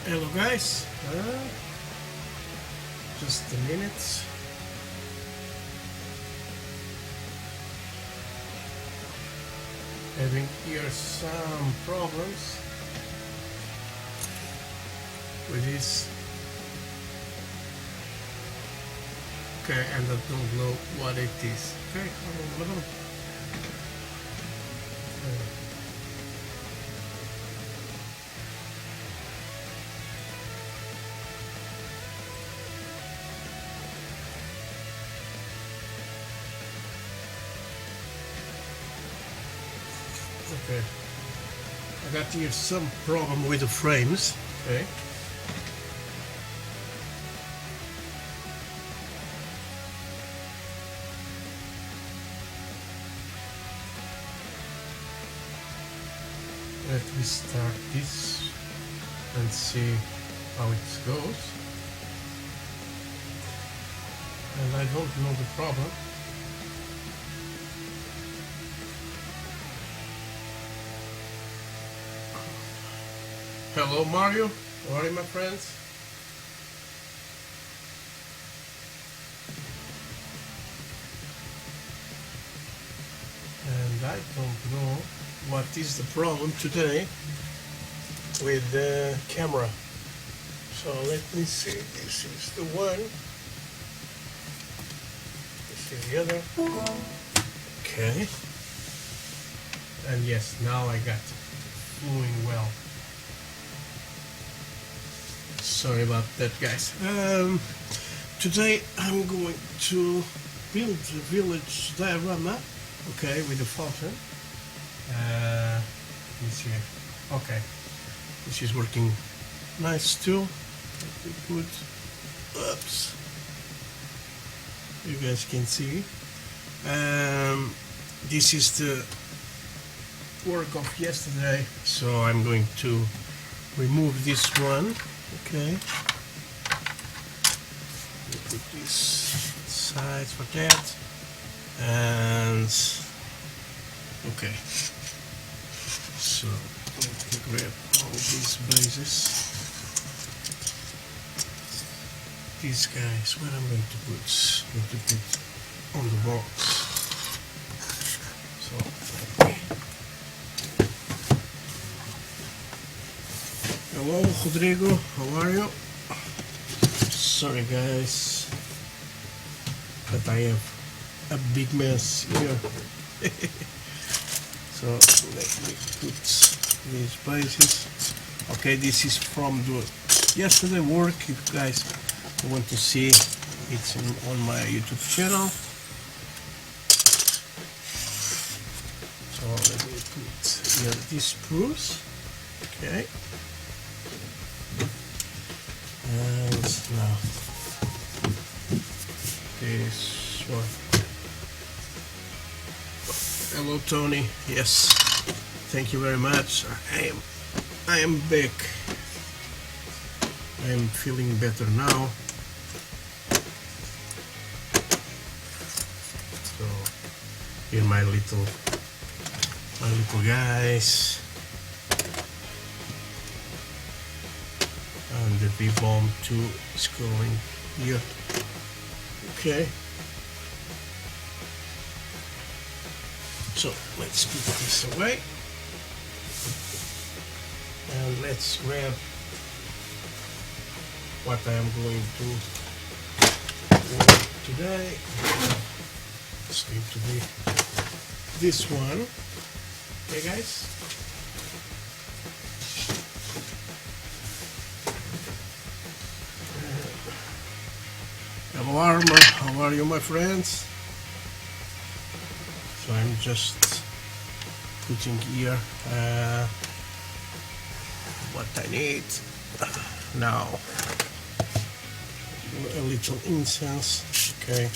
Hello guys, just a minute. Having here some problems with this. Okay, and I don't know what it is. Okay, hold on. Okay, I got here some problem with the frames. Okay. Let me start this and see how it goes. And I don't know the problem. Hello Mario, how are you my friends? And I don't know what is the problem today with the camera. So let me see, this is the one, this is the other. Okay. And yes, now I got it flowing well. Sorry about that guys. Today I'm going to build the village diorama, okay, with the fountain. This here, okay, this is working nice too. Let me put, oops, you guys can see. This is the work of yesterday, so I'm going to remove this one. Okay, put this aside for that, and okay, so let me grab all these bases. These guys, what I'm going to put on the box. So hello Rodrigo, how are you? Sorry guys, but I have a big mess here. So let me put these bases. Okay, this is from the yesterday work. If you guys want to see, it's on my YouTube channel. So let me put here these screws. Okay. And now this one. Hello Tony, yes, thank you very much. I am back. I am feeling better now. So here my little guys. And the V-bomb 2 is going here. Okay. So let's put this away. And let's grab what I am going to work today. It's going to be this one. Okay guys? Hello Armor, how are you my friends? So I'm just putting here what I need now. A little incense, okay.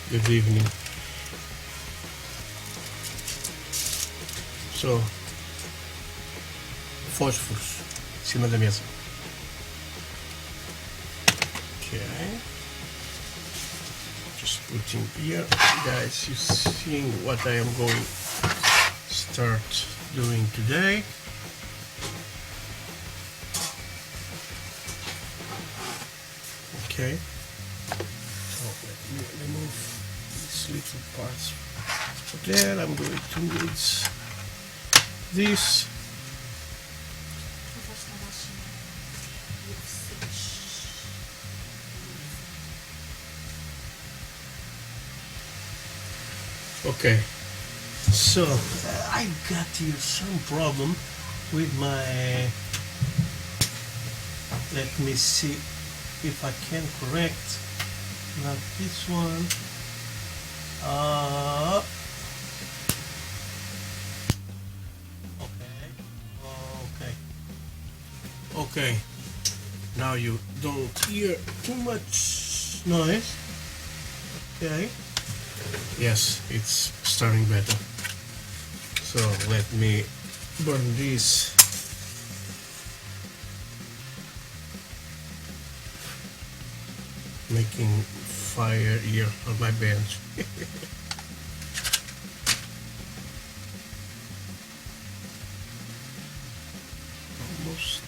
Good evening. So, fósforos em cima da mesa. Okay. Just putting here, guys. You seeing what I am going to start doing today. Okay. So let me remove these little parts. For that, I'm going to need this. Okay, so I got here some problem with my, let me see if I can correct, not this one, okay, now you don't hear too much noise, okay. Yes, it's starting better. So let me burn this. Making fire here on my bench. Almost.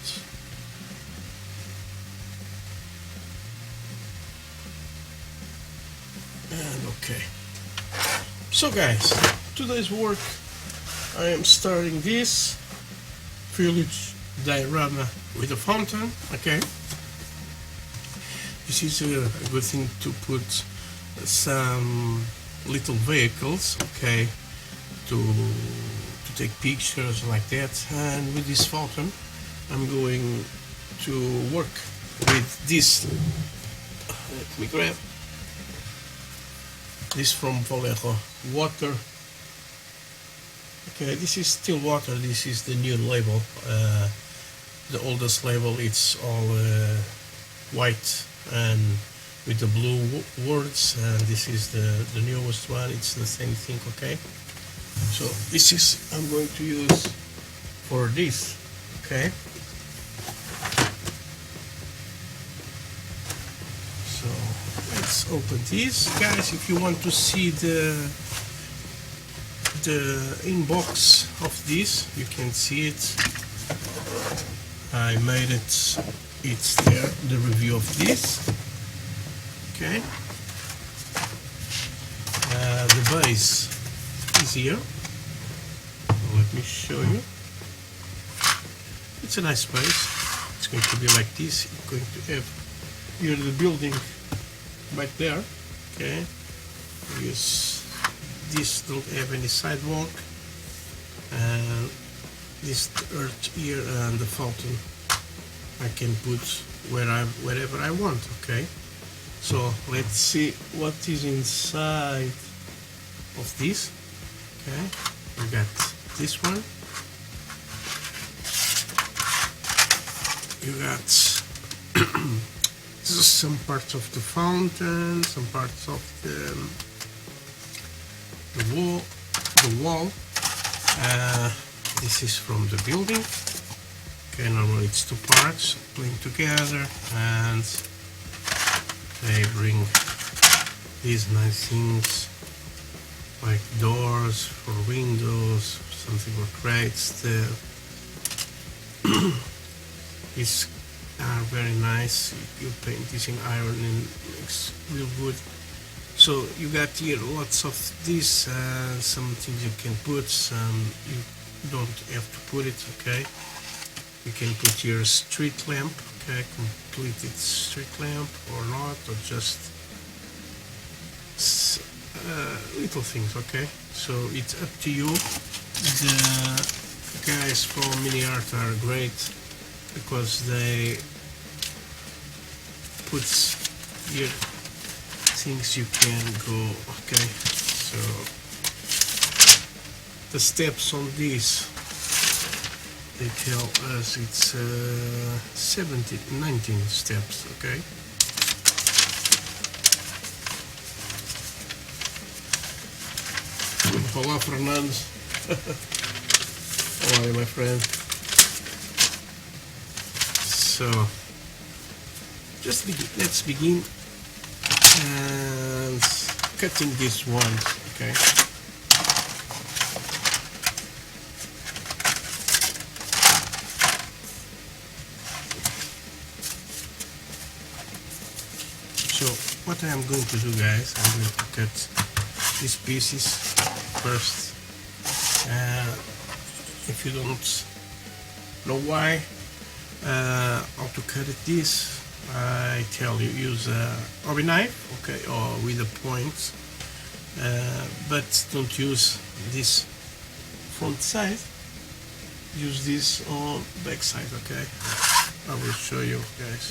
And okay. So guys, today's work, I am starting this village diorama with a fountain, okay. This is a good thing to put some little vehicles, okay, to take pictures like that. And with this fountain, I'm going to work with this. Let me grab this from Vallejo water. Okay, this is still water. This is the new label. The oldest label, it's all white and with the blue words, and this is the newest one. It's the same thing. Okay, so this is I'm going to use for this. Okay, so let's open this, guys. If you want to see the inbox of this, you can see it. I made it. It's there, the review of this. Okay, the base is here. Let me show you. It's a nice base. It's going to be like this. It's going to have here the building right there. Okay, use this, don't have any sidewalk, and this earth here and the fountain I can put wherever I want. Okay, so let's see what is inside of this. Okay, we got this one. You got some parts of the fountain, some parts of the wall. This is from the building. Okay, normally it's two parts playing together, and they bring these nice things like doors for windows, something for crates. These are very nice. You paint this in iron and it looks real good. So you got here lots of this, some things you can put, some you don't have to put it. Okay, you can put your street lamp, okay, completed street lamp or not, or just little things. Okay, so it's up to you. The guys from MINIART are great because they put here things you can go. Okay, so the steps on this, they tell us it's 19 steps. Okay, hola Fernando. How are you, my friend? So let's begin and cutting this one. Okay. So what I am going to do, guys, I'm going to cut these pieces first. If you don't know why how to cut this, I tell you, use a hobby knife, okay, or with a point, but don't use this front side, use this on back side, okay. I will show you, guys.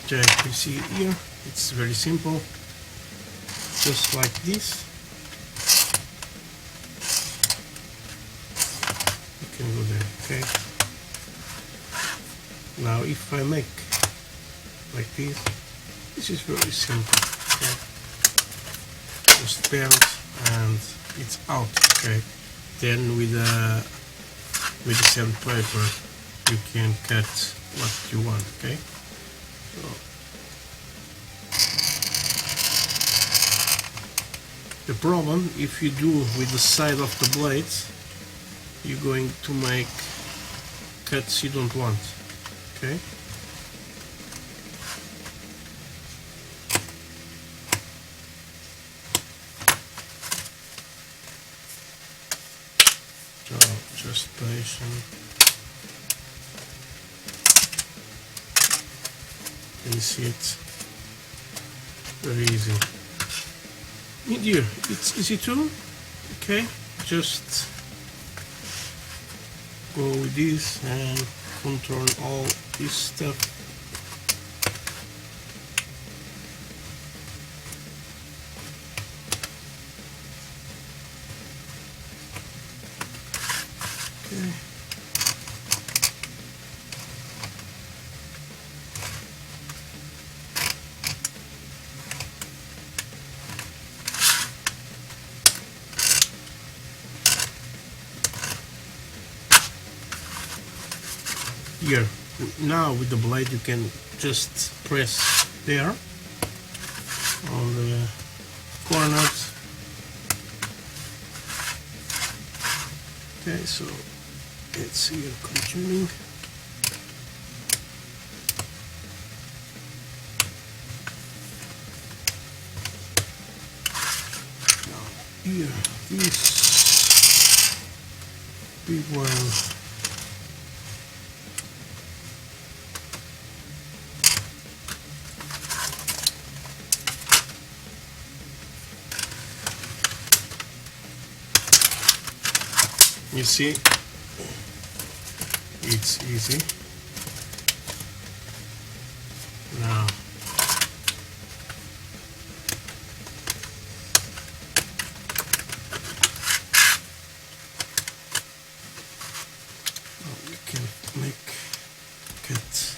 Okay, you see here, it's very simple, just like this. You can go there, okay. Now if I make like this is very simple, okay. Just bend and it's out, okay. Then with the sandpaper you can cut what you want, okay. So, the problem, if you do with the side of the blades, you're going to make cuts you don't want, okay? So, just patient. You see it, very easy. In here, it's easy too, okay? Just go with this and control all this stuff. Okay. Here, now with the blade you can just press there on the corners. Okay, so it's here continuing. Now here, this big one. You see, it's easy. Now, we can make cut.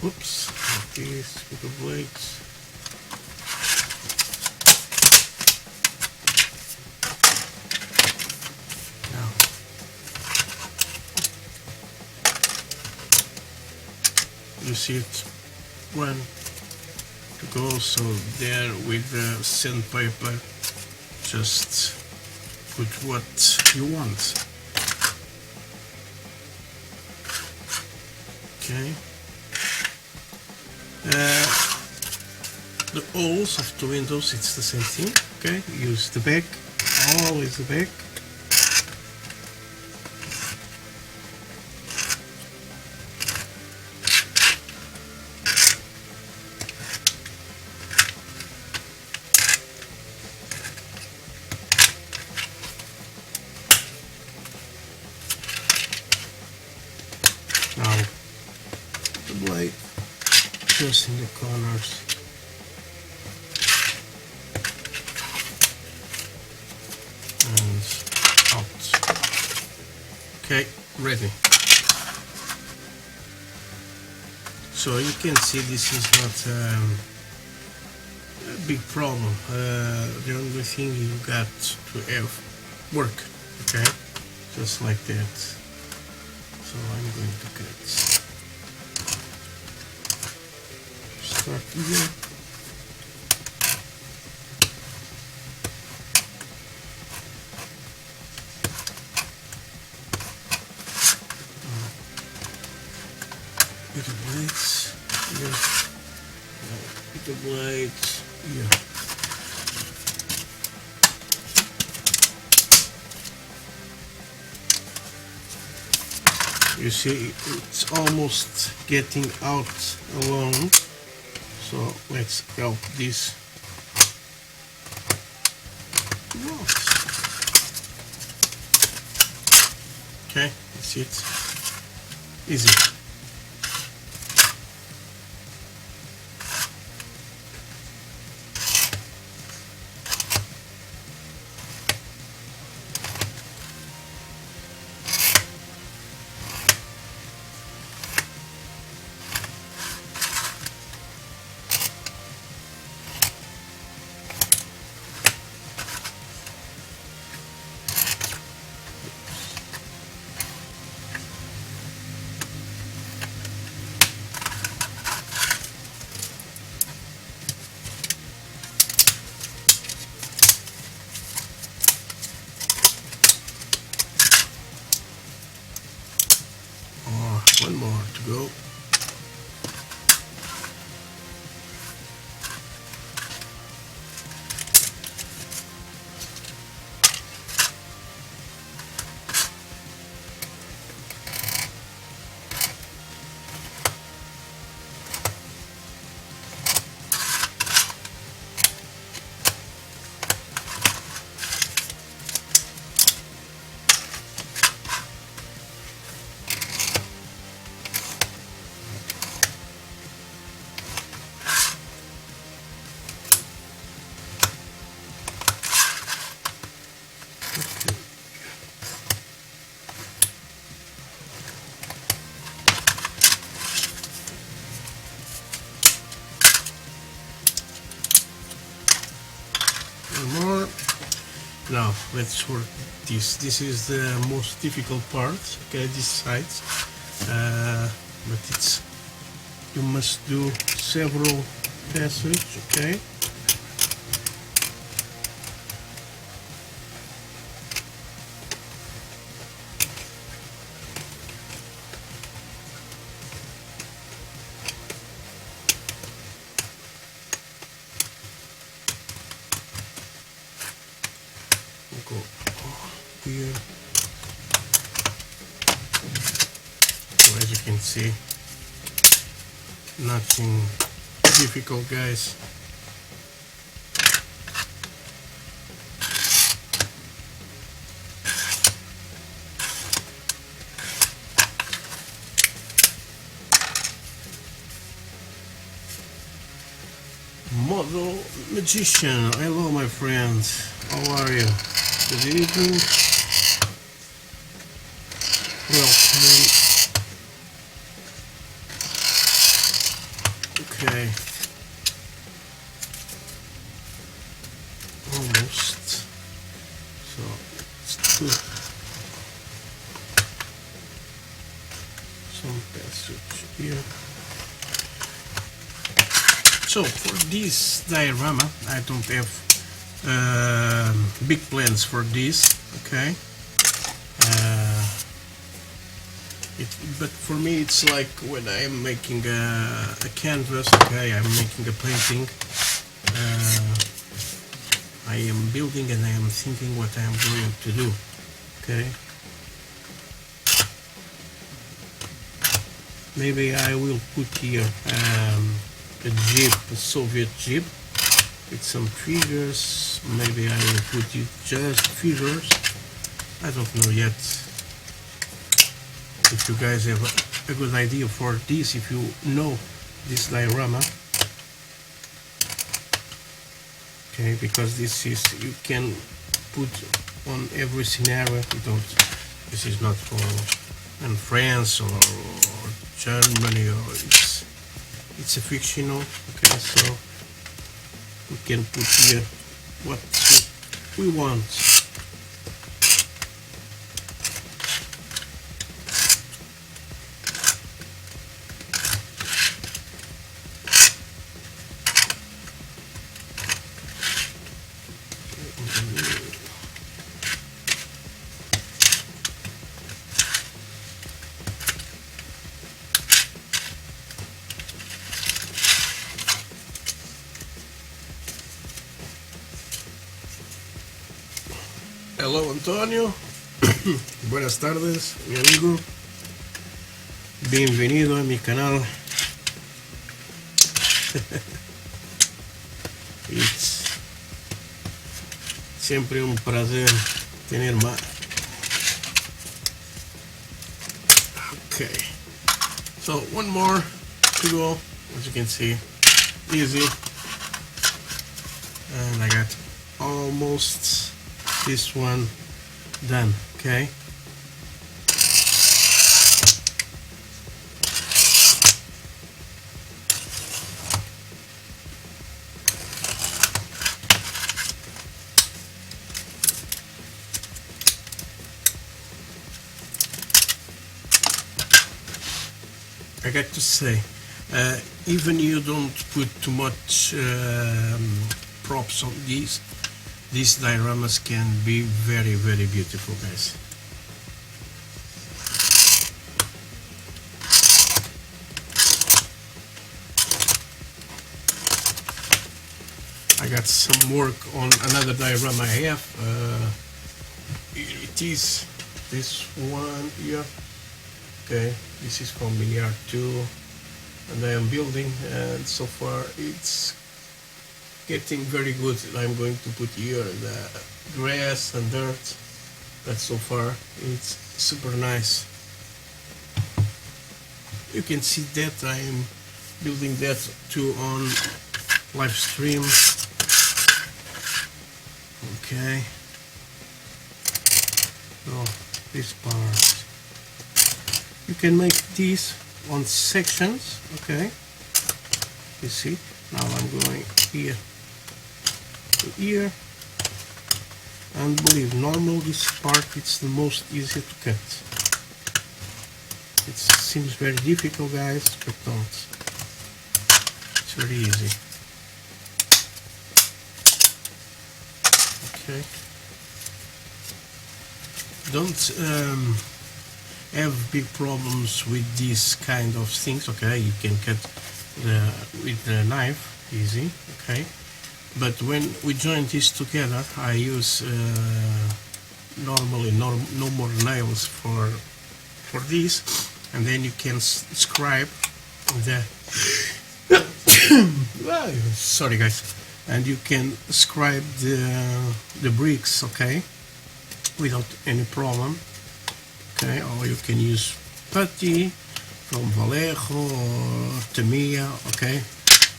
Oops, like this with the blades. You see it one to go, so there with the sandpaper just put what you want. Okay. The holes of the windows, it's the same thing. Okay, use the back, always the back. Now the blade just in the corners. And out. Okay, ready. So you can see this is not a big problem. The only thing you got to have work. Okay, just like that. So I'm going to cut. Start here. With the blades here. With the blades here. You see, it's almost getting out alone, so let's help this. Okay, that's it. Easy. One more to go. More. Now let's work this. This is the most difficult part. Okay, this side, but it's you must do several passages. Okay. Go here. So as you can see, nothing difficult, guys. Model Magician, hello my friends, how are you? Good evening. Welcome. Okay. Almost. So let's do some passage here. So for this diorama, I don't have big plans for this, okay, but for me it's like when I'm making a canvas, okay, I'm making a painting, I am building and I am thinking what I am going to do, okay. Maybe I will put here a jeep, a Soviet jeep, with some figures. Maybe I will put it just figures. I don't know yet. If you guys have a good idea for this, if you know this diorama, okay, because this is, you can put on every scenario. You don't, this is not for in France or Germany, or it's a fictional, okay, so we can put here what we want. Hello Antonio, buenas tardes mi amigo, bienvenido a mi canal. Es siempre un placer tener más. Okay, so one more to go, as you can see, easy, and I got almost this one done. Okay, I got to say, even you don't put too much props on these dioramas can be very, very beautiful, guys. I got some work on another diorama I have. It is this one here. Okay, this is from MINIART 2, and I am building, and so far it's getting very good. I'm going to put here the grass and dirt, but so far it's super nice. You can see that I'm building that too on live stream. Okay, so this part you can make these on sections. Okay, you see, now I'm going here to here, and believe normal this part it's the most easy to cut. It seems very difficult, guys, but don't. It's very easy. Okay, don't have big problems with these kind of things. Okay, you can cut with the knife easy. Okay, but when we join this together, I use normally no more nails for this, and then you can scribe the sorry guys, and you can scribe the bricks, okay, without any problem. Okay, or you can use putty from Vallejo or Tamiya, okay,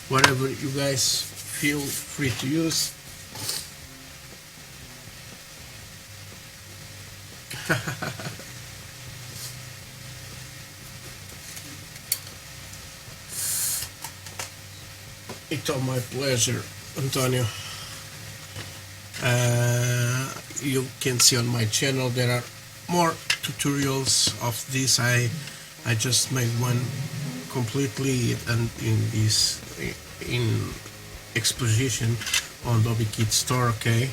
whatever you guys feel free to use. It's all my pleasure, Antonio. You can see on my channel there are more tutorials of this. I just made one completely and in exposition on Adobe Kit Store. Okay,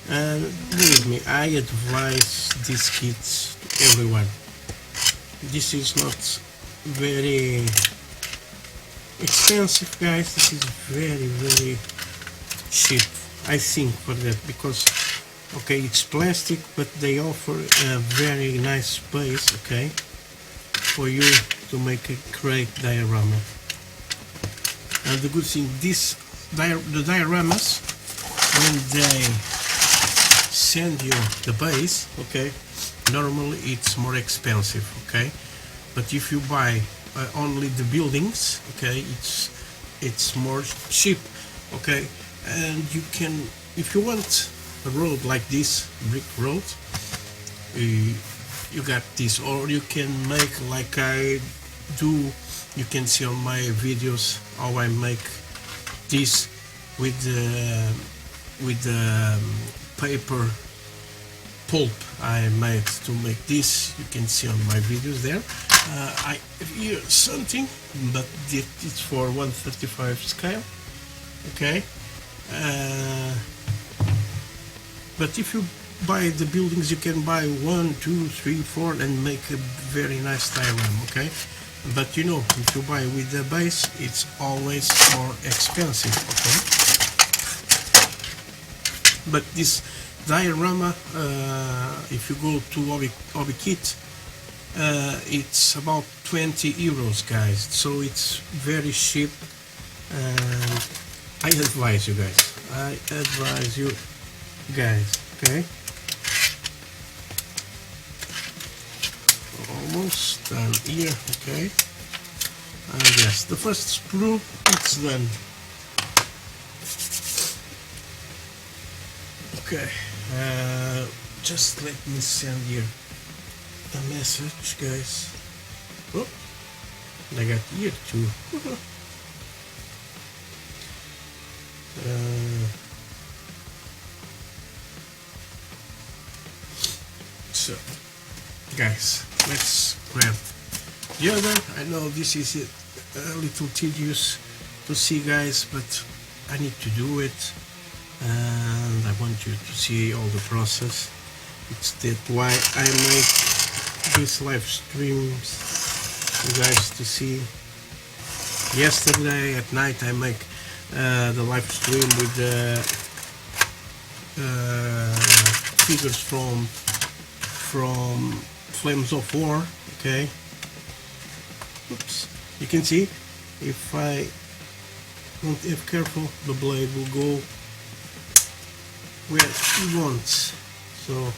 and believe me, I advise these kits to everyone. This is not very expensive, guys. This is very, very cheap, I think, for that, because okay, it's plastic, but they offer a very nice space, okay, for you to make a great diorama. And the good thing, the dioramas, when they send you the base, okay, normally it's more expensive, okay, but if you buy only the buildings, okay, it's more cheap, okay. And you can, if you want a road like this, brick road, you got this, or you can make like I do. You can see on my videos how I make this with the paper pulp I made to make this. You can see on my videos there. I have here something, but it's for 1/35 scale, okay. But if you buy the buildings, you can buy 1, 2, 3, 4 and make a very nice diorama, okay. but you know, if you buy with the base, it's always more expensive, okay? But this diorama, if you go to Hobby Kit, it's about 20 euros, guys, so it's very cheap. And I advise you guys, okay? Almost done here, okay? And yes, the first sprue, it's done. Okay, just let me send here a message, guys. Oh, I got here too. So, guys, let's grab the other. I know this is a little tedious to see, guys, but I need to do it, and I want you to see all the process. It's that why I make these live streams, you guys to see. Yesterday at night I make the live stream with the figures from Flames of War, okay? Oops, you can see if I don't have careful, the blade will go where it wants, so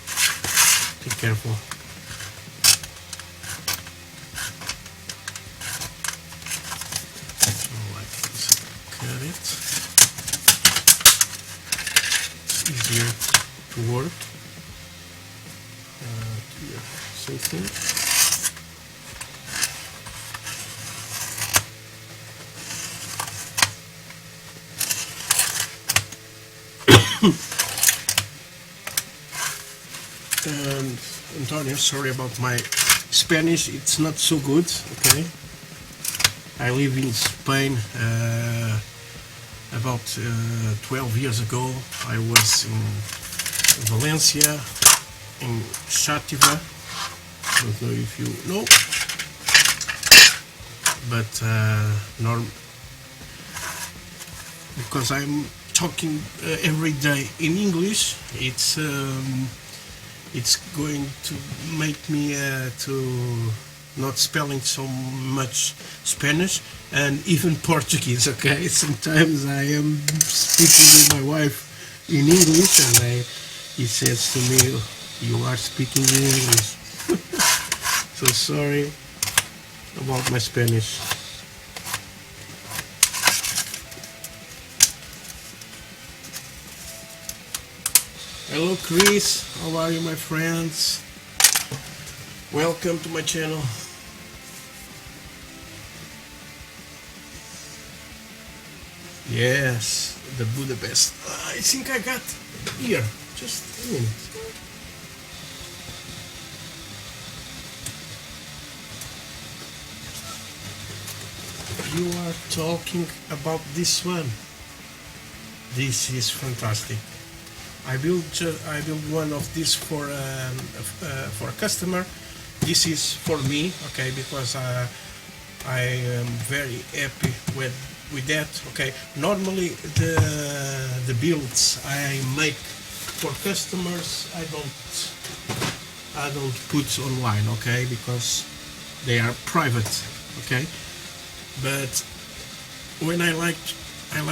be careful. So like this, cut it. It's easier to work. Same thing. And Antonio, sorry about my Spanish, it's not so good, okay? I live in Spain about 12 years ago. I was in Valencia, in Xàtiva. I don't know if you know, but because I'm talking every day in English, it's going to make me to not spelling so much Spanish and even Portuguese, okay? Sometimes I am speaking with my wife in English and he says to me, "You are speaking in English." So sorry about my Spanish. Hello Chris, how are you my friends? Welcome to my channel. Yes, the Budapest. I think I got here. Just a minute. You are talking about this one. This is fantastic. I built one of these for a customer. This is for me, okay, because I am very happy with that. Okay, normally the builds I make for customers I don't put online, okay, because they are private, okay. But when I liked a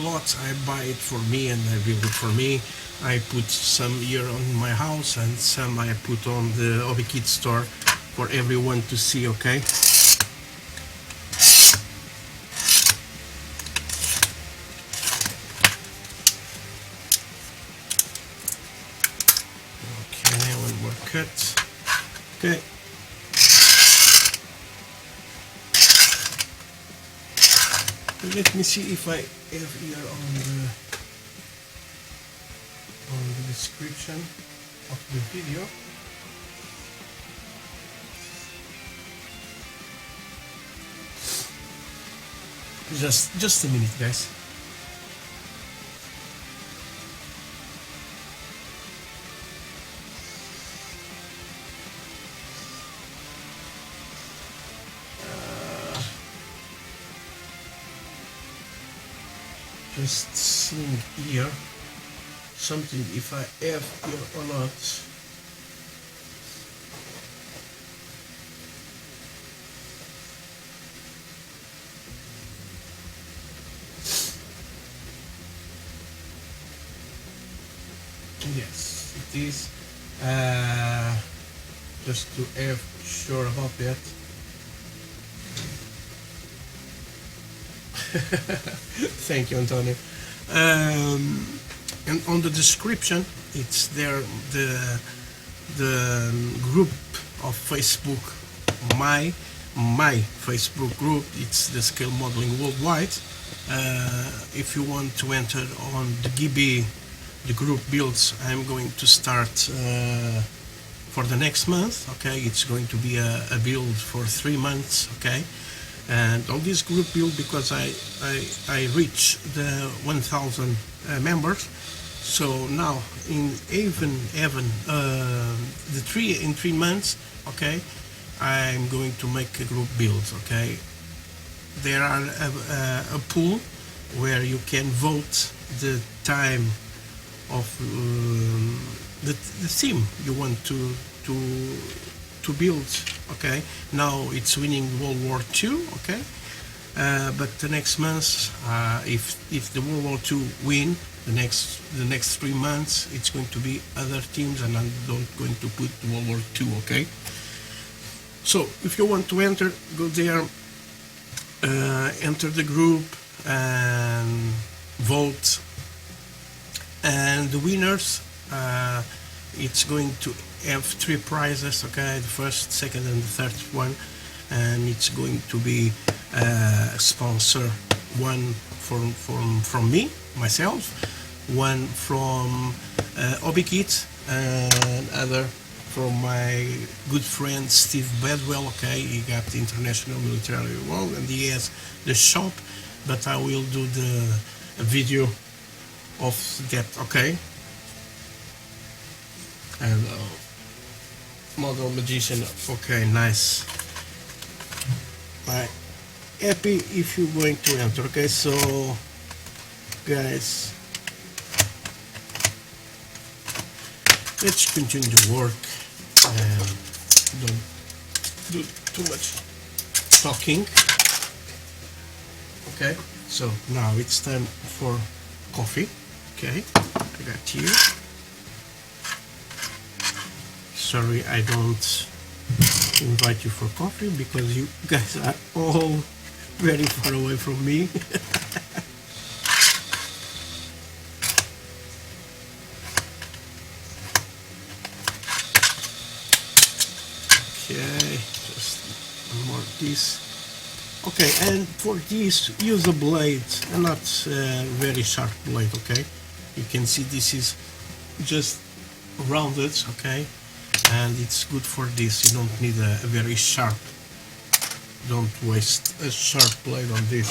lot, I buy it for me and I build it for me. I put some here on my house and some I put on the Hobby Kit store for everyone to see, okay? Okay, one more cut. Okay. Let me see if I have here on the description of the video. Just a minute, guys. Just seeing here something if I have here or not. Yes, it is. Just to have sure about that. Thank you, Antonio. And on the description, it's there the group of Facebook, my Facebook group. It's the Scale Modeling Worldwide. If you want to enter on the GB, the group builds, I'm going to start for the next month. Okay, it's going to be a build for 3 months. Okay. And on this group build, because I reached the 1,000 members, so now in in 3 months, okay, I'm going to make a group build. Okay, there are a pool where you can vote the time of the theme you want to build. Okay, now it's winning World War II. Okay, but the next month, if the World War II win, the next 3 months it's going to be other teams, and I'm not going to put World War II. Okay, so if you want to enter, go there, enter the group and vote, and the winners, it's going to have 3 prizes. Okay, the first, second, and the third one, and it's going to be sponsor, one from me myself, one from ObiKit, and other from my good friend Steve Bedwell. Okay, he got the International Military Award and he has the shop, but I will do the video of that. Okay, and Model Magician. Okay, nice. I'm happy if you're going to enter. Okay, so guys, let's continue to work and don't do too much talking. Okay, so now it's time for coffee. Okay, I got here. Sorry, I don't invite you for coffee because you guys are all very far away from me. Okay, just one more of this. Okay, and for this, use a blade, and not very sharp blade. Okay, you can see this is just rounded. Okay, and it's good for this. You don't need a very sharp. Don't waste a sharp blade on this.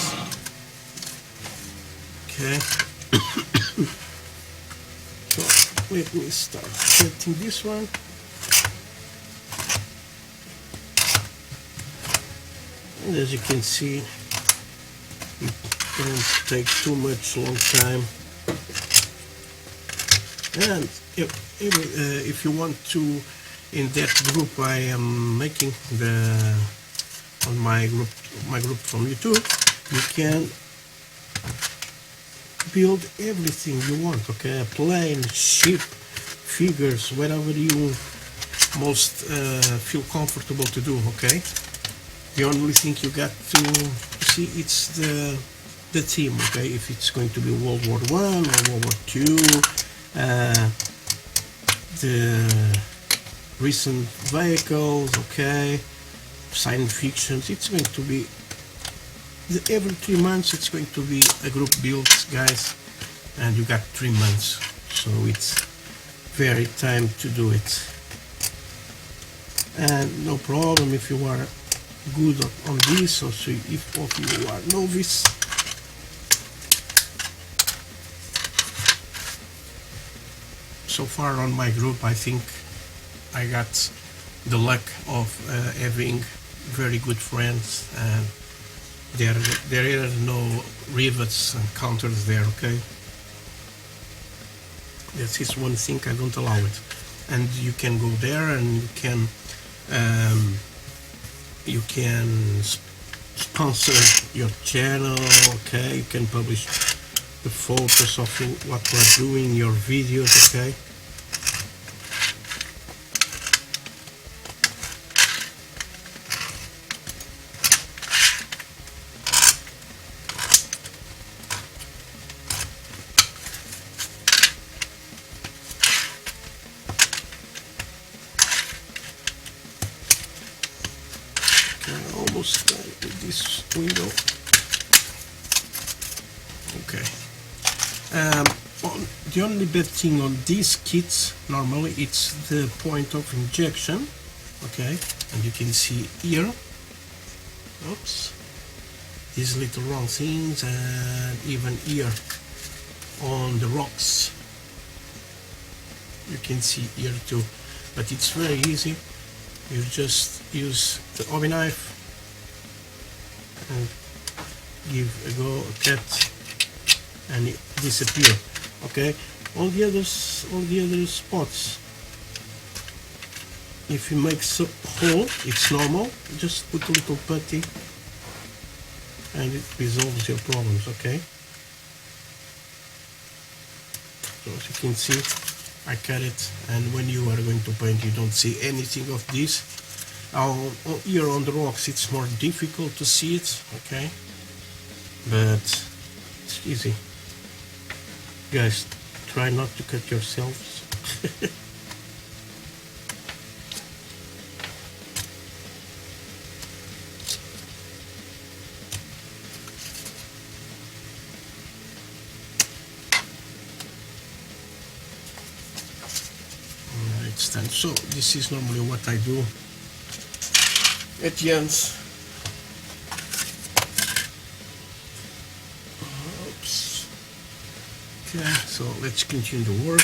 Okay. So let me start cutting this one. And as you can see, it don't take too much long time. And if you want to, in that group I am making on my group from YouTube, you can build everything you want. Okay, a plane, ship, figures, whatever you most feel comfortable to do. Okay. The only thing you got to see, it's the theme. Okay, if it's going to be World War I or World War II, the recent vehicles. Okay, science fiction. It's going to be every 3 months. It's going to be a group build, guys, and you got 3 months, so it's very time to do it. And no problem if you are good on this, or so if you are novice. So far on my group, I think I got the luck of having very good friends, and There are no rivets and counters there, okay? That is one thing I don't allow it. And you can go there and you can sponsor your channel, okay? You can publish the photos of what we're doing, your videos, okay? Almost done with this window. Okay. The only bad thing on these kits normally it's the point of injection. Okay, and you can see here. Oops. These little round things, and even here on the rocks. You can see here too, but it's very easy. You just use the hobby knife and give a go, a cut, and it disappear. Okay, all the other spots, if you make a hole, it's normal. Just put a little putty, and it resolves your problems. Okay. So as you can see, I cut it, and when you are going to paint, you don't see anything of this. Here on the rocks, it's more difficult to see it. Okay, but it's easy. Guys, try not to cut yourselves. It's done. So this is normally what I do at the end. Oops. Okay, so let's continue the work.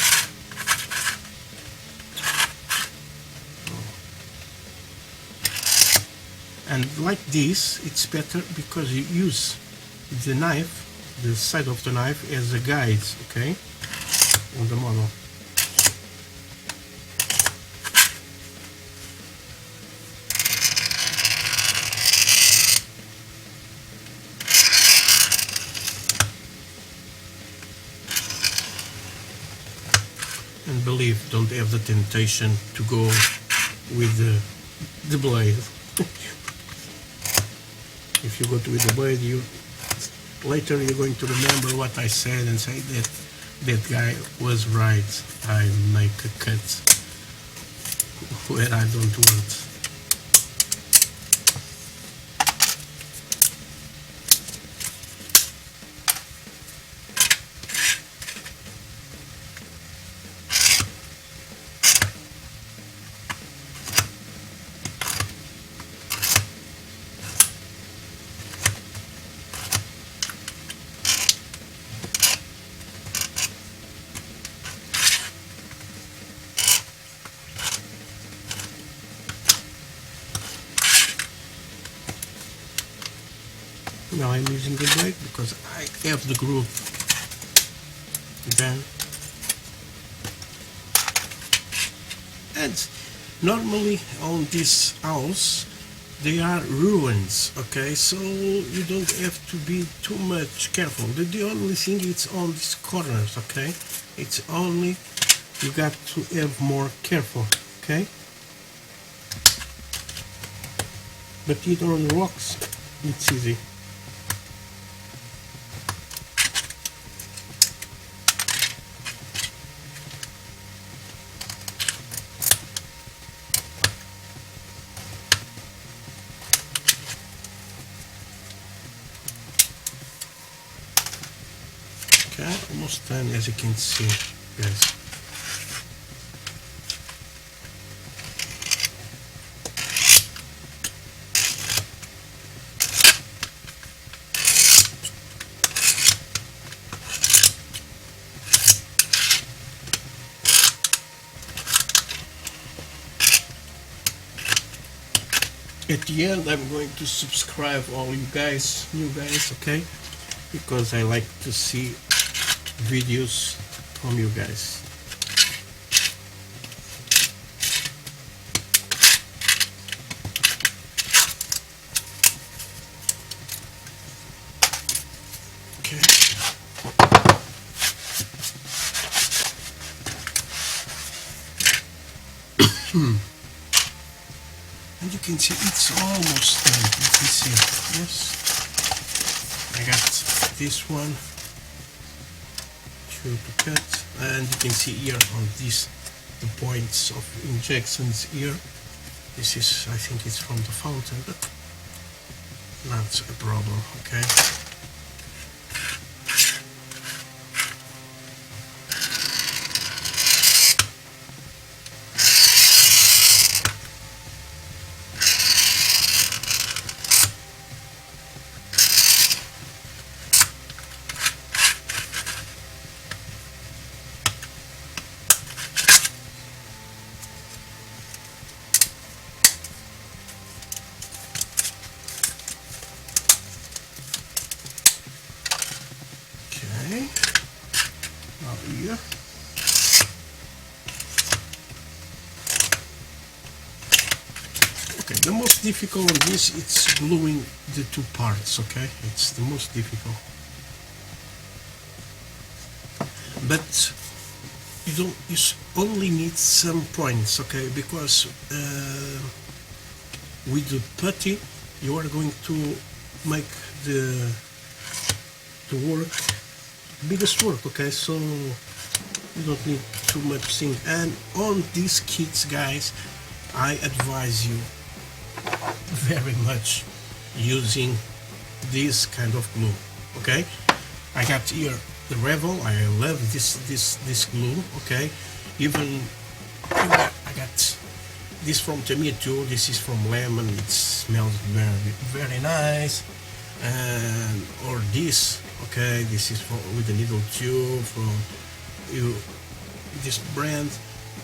And like this, it's better because you use the knife, the side of the knife, as a guide, okay, on the model. And believe, don't have the temptation to go with the blade. If you go with the blade, later you're going to remember what I said and say that guy was right. I make a cut where I don't want. Now I'm using the blade because I have the groove. Then, and normally on this house they are ruins, okay, so you don't have to be too much careful. The only thing is on these corners, okay, it's only you got to have more careful, okay, but either on the rocks it's easy. Okay, almost done, as you can see, guys. At the end, I'm going to subscribe all you guys, new guys, okay? Because I like to see videos from you guys. Okay. And you can see it's almost done. You can see, yes. I got this one to cut, and you can see here on this the points of injections here. This is, I think it's from the fountain, but not a problem, okay? Now here. Okay, the most difficult on this, it's gluing the two parts, okay? It's the most difficult. But you only need some points, okay? Because with the putty, you are going to make the work biggest work, okay? So you don't need too much thing. And on these kits, guys, I advise you very much using this kind of glue, okay? I got here the Revel. I love this glue, okay? Even I got this from Tamiya too. This is from Lemon. It smells very nice. And or this, okay, this is with the needle tube from this brand,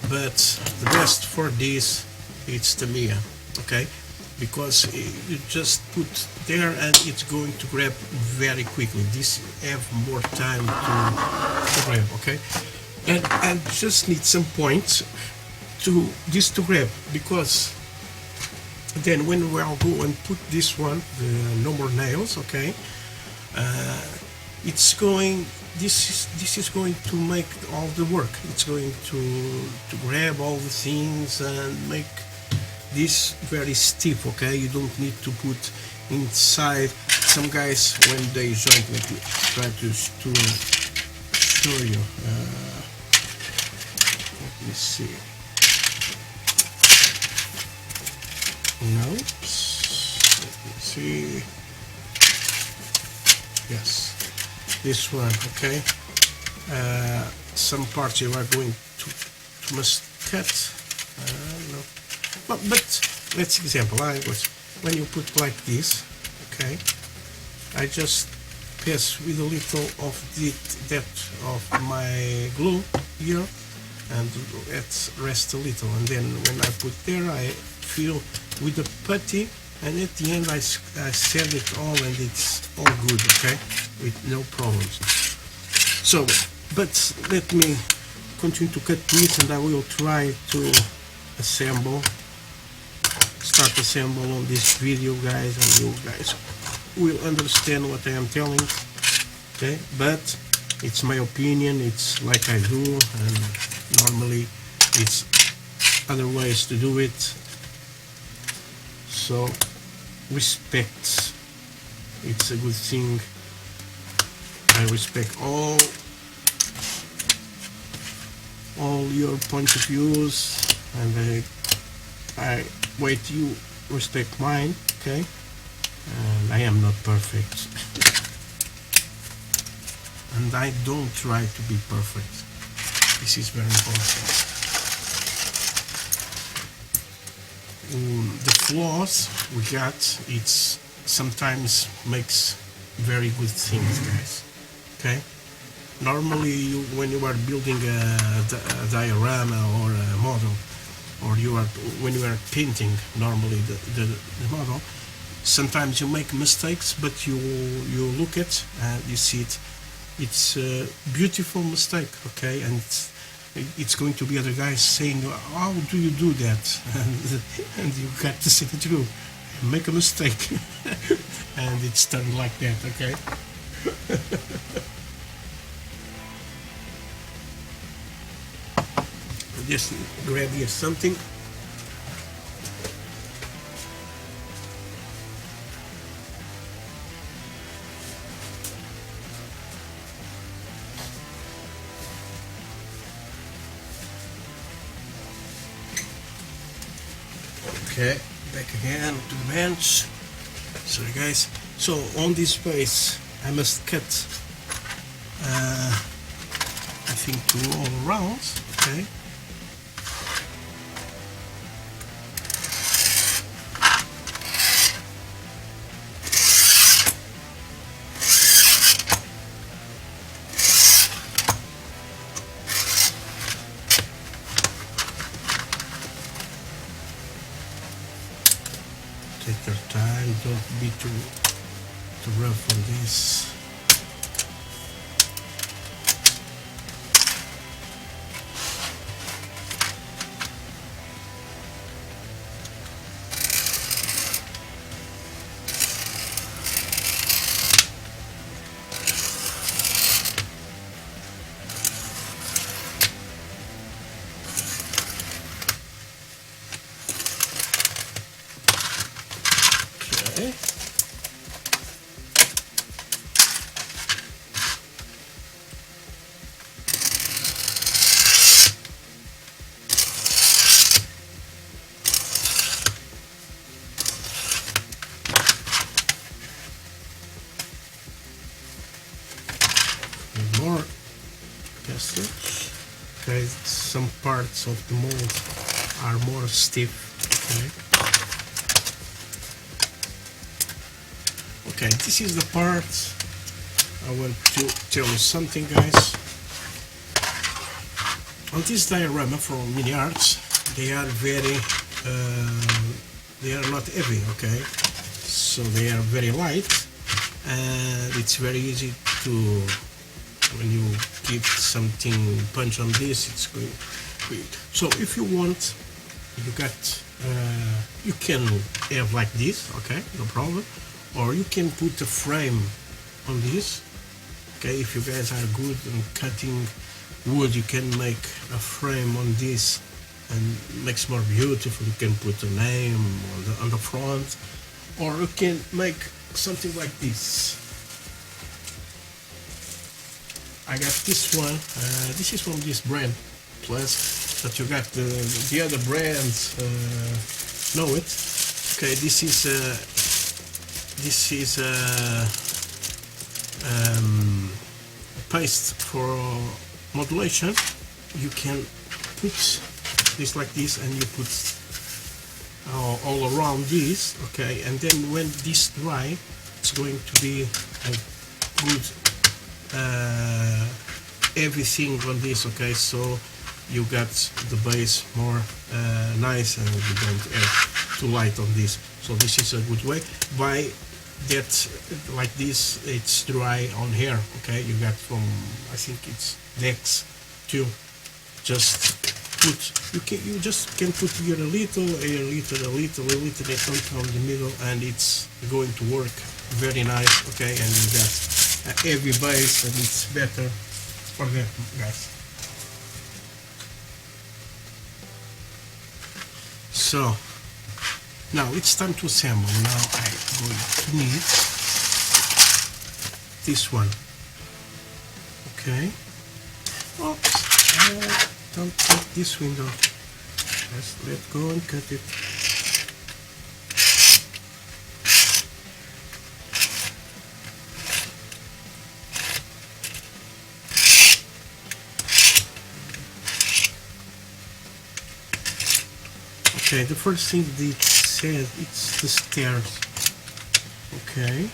but the best for this it's Tamiya, okay, because you just put there and it's going to grab very quickly. This have more time to grab, okay, and just need some points to grab, because then when we'll go and put this one, the no more nails, okay, it's going, this is going to make all the work. It's going to grab all the things and make this very stiff, okay? You don't need to put inside. Some guys, when they joint, let me try to show you. Let me see. Nope. Let me see. Yes, this one, okay. Some parts you are going to must cut. No, but let's example. When you put like this, okay. I just pass with a little of that of my glue here, and let's rest a little, and then when I put there, I feel with the putty, and at the end I set it all, and it's all good, okay, with no problems. So, but let me continue to cut this, and I will try to start assemble on this video, guys, and you guys will understand what I am telling, okay? But it's my opinion, it's like I do, and normally it's other ways to do it. So respect, it's a good thing. I respect all your point of views, and I wait, you respect mine, okay? And I am not perfect, and I don't try to be perfect. This is very important. The flaws we got, it's sometimes makes very good things, guys, okay? Normally when you are building a diorama or a model, or when you are painting normally the model, sometimes you make mistakes, but you look at and you see it's a beautiful mistake, okay, and it's going to be other guys saying, how do you do that? And you got to say it through, make a mistake. And it's done like that, okay. Just grab here something. Okay, back again to the bench. Sorry guys. So on this space I must cut I think 2 all around, okay. Take your time, don't be too rough on this. Okay. More passage. Okay, some parts of the mold are more stiff. Okay, this is the part I want to tell you something, guys. On this diorama from MINIART, they are they are not heavy, okay? So they are very light, and it's very easy to, when you give something punch on this, it's going quick. So if you want, you can have like this, okay, no problem. Or you can put a frame on this, okay. If you guys are good in cutting wood, you can make a frame on this and makes more beautiful. You can put a name on the front, or you can make something like this. I got this one. This is from this brand Plus, but you got the other brands know it. Okay, this is a paste for modulation. You can put this like this, and you put all around this, okay, and then when this dry, it's going to be a good everything on this, okay. So you got the base more nice, and you don't have too light on this. So this is a good way. By that, like this, it's dry on here, okay. You got from, I think it's Dex too. Just put, you just can put here a little on the middle, and it's going to work very nice, okay. And you got a heavy base, and it's better for them, guys. So now it's time to assemble. Now I'm going to need this one, okay. Oops, don't take this window. Just let go and cut it. Okay, the first thing that it says, it's the stairs. Okay.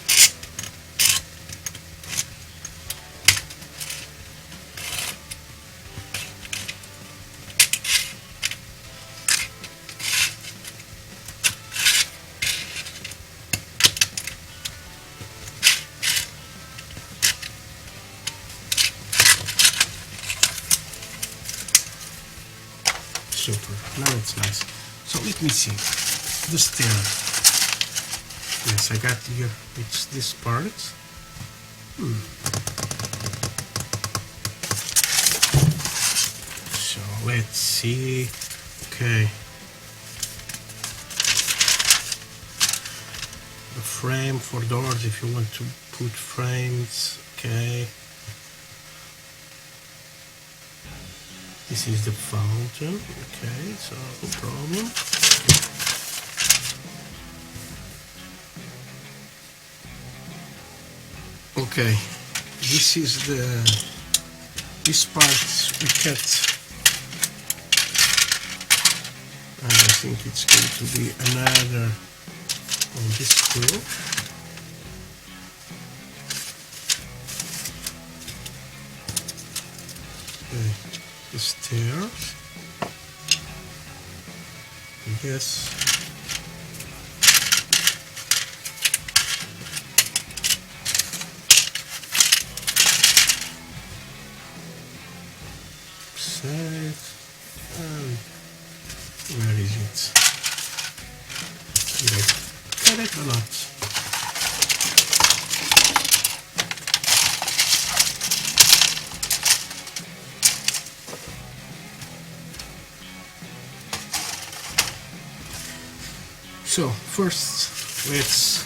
super. Now it's nice. So let me see. The stair. Yes, I got here. It's this part. So let's see. Okay. The frame for doors if you want to put frames. Okay. This is the fountain. Okay, so no problem. Okay, this is this part we cut, and I think it's going to be another on this screw. Okay, the stairs. Yes. And where is it? Did I cut it or not? So first let's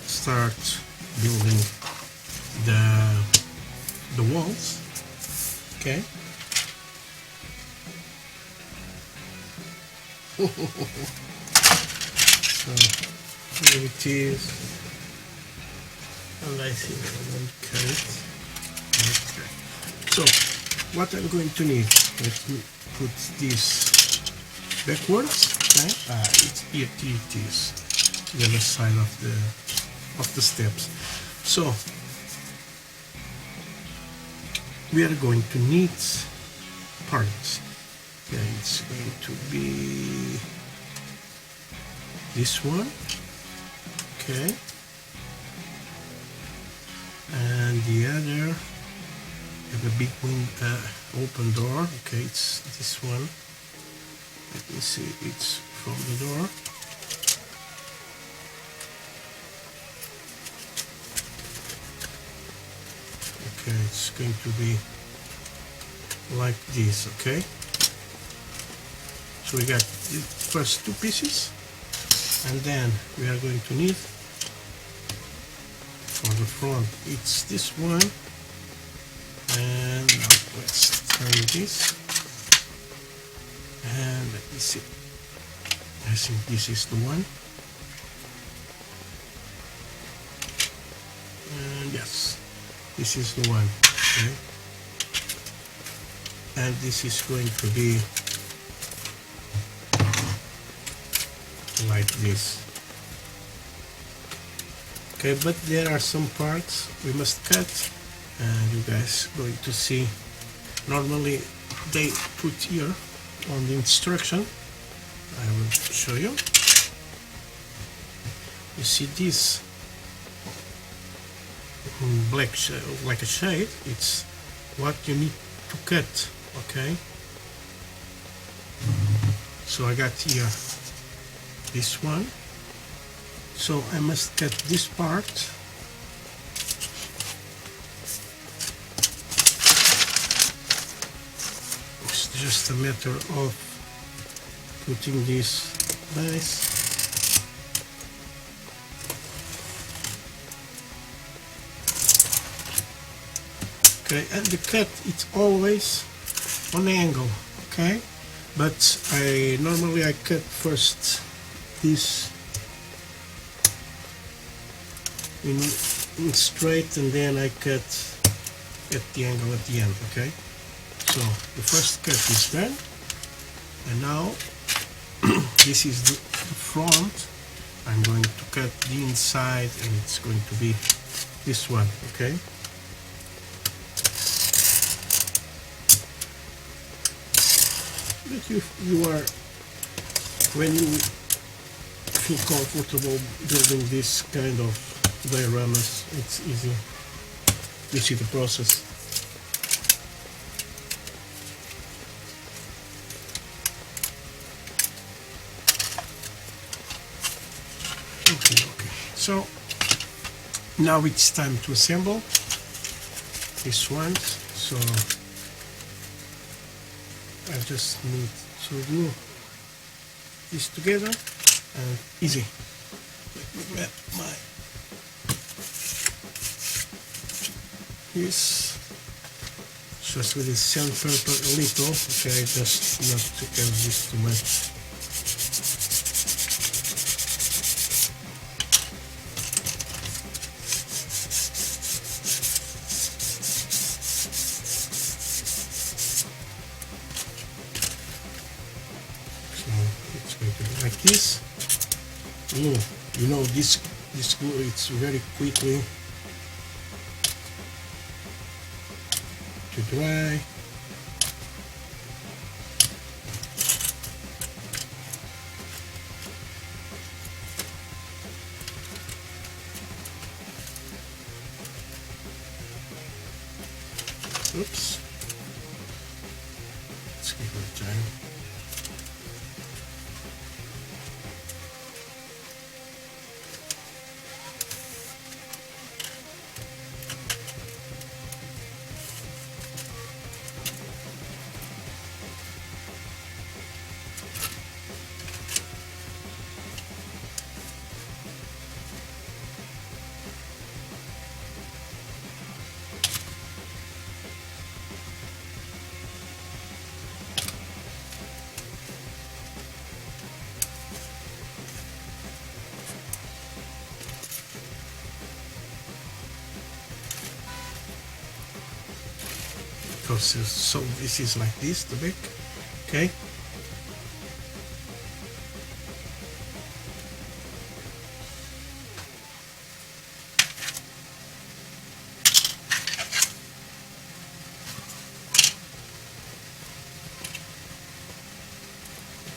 start building the walls. Okay. So here it is, and I think I will cut it. Okay. So what I'm going to need, let me put this backwards. Okay, it is the other side of the steps. So we are going to need parts. Okay, it's going to be this one, okay, and the other, have a big open door, okay, it's this one, let me see, it's from the door, okay, it's going to be like this, okay. So we got the first two pieces, and then we are going to need for the front, it's this one, and now let's turn this, and let me see, I think this is the one, and yes, this is the one, okay, and this is going to be like this. Okay, but there are some parts we must cut, and you guys going to see. Normally they put here on the instruction, I will show you. You see this black like a shade, it's what you need to cut, okay. So I got here this one, so I must cut this part, it's just a matter of putting this nice. Okay, and the cut it's always on angle, okay, but normally I cut first this in straight, and then I cut at the angle at the end, okay. So the first cut is done, and now this is the front. I'm going to cut the inside, and it's going to be this one, okay. But you are, when you feel comfortable building this kind of dioramas, it's easy. You see the process. Okay. So now it's time to assemble this one. So I just need to glue this together and easy. Let me grab my this just with the sandpaper a little. Okay, just not to have this too much. It's going to be like this. Glue, you know, this glue, it's very quickly to dry. Oops. Let's give it time. So this is like this, the back, okay?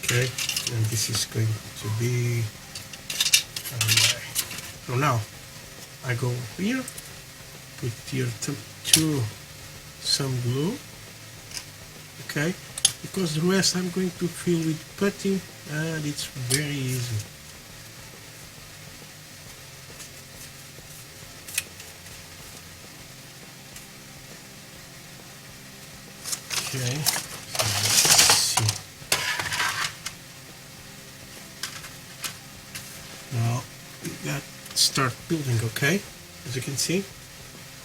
Okay, and this is going to be, so now I go here, put here to some glue, okay, because the rest I'm going to fill with putty and it's very easy. Okay, so let's see. Now we got start building, okay? As you can see,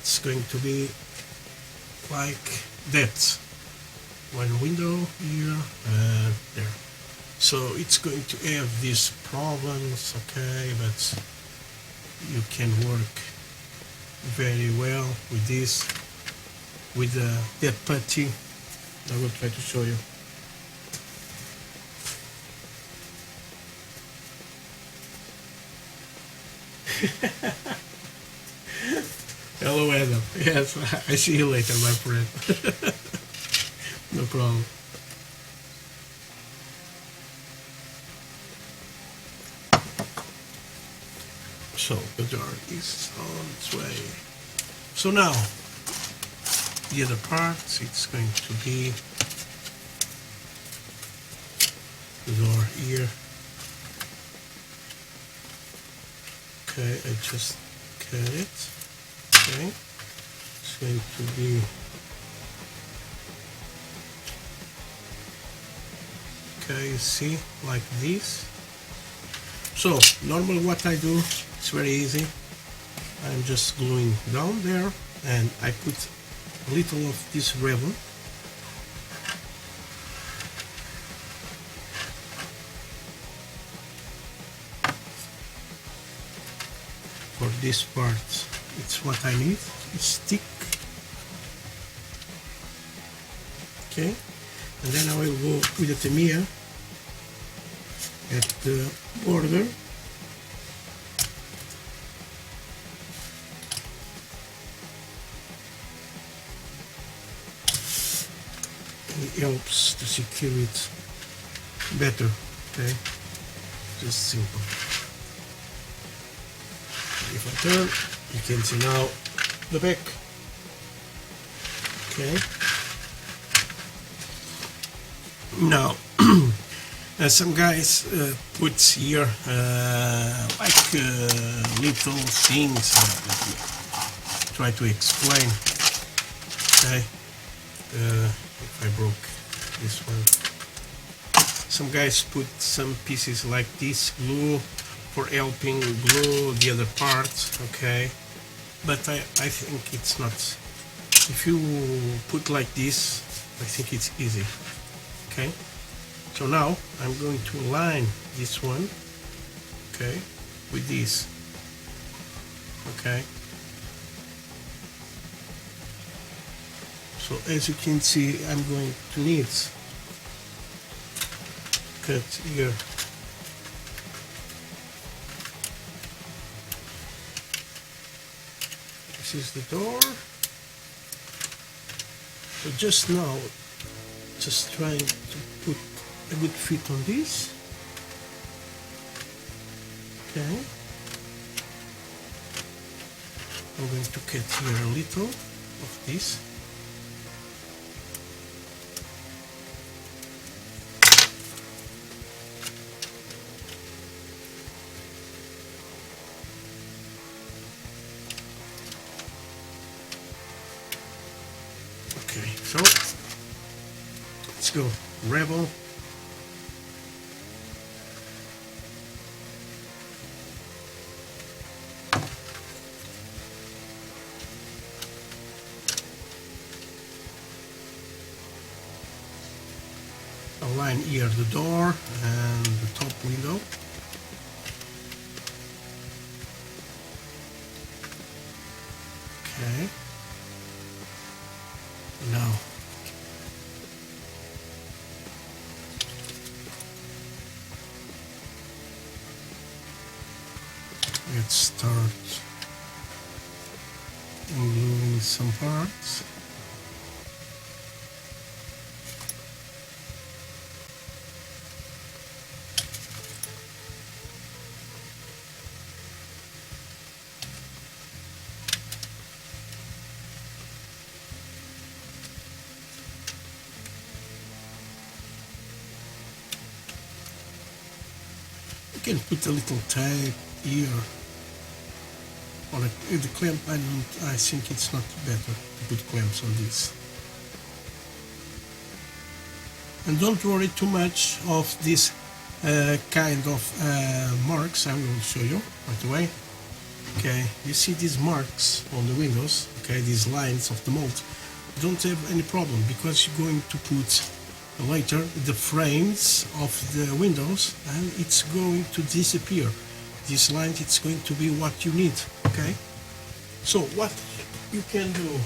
it's going to be like that. One window here and there. So it's going to have these problems, okay, but you can work very well with this, with that putty. I will try to show you. Hello, Adam. Yes, I see you later, my friend. No problem. So the jar is on its way. So now the other part, it's going to be the door here. Okay, I just cut it. Okay, it's going to be okay, you see, like this. So normally what I do, it's very easy. I'm just gluing down there and I put a little of this ribbon for this part. It's what I need. It's thick. Okay, and then I will go with the Tamiya at the border. It helps to secure it better. Okay, just simple. If I turn, you can see now the back. Okay. Now, Some guys put here like little things. Let me try to explain. Okay, if I broke this one. Some guys put some pieces like this glue for helping glue the other parts. Okay, but I think it's not. If you put like this, I think it's easy. Okay, so now I'm going to line this one, okay, with this. Okay, so as you can see, I'm going to need cut here. This is the door. So just now, just trying to put a good fit on this. Okay. I'm going to cut here a little of this. Okay, so let's go. Rebel. Align here the door and the top window. Okay. Now let's start gluing some parts. You can put a little tape here, or the clamp. I think it's not better to put clamps on this. And don't worry too much of this kind of marks. I will show you right away. Okay, you see these marks on the windows. Okay, these lines of the mold. Don't have any problem because you're going to put later the frames of the windows and it's going to disappear. This line, it's going to be what you need. Okay, so what you can do,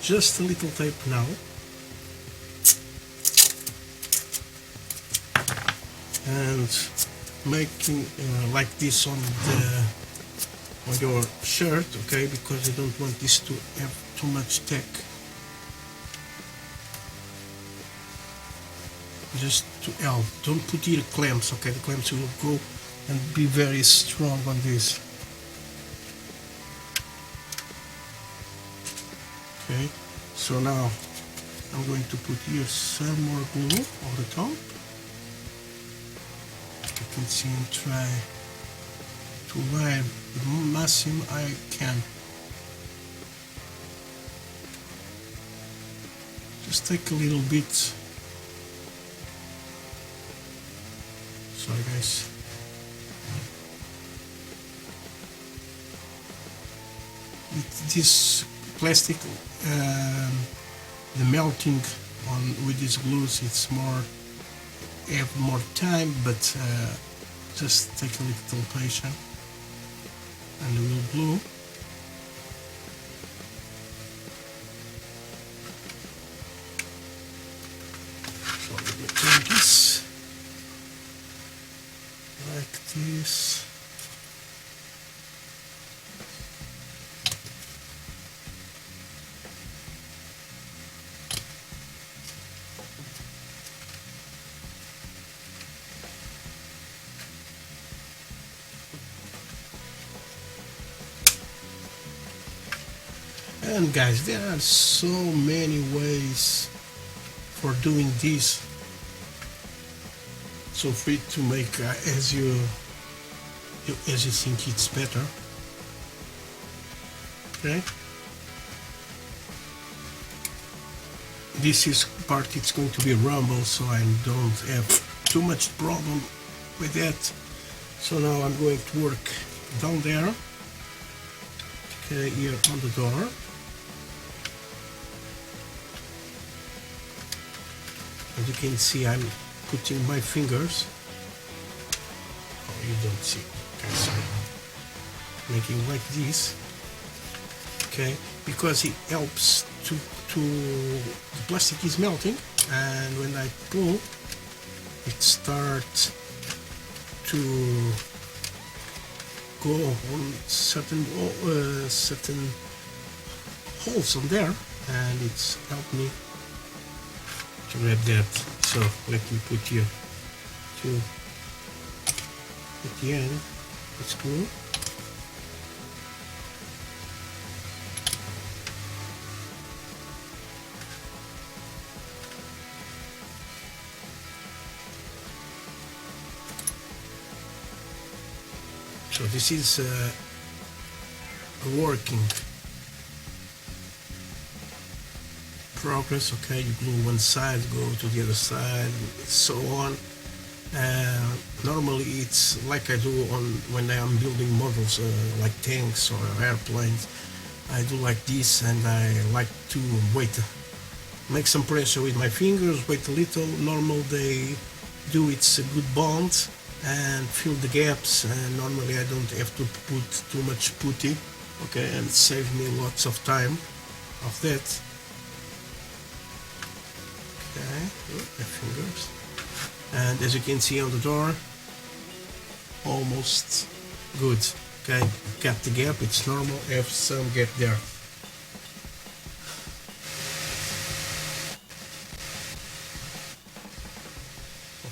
just a little tape now, and making like this on your shirt, okay, because you don't want this to have too much tack. Just to help. Don't put here clamps, okay? The clamps will go and be very strong on this. Okay, so now I'm going to put here some more glue on the top. You can see and try to line the maximum I can. Just take a little bit. Sorry guys. With this plastic, the melting on with these glues, it's more, have more time, but just take a little patience and we'll glue. So let me turn this like this. And guys, there are so many ways for doing this. So free to make as you think it's better. Okay. This is part, it's going to be rumble, so I don't have too much problem with that. So now I'm going to work down there. Okay, here on the door. As you can see, I'm putting my fingers. Oh, you don't see. Okay, sorry. Making like this. Okay, because it helps to the plastic is melting, and when I pull, it starts to go on certain holes on there, and it's helped me to grab that. So let me put here to at the end. It's cool. So this is a working progress. Okay, you glue one side, go to the other side, so on. Normally it's like I do when I am building models like tanks or airplanes. I do like this, and I like to make some pressure with my fingers, wait a little. Normal they do it's a good bond and fill the gaps, and normally I don't have to put too much putty, okay, and save me lots of time of that. Okay, my fingers, and as you can see on the door, almost good. Okay, got the gap, it's normal, have some gap there.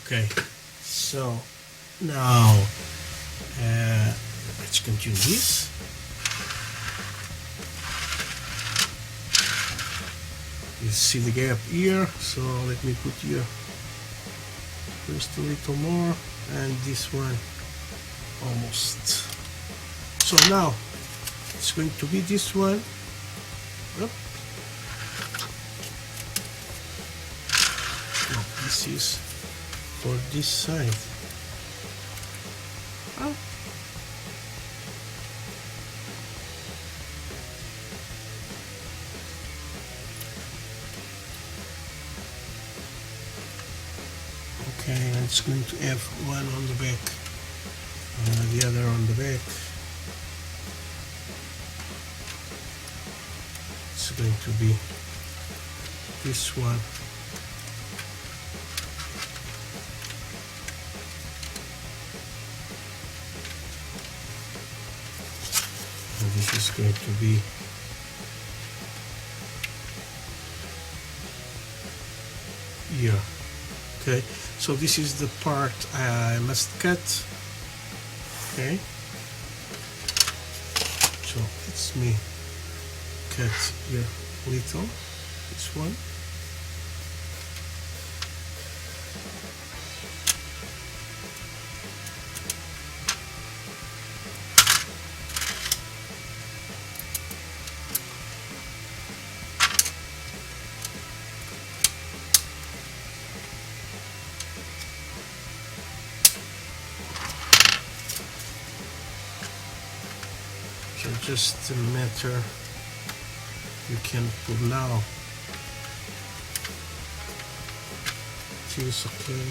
Okay, so now let's continue this. You see the gap here, so let me put here just a little more, and this one almost. So now it's going to be this one. Yep. No, this is for this side. Oh. Okay, and it's going to have one on the back, the other on the back. It's going to be this one. And this is going to be here. Okay, so this is the part I must cut. Okay, so it's me cut here little, this one. So just a matter you can put now. It is okay.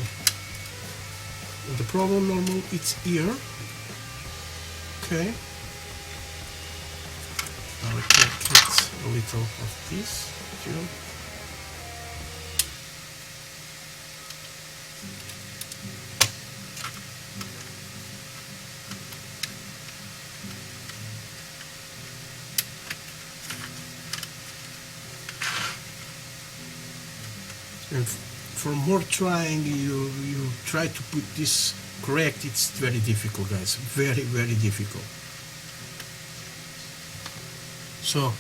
And the problem normal it's here. Okay. Now I can cut a little of this too. And for more trying, you try to put this correct. It's very difficult, guys. Very, very difficult. So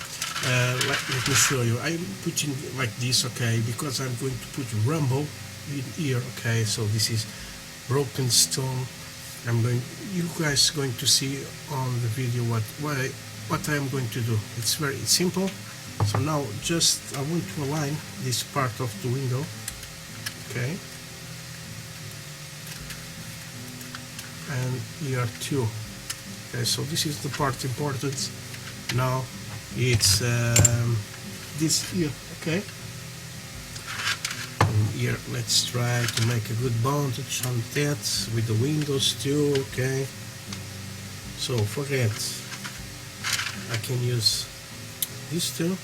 let me show you. I'm putting like this, okay, because I'm going to put rumble in here. Okay, so this is broken stone. You guys going to see on the video what I am going to do. It's very simple. So now just I want to align this part of the window, okay, and here too. Okay, so this is the part important. Now it's this here, okay. And here let's try to make a good bondage on that with the windows too, okay. So for that I can use these two.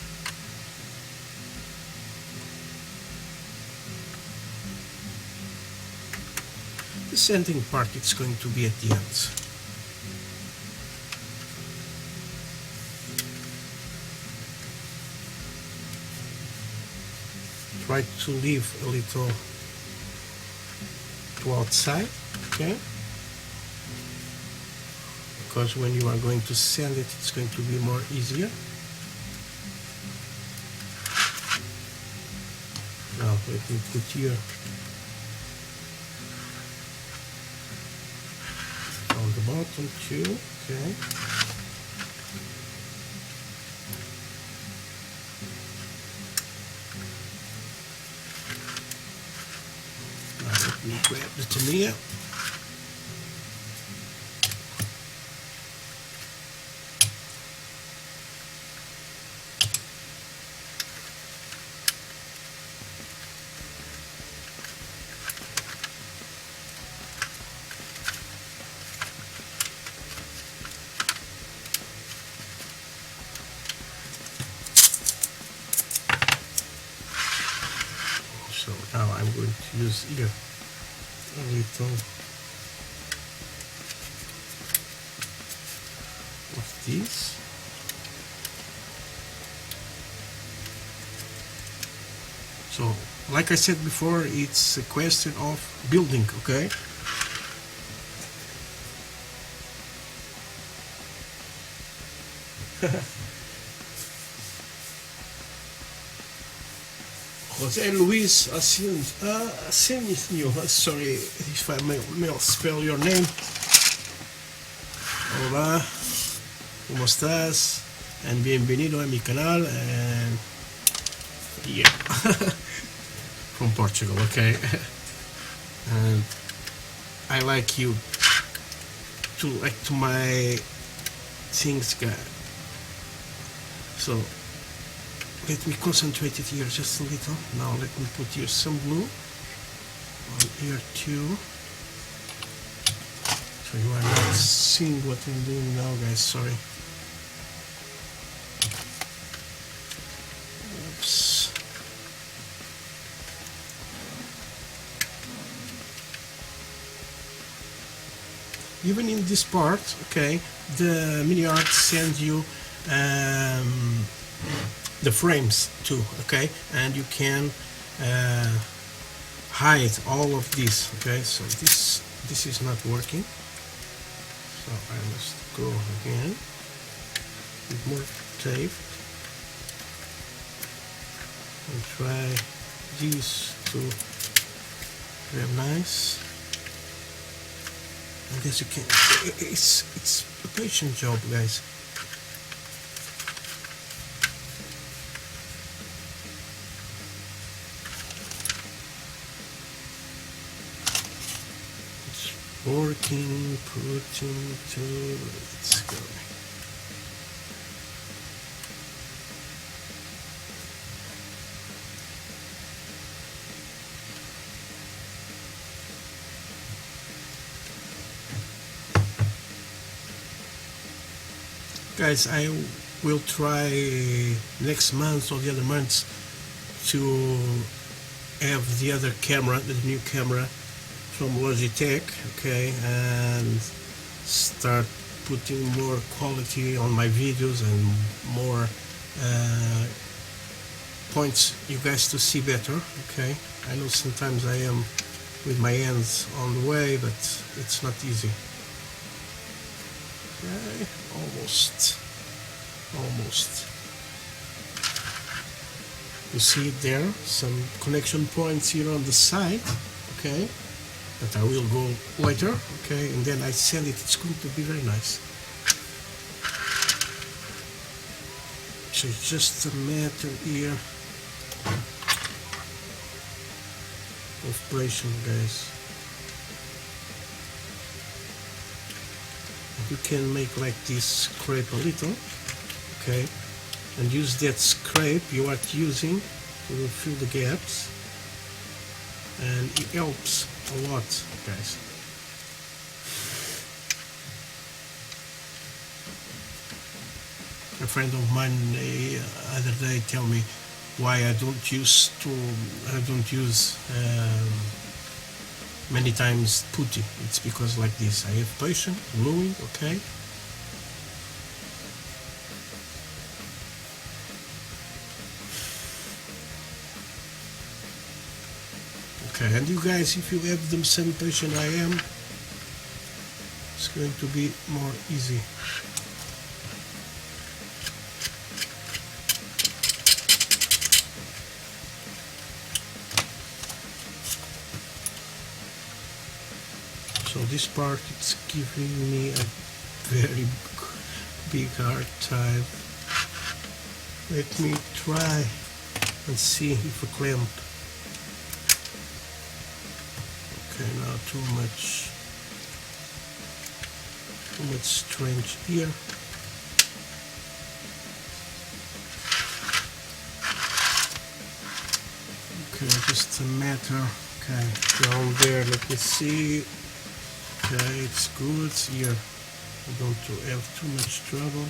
The sanding part it's going to be at the end. Try to leave a little to outside, okay? Because when you are going to sand it, it's going to be more easier. Now let me put here on the bottom too, okay? Grab the tamiya. So now I'm going to use here a little of this. So like I said before, it's a question of building, okay? José Luis Asensio, sorry if I may spell your name. Hola, ¿cómo estás? And bienvenido a mi canal. And yeah, from Portugal, okay. And I like you to my things, guys. So let me concentrate it here just a little. Now let me put here some glue on here too. So you are not seeing what I'm doing now, guys, sorry. Oops. Even in this part, okay, the MINIART sends you the frames too, okay, and you can hide all of this, okay. So this is not working, so I must go again with more tape and try these to grab nice. And as you can, it's a patient job, guys. Working, putting to, let's go. Guys, I will try next month or the other months to have the other camera, the new camera from Logitech, okay, and start putting more quality on my videos and more points you guys to see better, okay. I know sometimes I am with my hands on the way, but it's not easy. Okay, almost. You see it there, some connection points here on the side, okay. but I will go later, okay, and then I sand it. It's going to be very nice. So it's just a matter here of patience, guys. You can make like this, scrape a little, okay, and use that scrape you are using to fill the gaps, and it helps a lot, guys. A friend of mine the other day tell me why I don't use many times putty. It's because like this, I have patience, gluing, okay. Okay, and you guys, if you have the same patience I am, it's going to be more easy. So this part, it's giving me a very big hard time. Let me try and see if a clamp. Okay, now too much strange here. Okay, just a matter. Okay, down there, let me see. Okay, it's good here. I don't have too much trouble.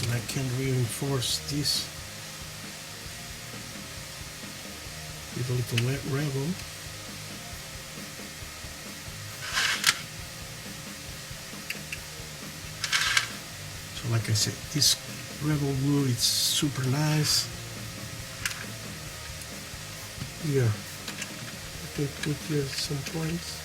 And I can reinforce this with a little rebel. So like I said, this rebel glue is super nice. Here, I can put here some points.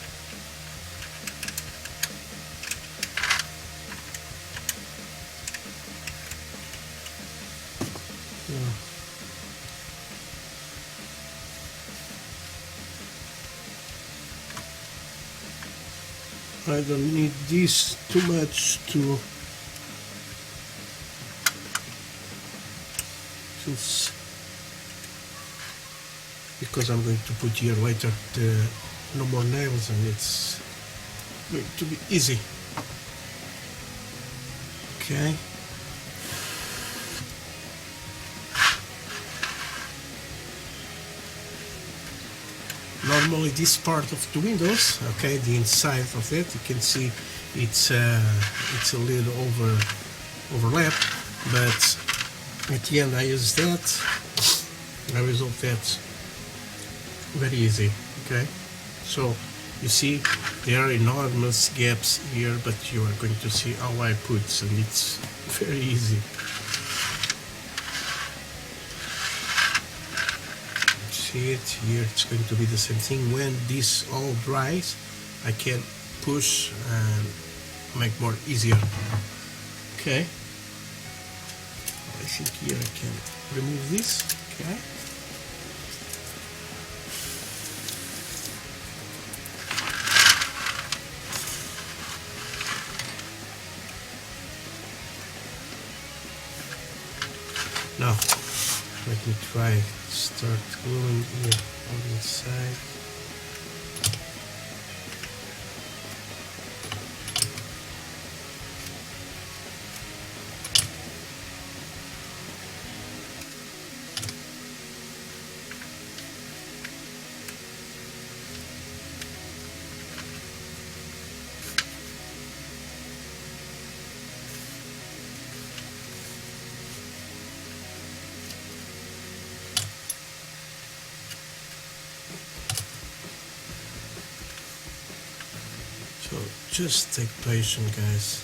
I don't need this too much to because I'm going to put here later the no more nails, and it's going to be easy. Okay. Normally this part of the windows, okay, the inside of it, you can see it's a little overlap, but at the end I use that. I resolve that very easy. Okay, so you see there are enormous gaps here, but you are going to see how I put, and it's very easy. See it here, it's going to be the same thing. When this all dries, I can push and make more easier. Okay, I think here I can remove this. Okay, now let me try start gluing here on the inside. So just take patience, guys.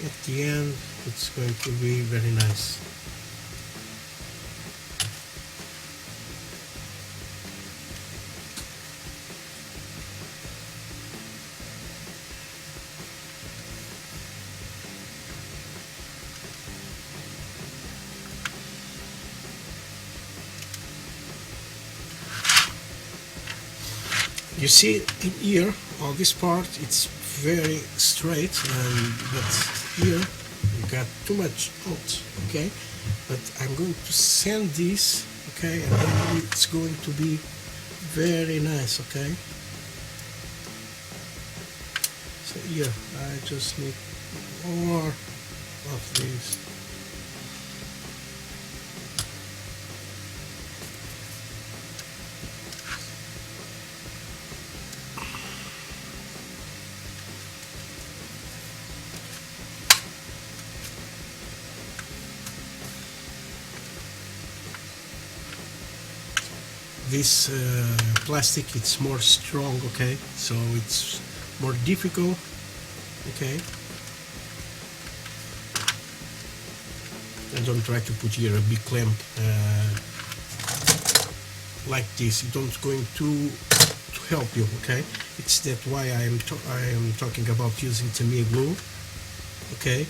At the end, it's going to be very nice. You see in here on this part it's very straight, but here you got too much out, okay? But I'm going to sand this, okay, and then it's going to be very nice, okay? So here I just need more of this. This plastic, it's more strong, okay, so it's more difficult, okay. And don't try to put here a big clamp like this. It don't going to help you, okay. It's that why I am talking about using Tamiya glue, okay.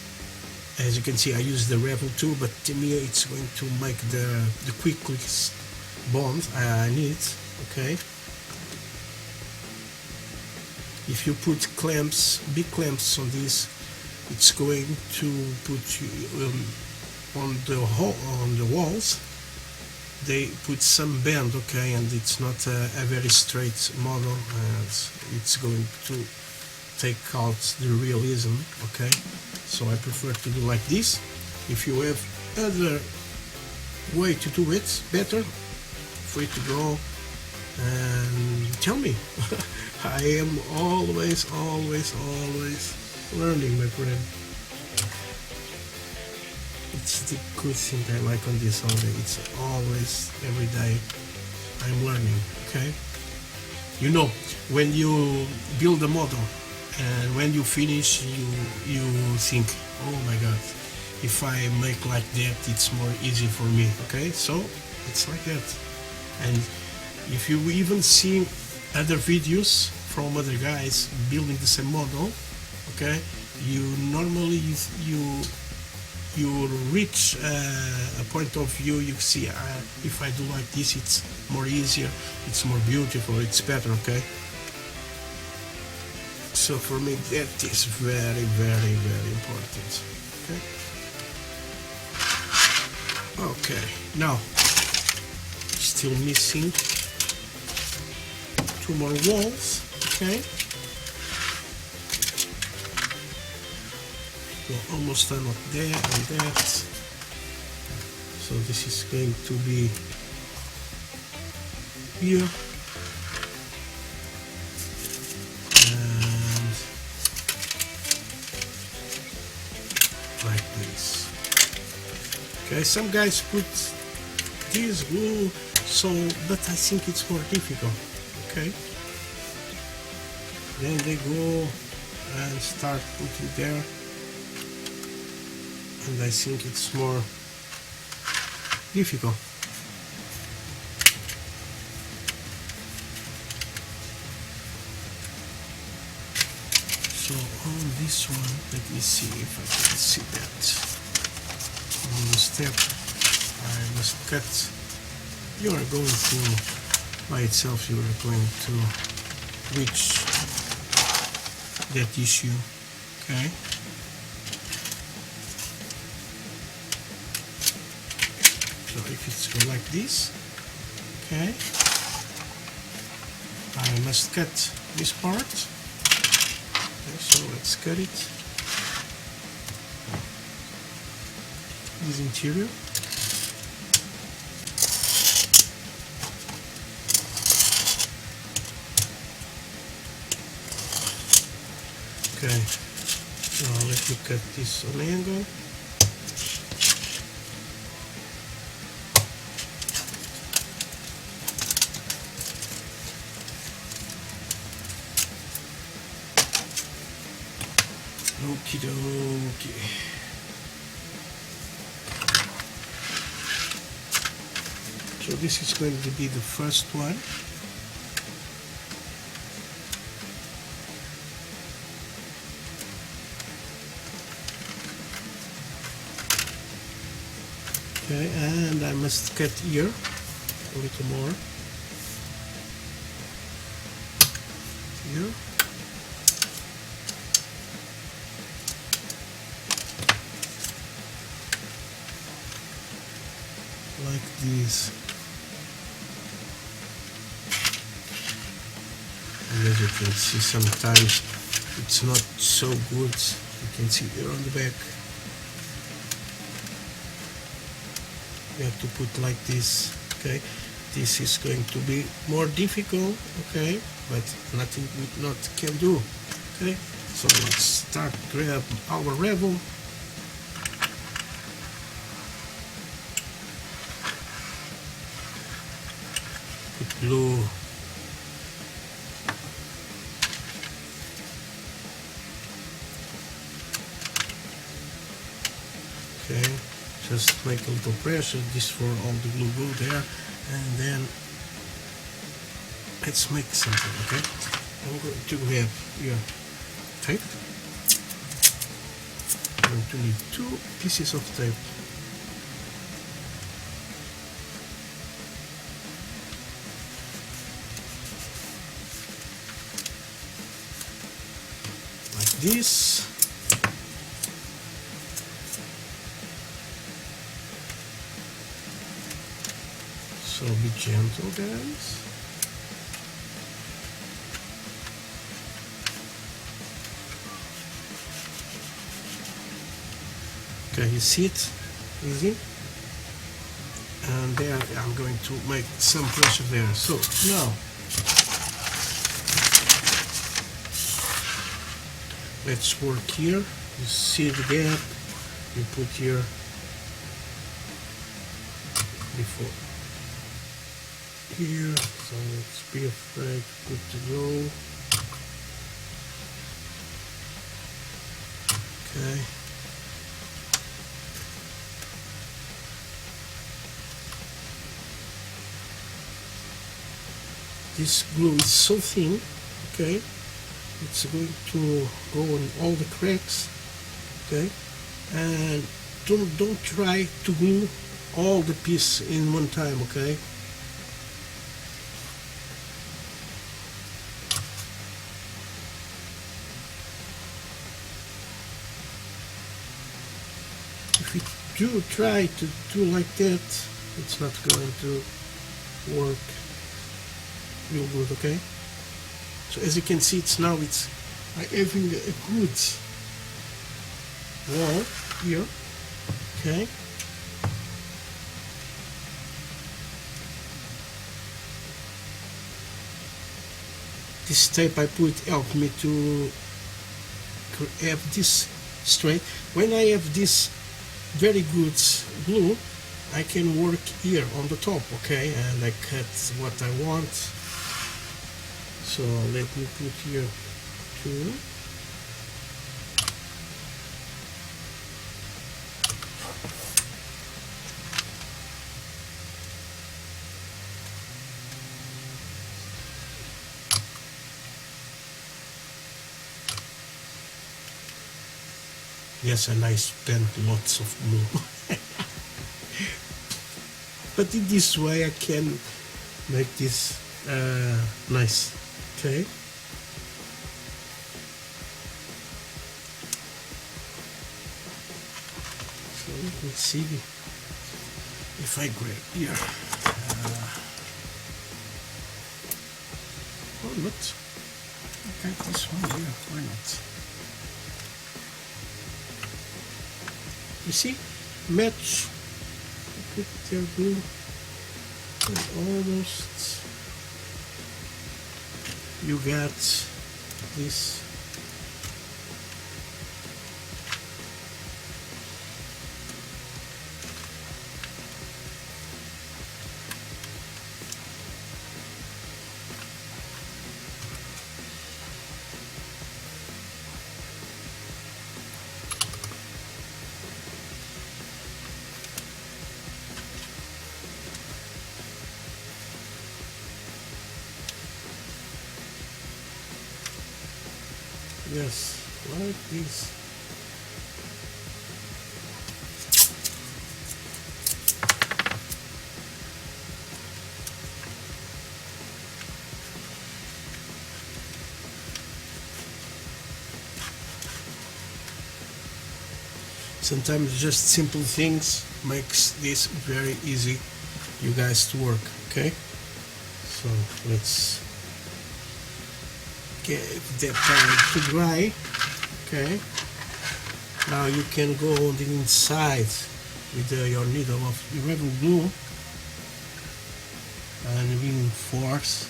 As you can see, I use the Rebel too, but Tamiya it's going to make the quickest bond I need, okay. If you put clamps, big clamps on this, it's going to put you on the walls. They put some bend, okay, and it's not a very straight model. It's going to take out the realism, okay. So I prefer to do like this. If you have other way to do it better, free to go and tell me. I am always learning, my friend. It's the good thing I like on this hobby. It's always, every day, I'm learning, okay? You know, when you build a model and when you finish, you think, oh my god, if I make like that, it's more easy for me, okay? So, it's like that. And if you even see other videos from other guys building the same model, okay, you normally you reach a point of view. You see, if I do like this, it's more easier, it's more beautiful, it's better, okay. So for me that is very important, okay. Okay, now still missing two more walls, okay. We're almost done with there and that. So this is going to be here and like this. Okay, some guys put this glue, so but I think it's more difficult, okay. Then they go and start putting there, and I think it's more difficult. So on this one, let me see if I can see that. On the step, I must cut. You are going to, by itself, you are going to reach that issue, okay. So if it's go like this, okay, I must cut this part. Okay, so let's cut it. This interior. Okay, now let me cut this on angle. Okie dokie. So this is going to be the first one. Okay, and I must cut here a little more. here. Like this. And as you can see, sometimes it's not so good. You can see here on the back. You have to put like this, okay? This is going to be more difficult, okay? But nothing we not can do, okay? So let's start grab our rebel. Put glue. Okay, just make a little pressure, this for all the glue go there, and then let's make something, okay? I'm going to have here tape. I'm going to need 2 pieces of tape. Like this. So be gentle, guys. Okay, you see it? Easy. And there I'm going to make some pressure there. So now let's work here. You see the gap. You put here before. Here, so let's be afraid, good to go. Okay. This glue is so thin, okay, it's going to go on all the cracks, okay, and don't try to glue all the piece in one time, okay. If you do try to do like that, it's not going to work real good, okay? So as you can see, it's having a good wall here, okay? This tape I put helped me to have this straight. When I have this very good glue, I can work here on the top, okay, and I cut what I want. So let me put here 2. Yes, and I spent lots of glue. But in this way I can make this nice, okay? So let me see if I grab here. Oh, not. I got this one here, why not? You see, match, put their glue, and almost you got this. Yes, like this. Sometimes just simple things makes this very easy you guys to work. Okay, so let's get that time to dry. Okay, now you can go on the inside with your needle of durable glue and reinforce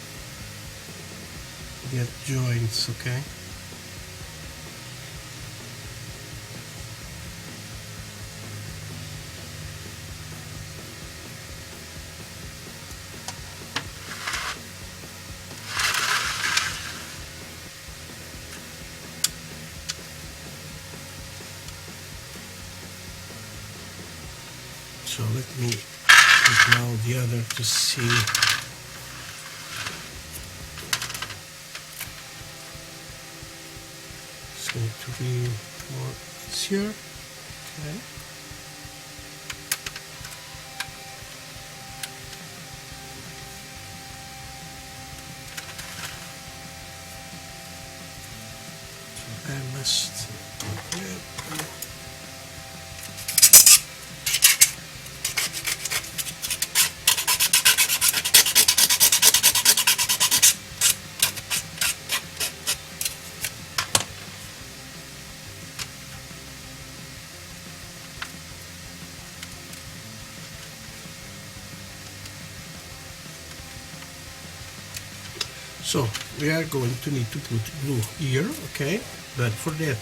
that joints. Okay, so let me put now the other to see. It's going to be more easier. Okay. So I must grab. So we are going to need to put glue here, okay? But for that,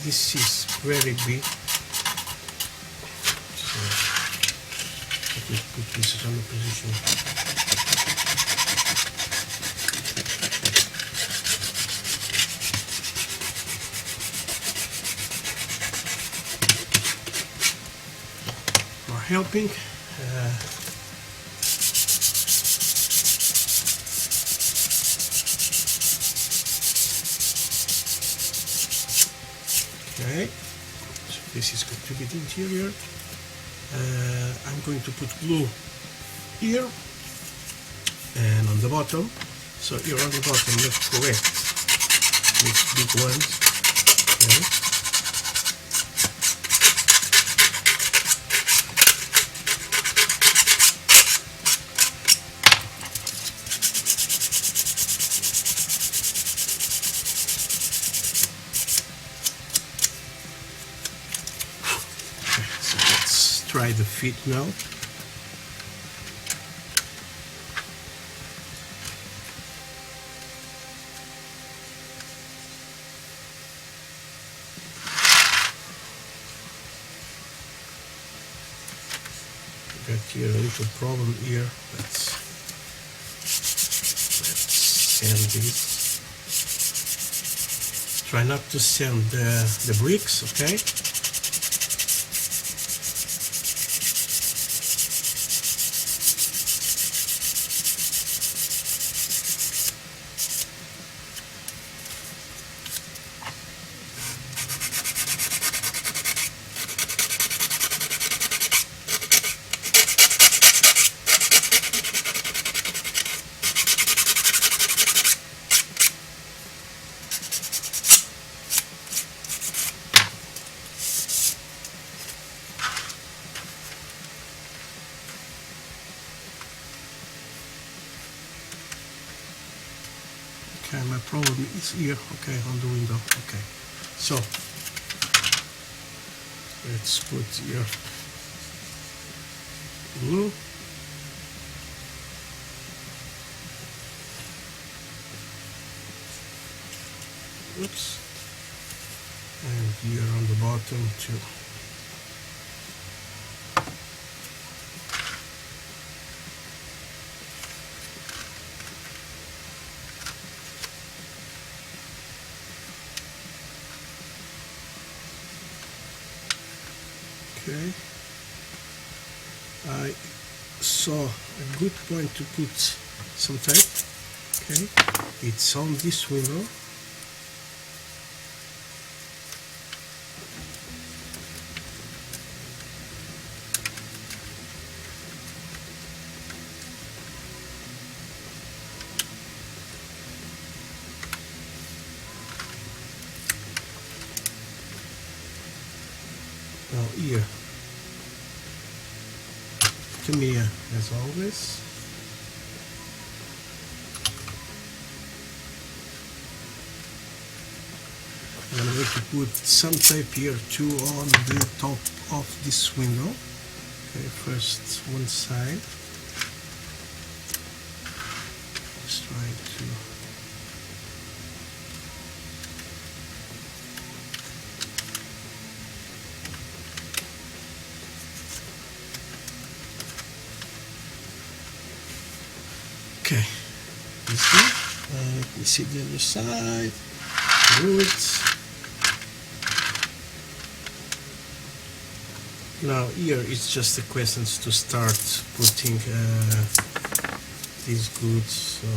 this is very big. So let me put this on the position. For helping. Okay, so this is going to be the interior. I'm going to put glue here and on the bottom. So here on the bottom, let's correct these big ones. Okay. Try the fit now. Got here a little problem here. Let's sand this. Try not to sand the bricks, okay? Okay, my problem is here, okay, on the window, okay. So, let's put here glue. Oops. And here on the bottom too. Okay, I saw a good point to put some tape. Okay, it's on this window. Now here, to me as always. I'm going to put some tape here too on the top of this window. Okay, first one side. Let's try to okay, you see? Let me see the other side. Good. Now here it's just a question to start putting these goods. So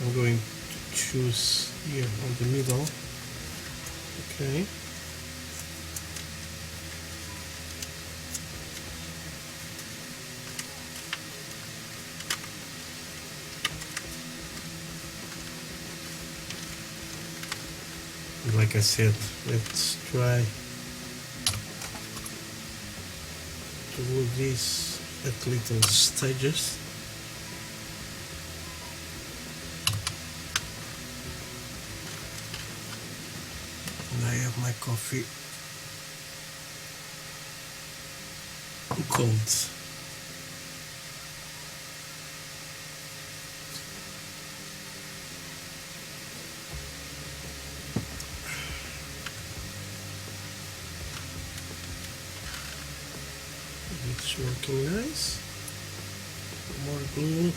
I'm going to choose here on the middle. Okay. Like I said, let's try to do this at little stages. And I have my coffee cold. It's working nice. More glue.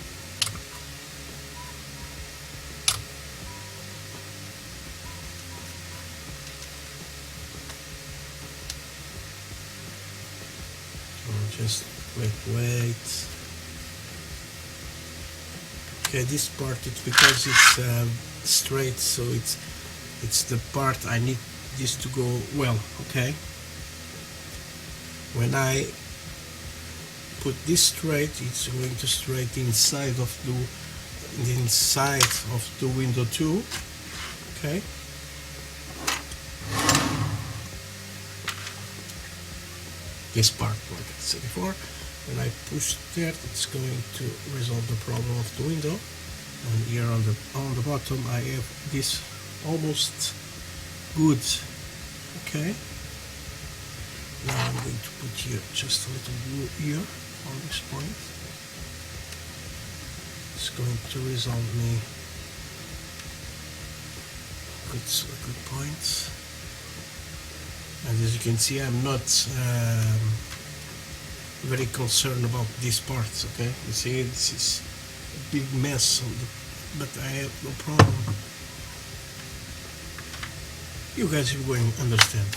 Just wait. Okay, this part it's because it's straight, so it's the part I need this to go well. Okay. When I put this straight, it's going to straight inside of the window too. Okay. This part, like I said before, when I push that, it's going to resolve the problem of the window. And here on the bottom, I have this almost good. Okay. Now I'm going to put here just a little glue here on this point. It's going to resolve me good points. And as you can see, I'm not very concerned about these parts. Okay, you see, this is a big mess but I have no problem. You guys are going to understand.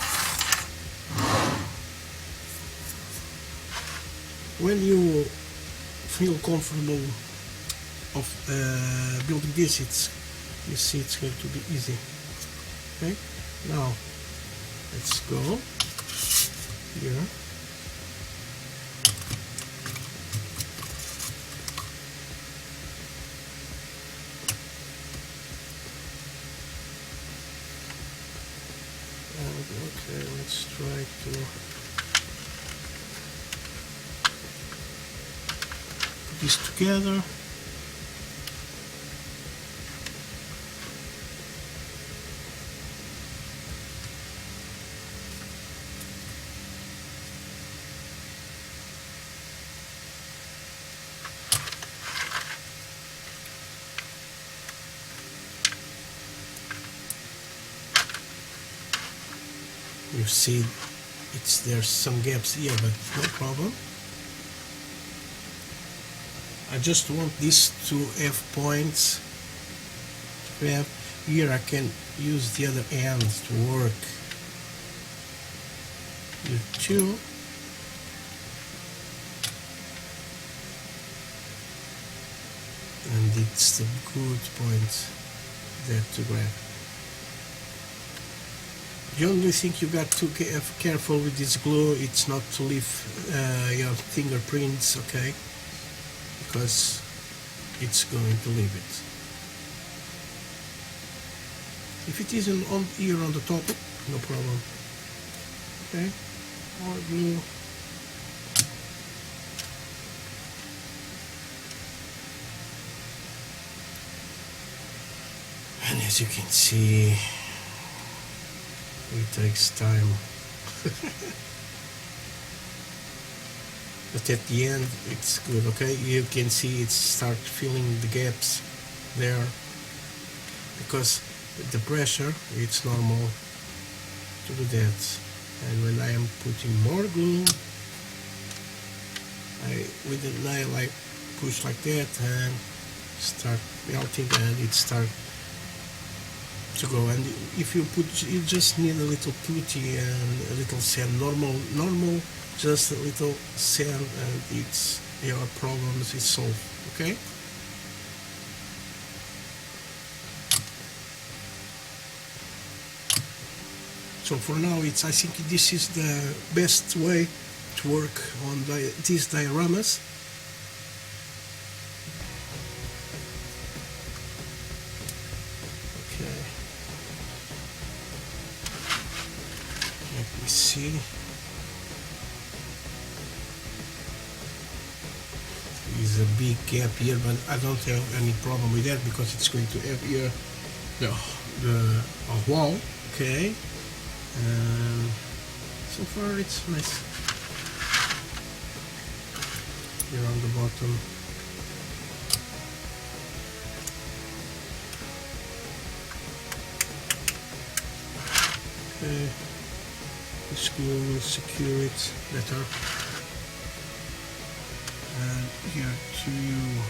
When you feel comfortable of building this, you see it's going to be easy. Okay, now let's go here. And okay, let's try to put this together. You see, there's some gaps here, but no problem. I just want this to have points. To have here, I can use the other end to work. Here too. And it's the good point there to grab. The only thing you got to be careful with this glue, it's not to leave your fingerprints, okay? Because it's going to leave it. If it isn't on here on the top, no problem. Okay? more glue. And as you can see, it takes time. But at the end it's good. Okay, you can see it start filling the gaps there, because the pressure, it's normal to do that. And when I am putting more glue, with the nail I push like that and start melting, and it start to go. And if you put, you just need a little putty and a little sand, normal, just a little sand, and it's your problems is solved. Okay. So for now, I think this is the best way to work on these dioramas. Okay. Let me see. There's a big gap here, but I don't have any problem with that because it's going to have here a wall. Okay. So far it's nice. Here on the bottom. Okay. This glue will secure it better. And here too.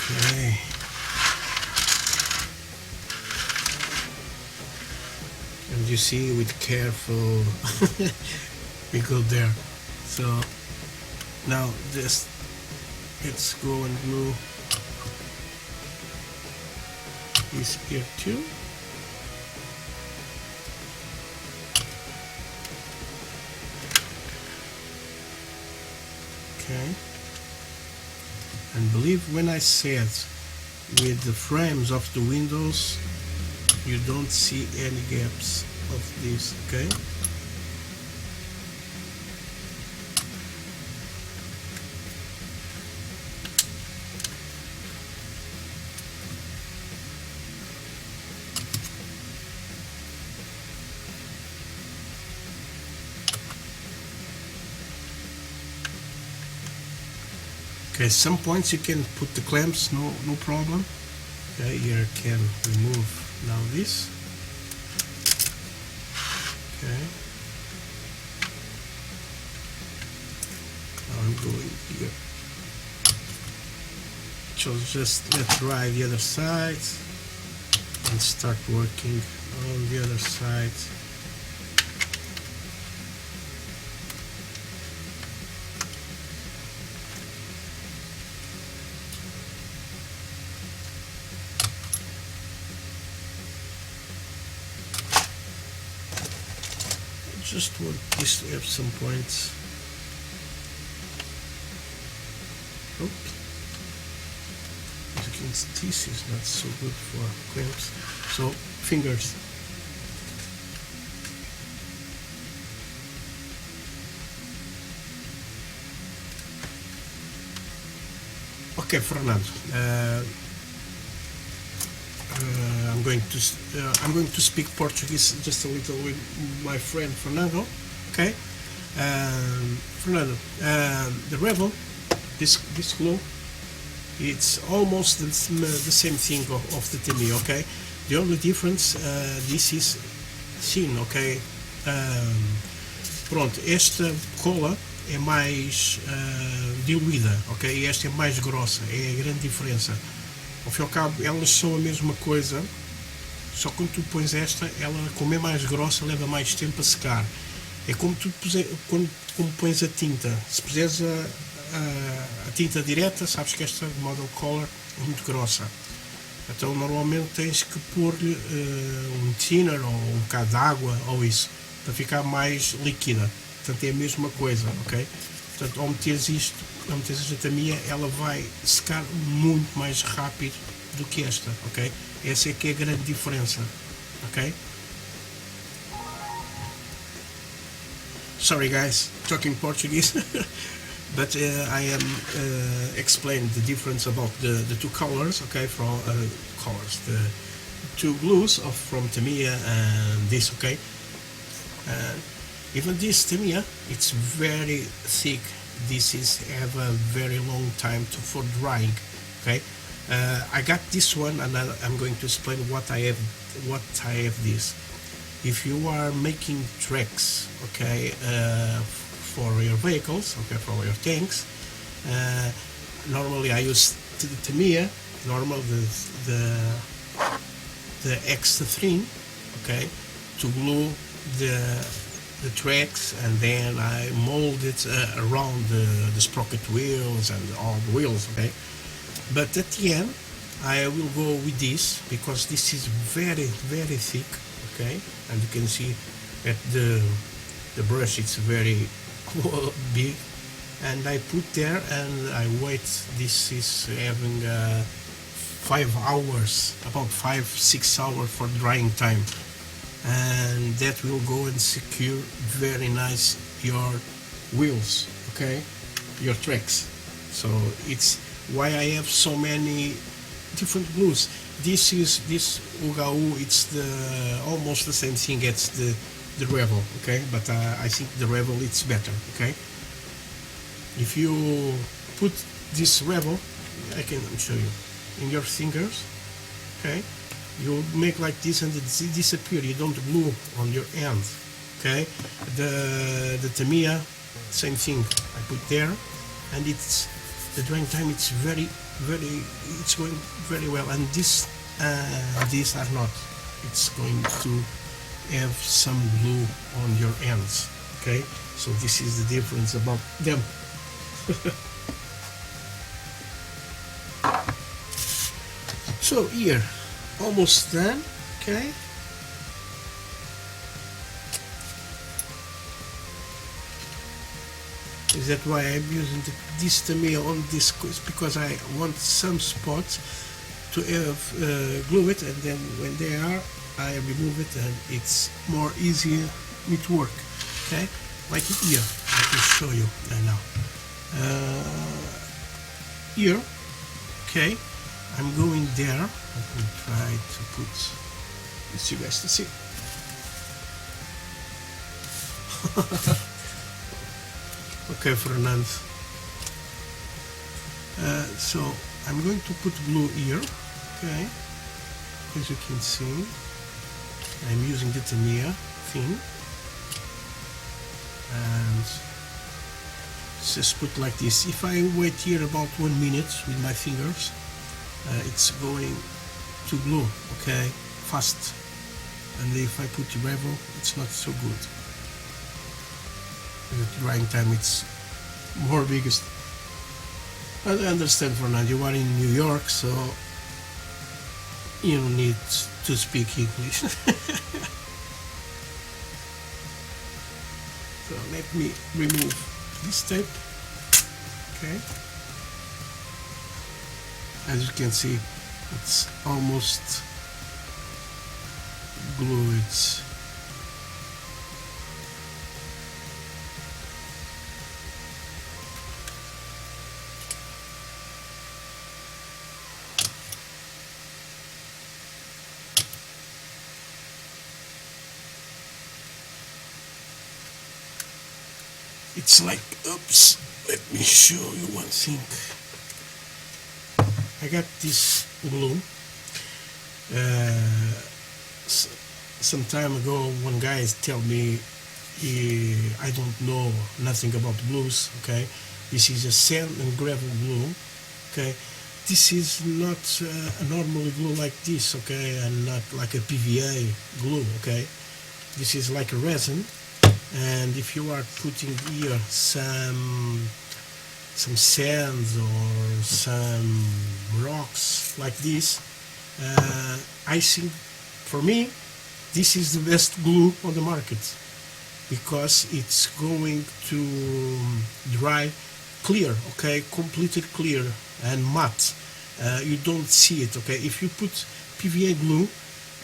Okay. And you see, with careful we go there. So now just let's go and glue this here too. Okay. And believe when I said with the frames of the windows, you don't see any gaps of this. Okay. Okay, some points you can put the clamps, no problem. Okay, here I can remove now this. Okay. Now I'm going here. So just let's try the other side and start working on the other side. Just want this to have some points. Oops. As you can see, this is not so good for clamps. So fingers. Okay, Fernando. I'm going to speak Portuguese just a little with my friend Fernando. Okay, Fernando, the Revel, this glue, it's almost the same thing of the Temi. Okay, the only difference, this is thin. Okay, pronto, esta cola é mais diluída. Ok, esta é mais grossa, é a grande diferença. Ao fim e ao cabo, elas são a mesma coisa, só que quando tu pões esta, ela, como é mais grossa, leva mais tempo a secar. É como como pões a tinta. Se puseres a tinta direta, sabes que esta Model Color é muito grossa. Então, normalmente tens que pôr-lhe um thinner ou um bocado de água ou isso, para ficar mais líquida. Portanto, é a mesma coisa, ok? Portanto, ao meteres isto, ao meteres esta tamia, ela vai secar muito mais rápido do que esta, ok? Essa é que é a grande diferença, ok? Sorry guys, talking Portuguese, but I am explain the difference about the two colors, okay? From colors, the two glues of from Tamiya and this, okay? Even this Tamiya, it's very thick. This is have a very long time for drying, okay? I got this one, and I'm going to explain what I have. This. If you are making tracks, okay, for your vehicles, okay, for your tanks, normally I use the Tamiya, normal the extra thin, okay, to glue the tracks, and then I mold it around the sprocket wheels and all the wheels, okay. But at the end, I will go with this because this is very thick, okay, and you can see that the brush it's very big, and I put there and I wait. This is having 5 hours, about 5-6 hours for drying time, and that will go and secure very nice your wheels, okay, your tracks. So it's why I have so many different glues. This UHU, it's almost the same thing as the Revel, okay, but I think the Revel it's better, okay. If you put this Revel, I can show you, in your fingers, okay, you make like this and it disappear. You don't glue on your hand, okay. The Tamiya, same thing. I put there, and it's the drying time. It's it's going very well. And these are not. It's going to have some glue on your hands, okay. So this is the difference about them. So here, almost done, okay. Is that why I'm using this Tamiya on this, because I want some spots to have glue it, and then when they are, I remove it, and it's more easier with work, okay. Like here, I can show you now. Here, okay, I'm going there. Let me try to put this you guys to see. Okay, Fernand. So I'm going to put glue here, okay. As you can see, I'm using the Tamiya thing, and just put like this. If I wait here about 1 minute with my fingers, it's going to glue, okay, fast. And if I put the Revel, it's not so good. The drying time it's more biggest. I understand, Fernand, you are in New York, so you don't need to speak English. So let me remove this tape, okay. As you can see, it's almost glued. It's like, oops, let me show you one thing. I got this glue. Some time ago, one guy told me I don't know nothing about glues. Okay, this is a sand and gravel glue. Okay, this is not a normal glue like this. Okay, and not like a PVA glue. Okay, this is like a resin. And if you are putting here some sands or some rocks like this, I think for me this is the best glue on the market, because it's going to dry clear, okay, completely clear and matte. You don't see it, okay. If you put PVA glue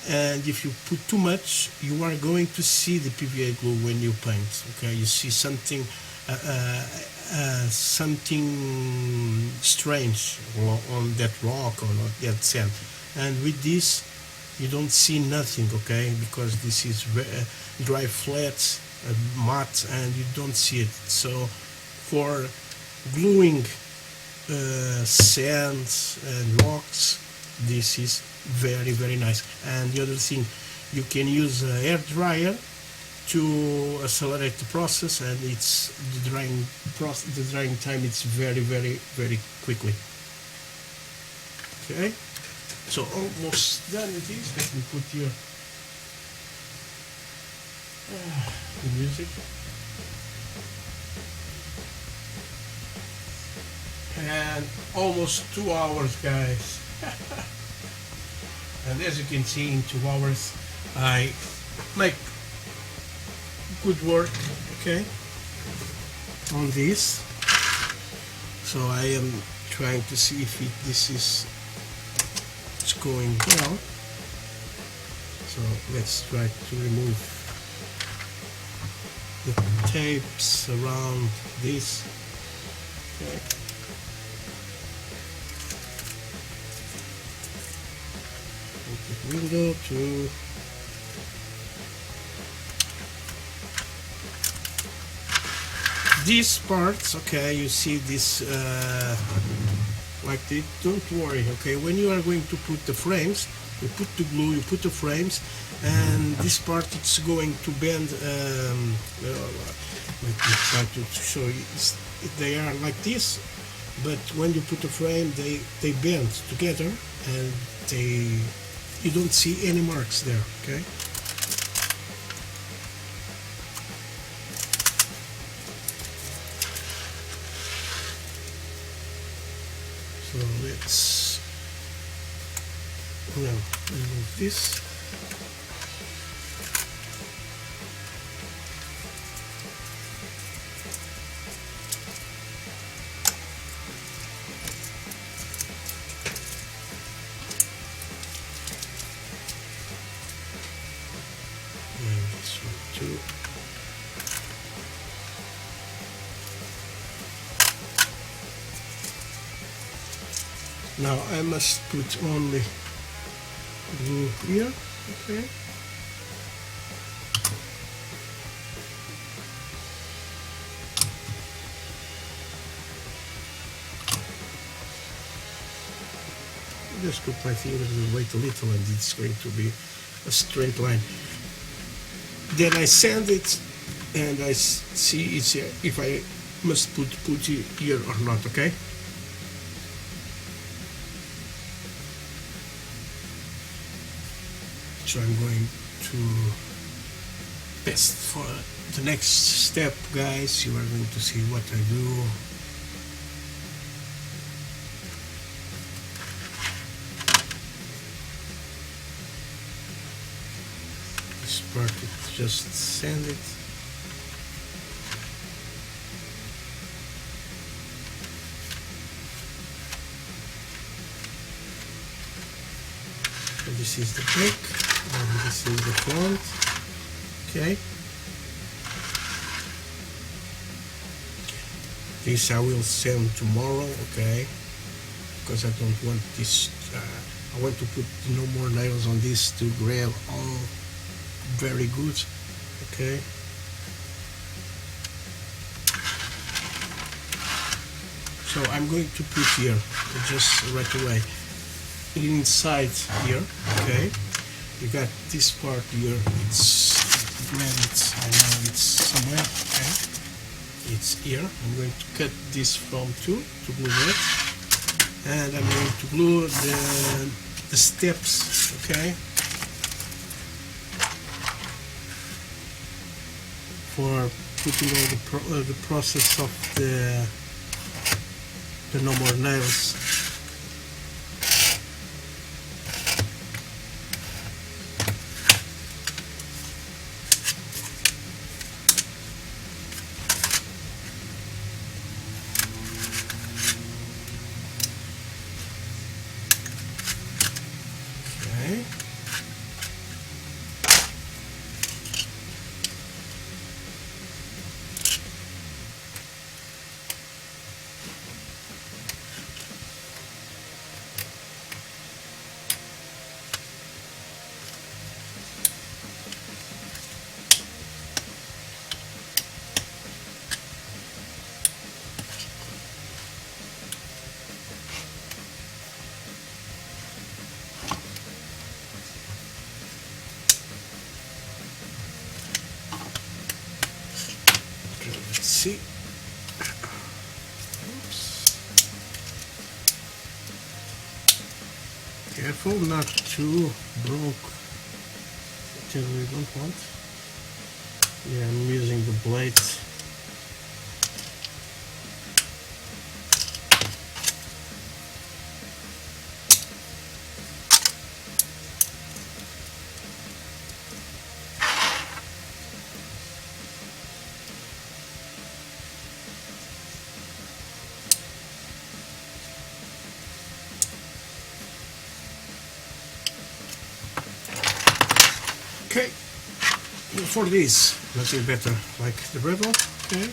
and if you put too much, you are going to see the PVA glue when you paint, okay. You see something something strange on that rock or on that sand, and with this you don't see nothing, okay, because this is dry flat, matte, and you don't see it. So for gluing sands and rocks, this is very, very nice. And the other thing, you can use a hair dryer to accelerate the process, and it's the drying time, it's very, very, very quickly. Okay, so almost done with this. Let me put here the music. And almost 2 hours, guys. And as you can see, in 2 hours I make good work, okay, on this. So I am trying to see if this is going well. So let's try to remove the tapes around this, okay. Window to these parts, okay. You see this like this. Don't worry, okay. When you are going to put the frames, you put the glue, you put the frames, and this part it's going to bend. Let me try to show you. They are like this, but when you put the frame, they bend together, and you don't see any marks there, okay? So let's now remove this. Now I must put only glue here, okay. Just put my fingers and wait a little, and it's going to be a straight line. Then I sand it, and I see it's if I must put putty here or not, okay. So I'm going to test for the next step, guys. You are going to see what I do. This part, just sand it. So this is the back. And this is the front, okay. This I will sand tomorrow, okay, because I don't want this, I want to put no more nails on this to grab all very good, okay. So I'm going to put here, just right away, inside here, okay. You got this part here, it's where I know it's somewhere, okay. It's here. I'm going to cut this from two to glue it, and I'm going to glue the steps, okay, for putting all the process of the no more nails. see. Oops. Careful not to broke until we don't want. Yeah, I'm using the blades. Okay, for this, nothing better like the Rebel. Okay,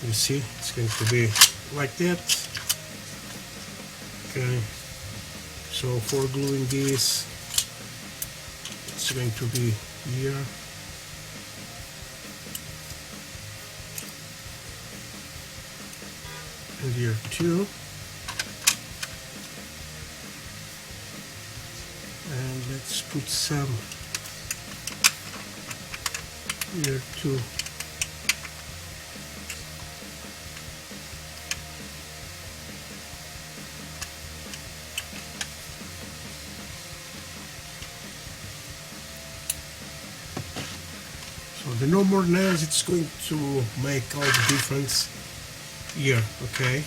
you see, it's going to be like that. Okay, so for gluing this, it's going to be here. And here too. And let's put some here too. So the no more nails, it's going to make all the difference here, okay?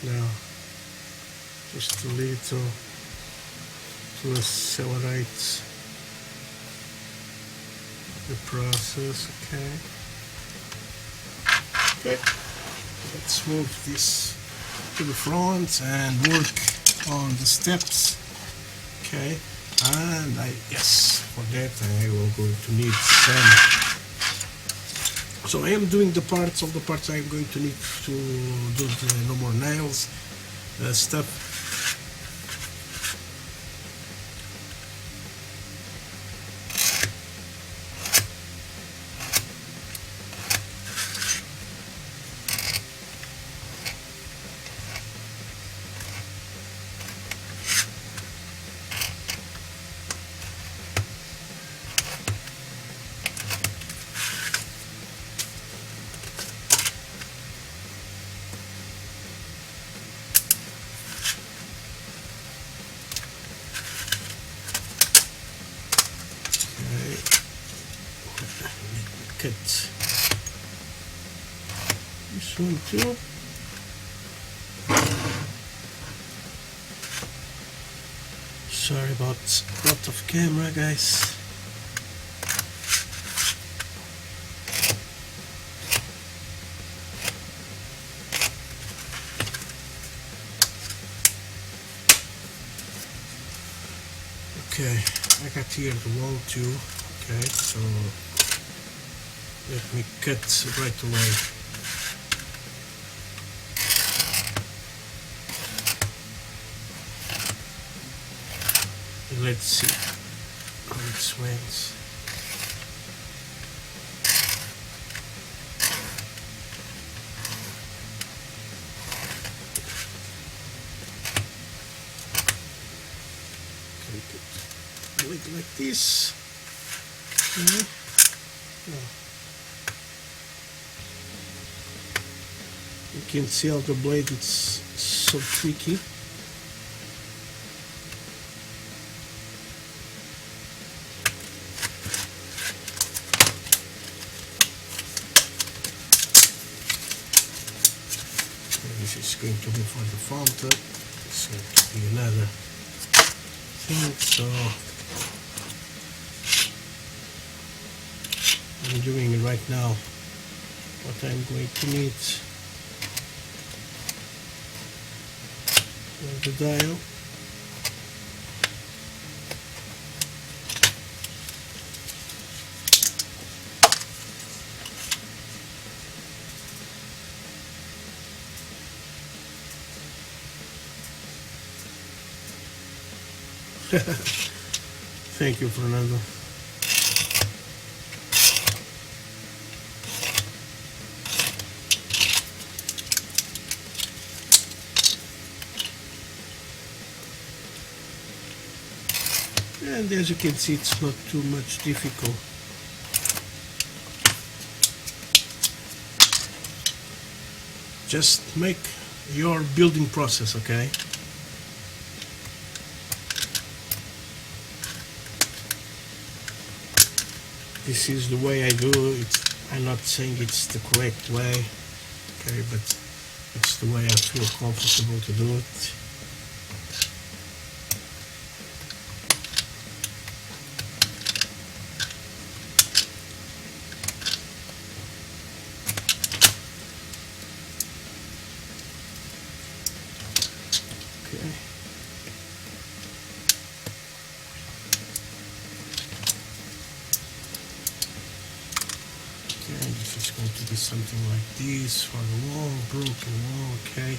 Now, just a little to accelerate the process, okay? Okay, let's move this to the front and work on the steps, okay? And yes, for that I will going to need some. So I am doing the parts of the parts I'm going to need to do the no more nails stuff. Cut this one too. Sorry about lot of camera, guys. Okay, I got here the wall too. Okay, so let me cut right away. Let's see how it swings. Okay, put the leg like this. Okay. Now, you can see how the blade is so tricky. This is going to be for the fountain. It's going to be another thing. So I'm doing it right now. What I'm going to need. The dial. Thank you, Fernando. And as you can see, it's not too much difficult. Just make your building process, okay? This is the way I do it. I'm not saying it's the correct way, okay, but it's the way I feel comfortable to do it. Okay. Okay, this is going to be something like this for the wall, broken wall, okay.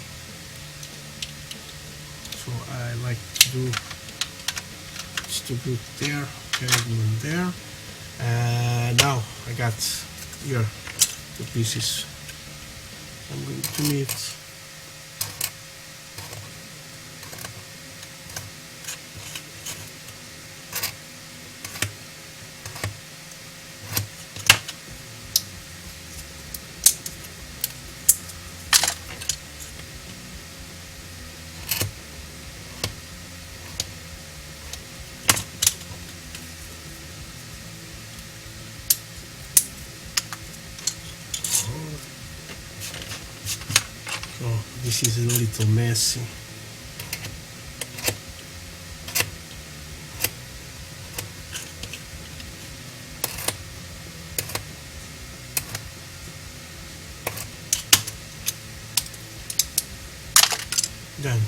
So I like to do it there, okay, one there. Now I got here the pieces I'm going to need. Oh, this is a little messy. Done.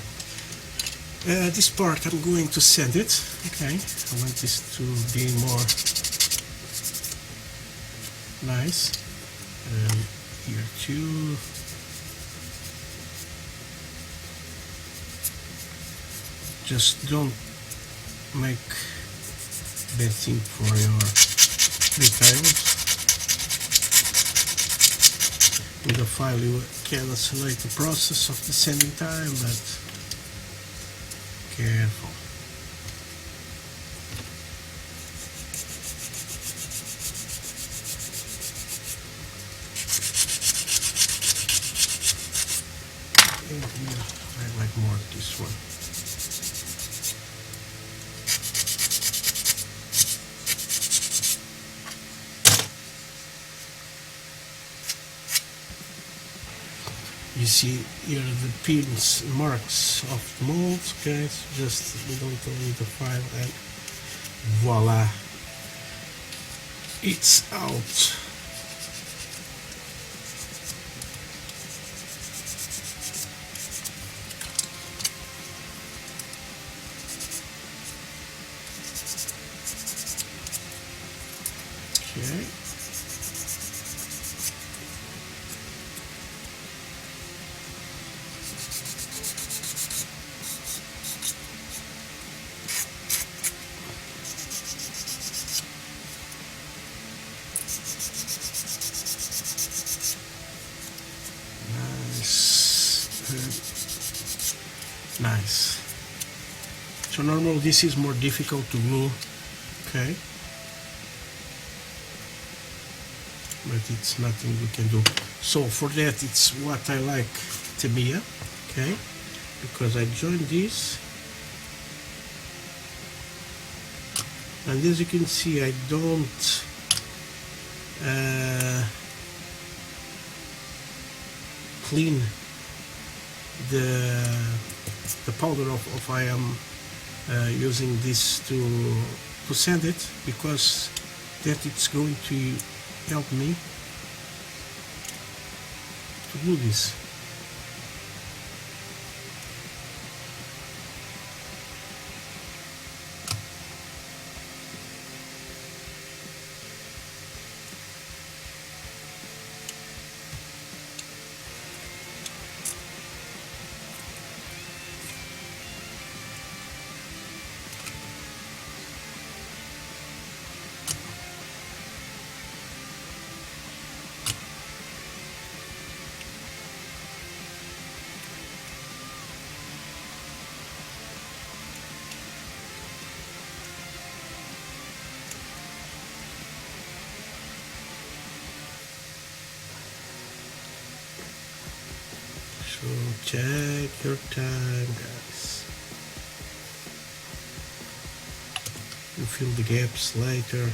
This part I'm going to sand it. Okay, I want this to be more nice. And here too. Just don't make bad thing for your details. With a file you can accelerate the process of the sanding time, but careful. And here I like more this one. You see here the pins marks of the mold, okay, so just we don't need the file and voila, it's out. Okay. Nice. So normally this is more difficult to glue, okay, but it's nothing we can do. So for that, it's what I like Tamiya, okay, because I joined this, and as you can see, I don't clean the powder of I am using this to sand it, because that it's going to help me to glue this. So take your time, guys. You fill the gaps later.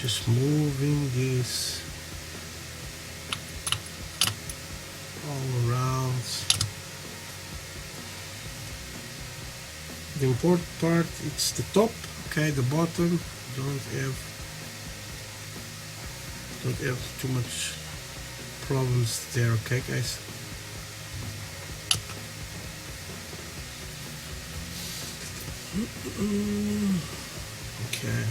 Just moving this all around. The important part, it's the top, okay, the bottom don't have too much problems there, okay guys. Okay.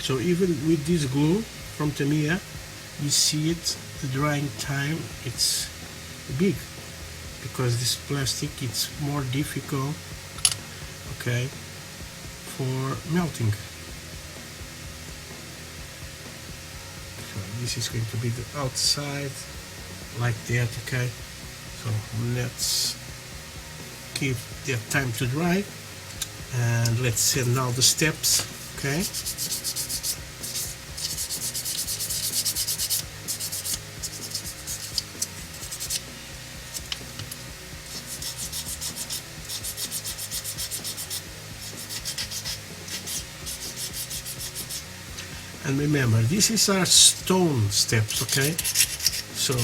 So even with this glue from Tamiya, you see it, the drying time, it's big, because this plastic, it's more difficult, okay, for melting. So this is going to be the outside, like that, okay. So let's give that time to dry, and let's set now the steps, okay. And remember, this is our stone steps, okay? So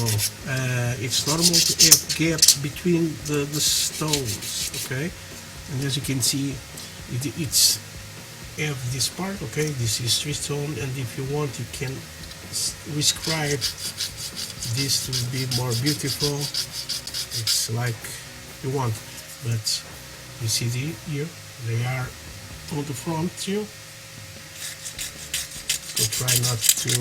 it's normal to have gaps between the stones, okay? And as you can see, it's have this part, okay? This is 3 stone, and if you want, you can rescribe this to be more beautiful. It's like you want, but you see here, they are on the front too. So try not to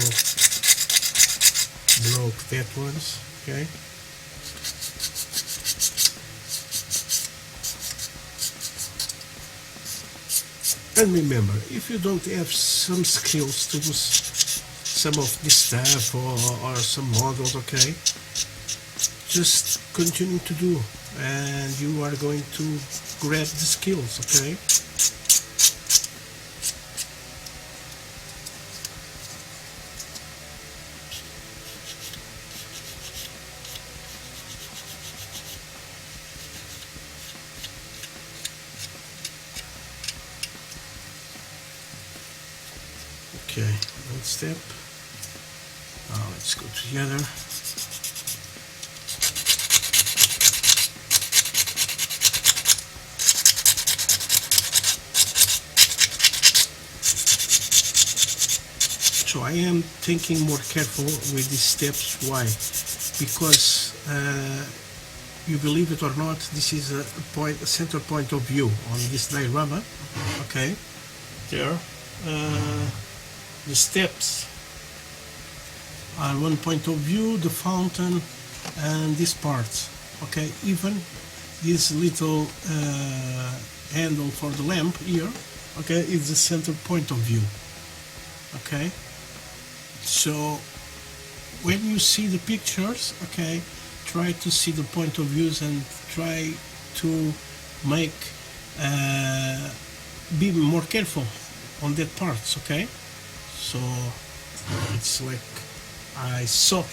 block that ones, okay? And remember, if you don't have some skills to do some of this stuff or some models, okay, just continue to do, and you are going to grab the skills, okay? Okay, one step. Now let's go together. So I am thinking more careful with these steps. Why? Because you believe it or not, this is a center point of view on this diorama. Okay, there. The steps are one point of view, the fountain, and this part. Okay, even this little handle for the lamp here, okay, is the center point of view. Okay, so when you see the pictures, okay, try to see the point of views and try to make be more careful on that parts, okay? So it's like I saw.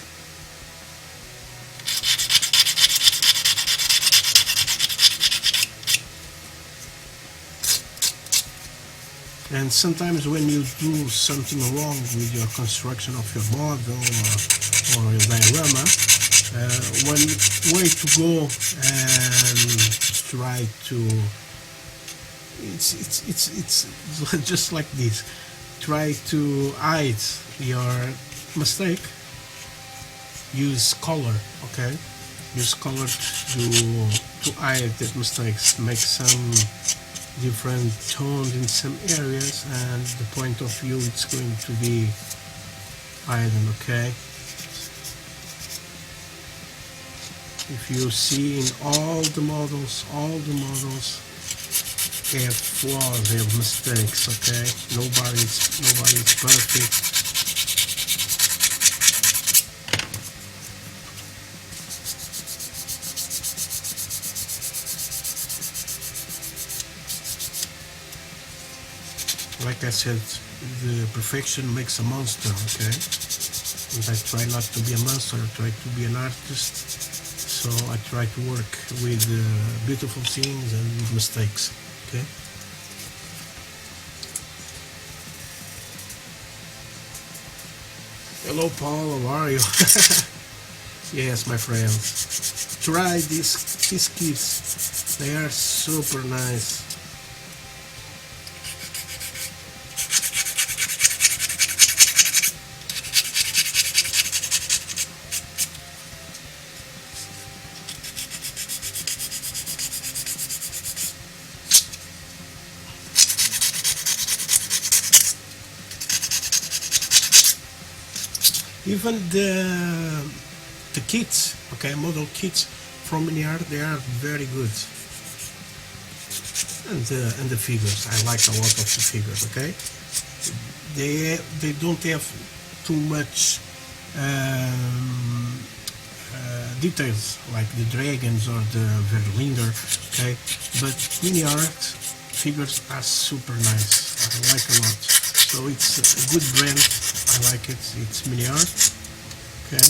And sometimes when you do something wrong with your construction of your model or your diorama, one way to go and try to it's just like this. Try to hide your mistake. Use color, okay? Use color to hide that mistakes. Make some different tones in some areas, and the point of view it's going to be hidden, okay? If you see in all the models have flaws, have mistakes, okay? Nobody's perfect. Like I said, the perfection makes a monster, okay? And I try not to be a monster, I try to be an artist. So I try to work with beautiful things and with mistakes, okay? Hello Paul, how are you? Yes, my friends. Try these kits. They are super nice. Even the kits, okay, model kits from MINIART, they are very good. And the figures, I like a lot of the figures, okay. They don't have too much details like the dragons or the Verlinder, okay. But MINIART figures are super nice. I like a lot. So it's a good brand. I like it. It's MINIART. Okay.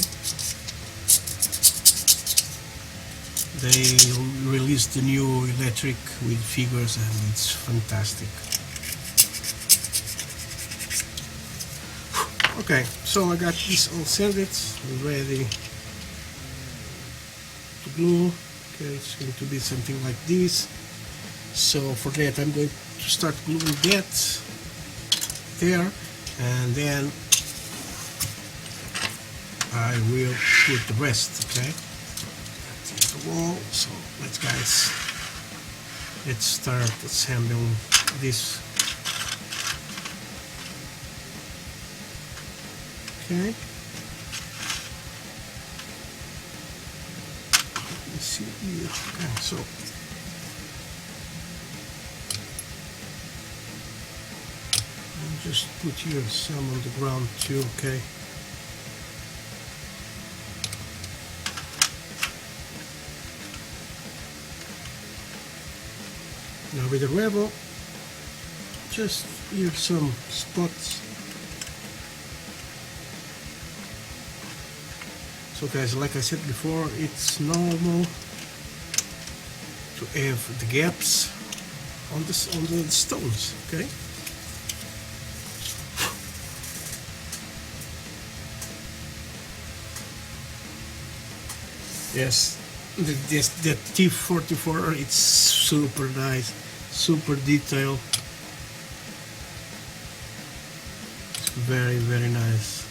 They released the new electric with figures and it's fantastic. Okay, so I got this all sanded, ready to glue. Okay, it's going to be something like this. So for that I'm going to start gluing that there, and then I will put the rest, okay? That's the wall. So let's start assembling this. Okay. Let me see here. Okay, so I'll just put here some on the ground too, okay? Now with the rebel, just here some spots. So guys, like I said before, it's normal to have the gaps on the stones, okay? Yes, that T44, it's super nice, super detailed. It's very, very nice.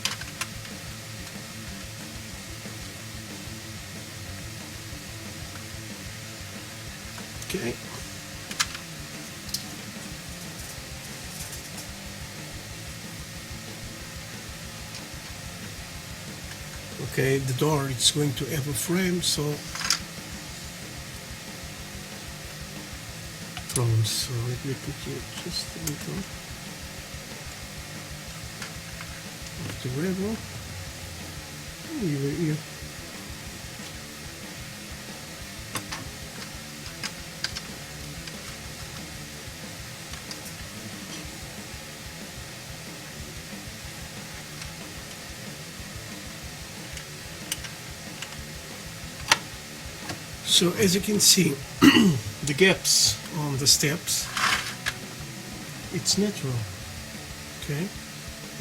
Okay. Okay, the door, it's going to have a frame, so let me put here just a little of the rebel here. So as you can see, the gaps on the steps, it's natural, okay?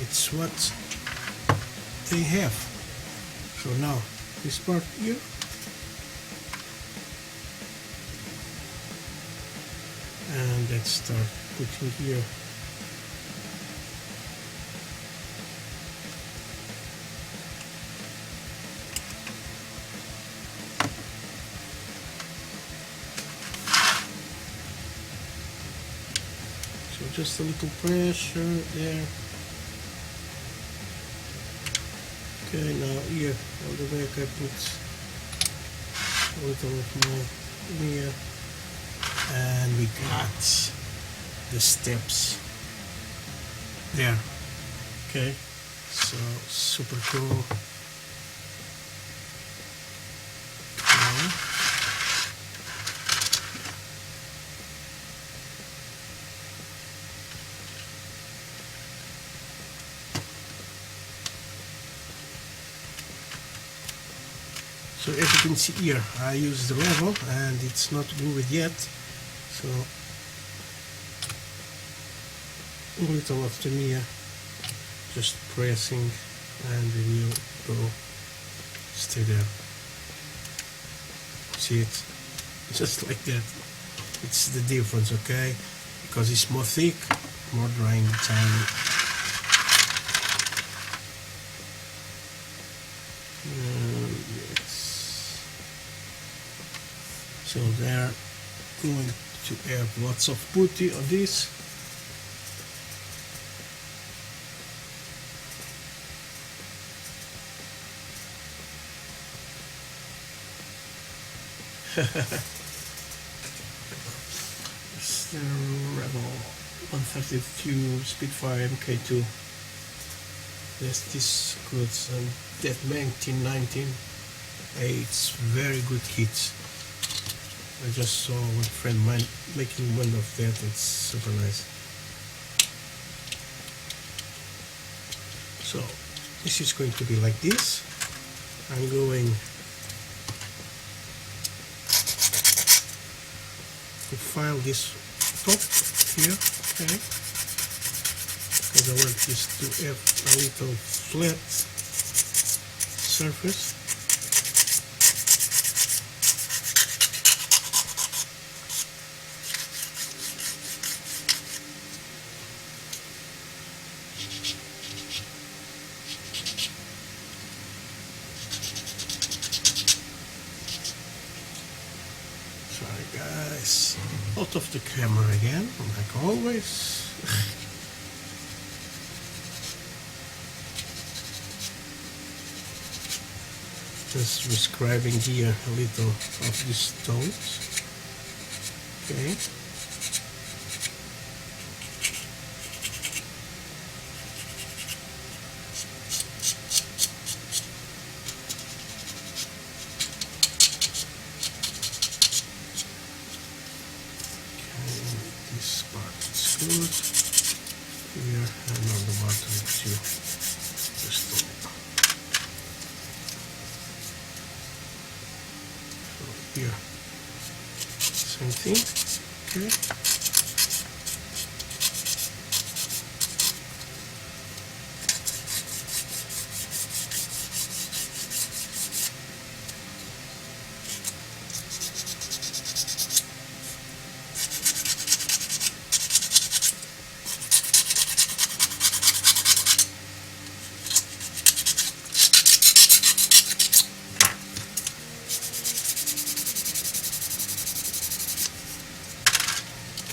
It's what they have. So now, this part here, and let's start putting here. Just a little pressure there. Okay, now here on the back I put a little of my mirror, and we got the steps there. Okay, so super cool. Okay. So as you can see here, I use the level and it's not glued yet, so a little of the mirror, just pressing, and we will go stay there. See it? Just like that. It's the difference, okay? Because it's more thick, more drying time. Yes. So they're going to have lots of putty on this. It's the Rebel 132 Spitfire MK2. Yes, this goods and that 1919. It's very good kits. I just saw one friend of mine making one of that. It's super nice. So this is going to be like this. I'm going to file this top here, okay? Because I want this to have a little flat surface. Sorry guys, out of the camera again, like always. Just describing here a little of these stones. Okay. This part is good. Here and on the bottom too. The stone. So here, same thing. Okay.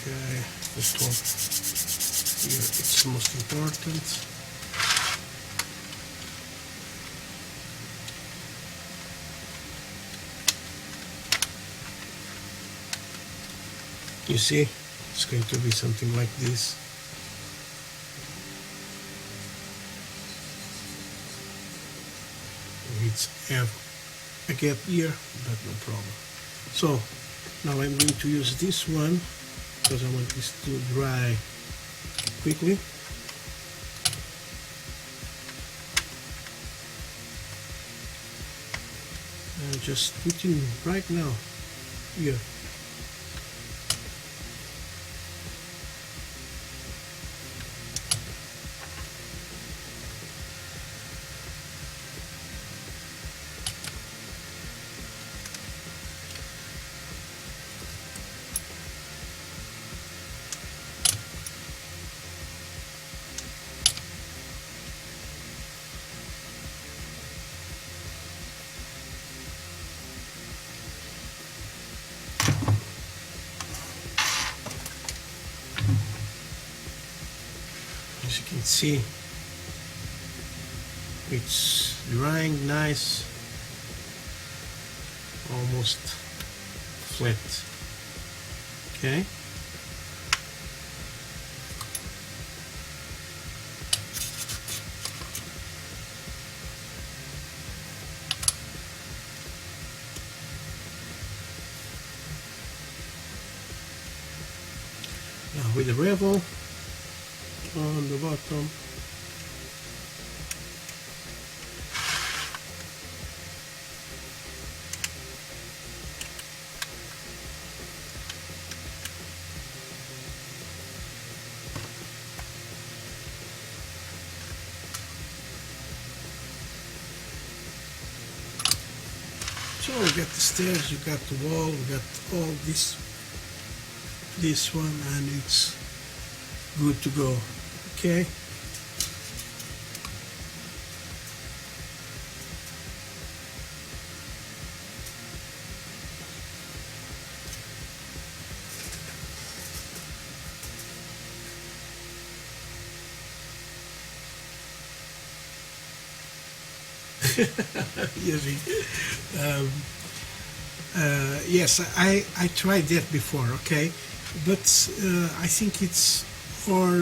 Okay, this one here, it's the most important. You see, it's going to be something like this. It's have a gap here, but no problem. So now I'm going to use this one because I want this to dry quickly. And just putting right now here. As you can see, it's drying nice, almost flat. Okay. Now with the revel on the bottom. So we got the stairs, you got the wall, we got all this one, and it's good to go. Okay. Yes, I tried that before, okay, but I think it's more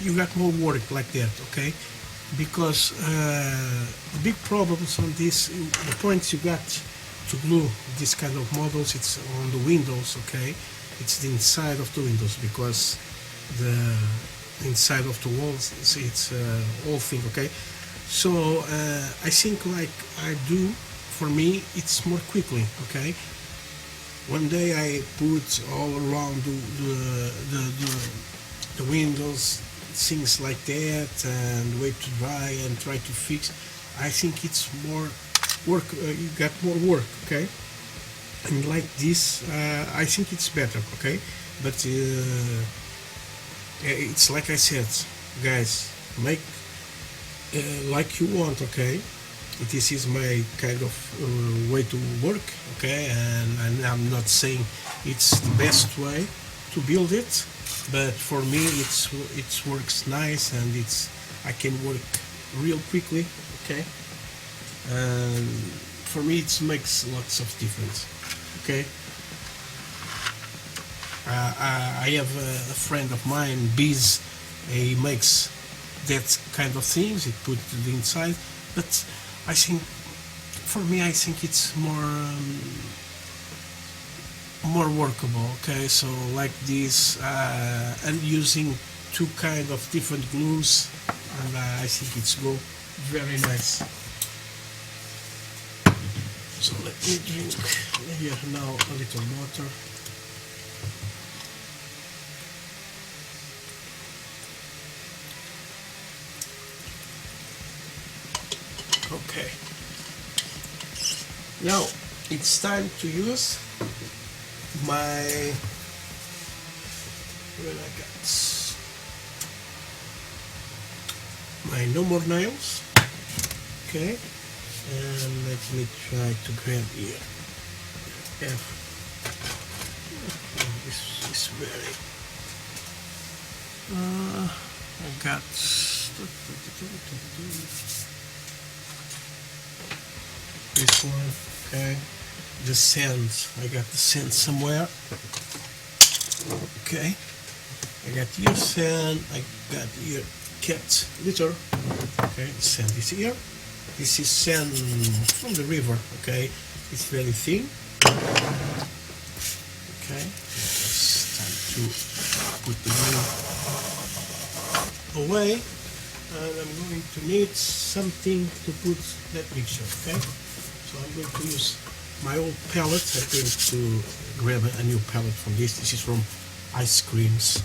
you got more work like that, okay, because the big problems on this, the points you got to glue this kind of models, it's on the windows, okay, it's the inside of the windows, because the inside of the walls it's whole thing, okay. So I think like I do, for me it's more quickly, okay. One day I put all around the windows, things like that, and wait to dry and try to fix. I think it's more work, you got more work, okay. And like this, I think it's better, okay. But it's like I said, guys, make like you want, okay. This is my kind of way to work, okay, and I'm not saying it's the best way to build it, but for me it works nice, and I can work real quickly, okay. And for me it makes lots of difference, okay. I have a friend of mine, Biz, he makes that kind of things, he put it inside, but I think for me I think it's more workable, okay. So like this, and using two kind of different glues, and I think it's go very nice. So let me drink here now a little water. Okay, now it's time to use my, when I got my no more nails, okay, and let me try to grab here. Yeah. This is very, I got this one, okay. The sand, I got the sand somewhere. Okay, I got here sand, I got here cat litter. Okay, the sand is here. This is sand from the river, okay. It's very thin. Okay, it's time to put the glue away, and I'm going to need something to put that mixture, okay. So I'm going to use my old palette. I'm going to grab a new palette from this. This is from ice creams.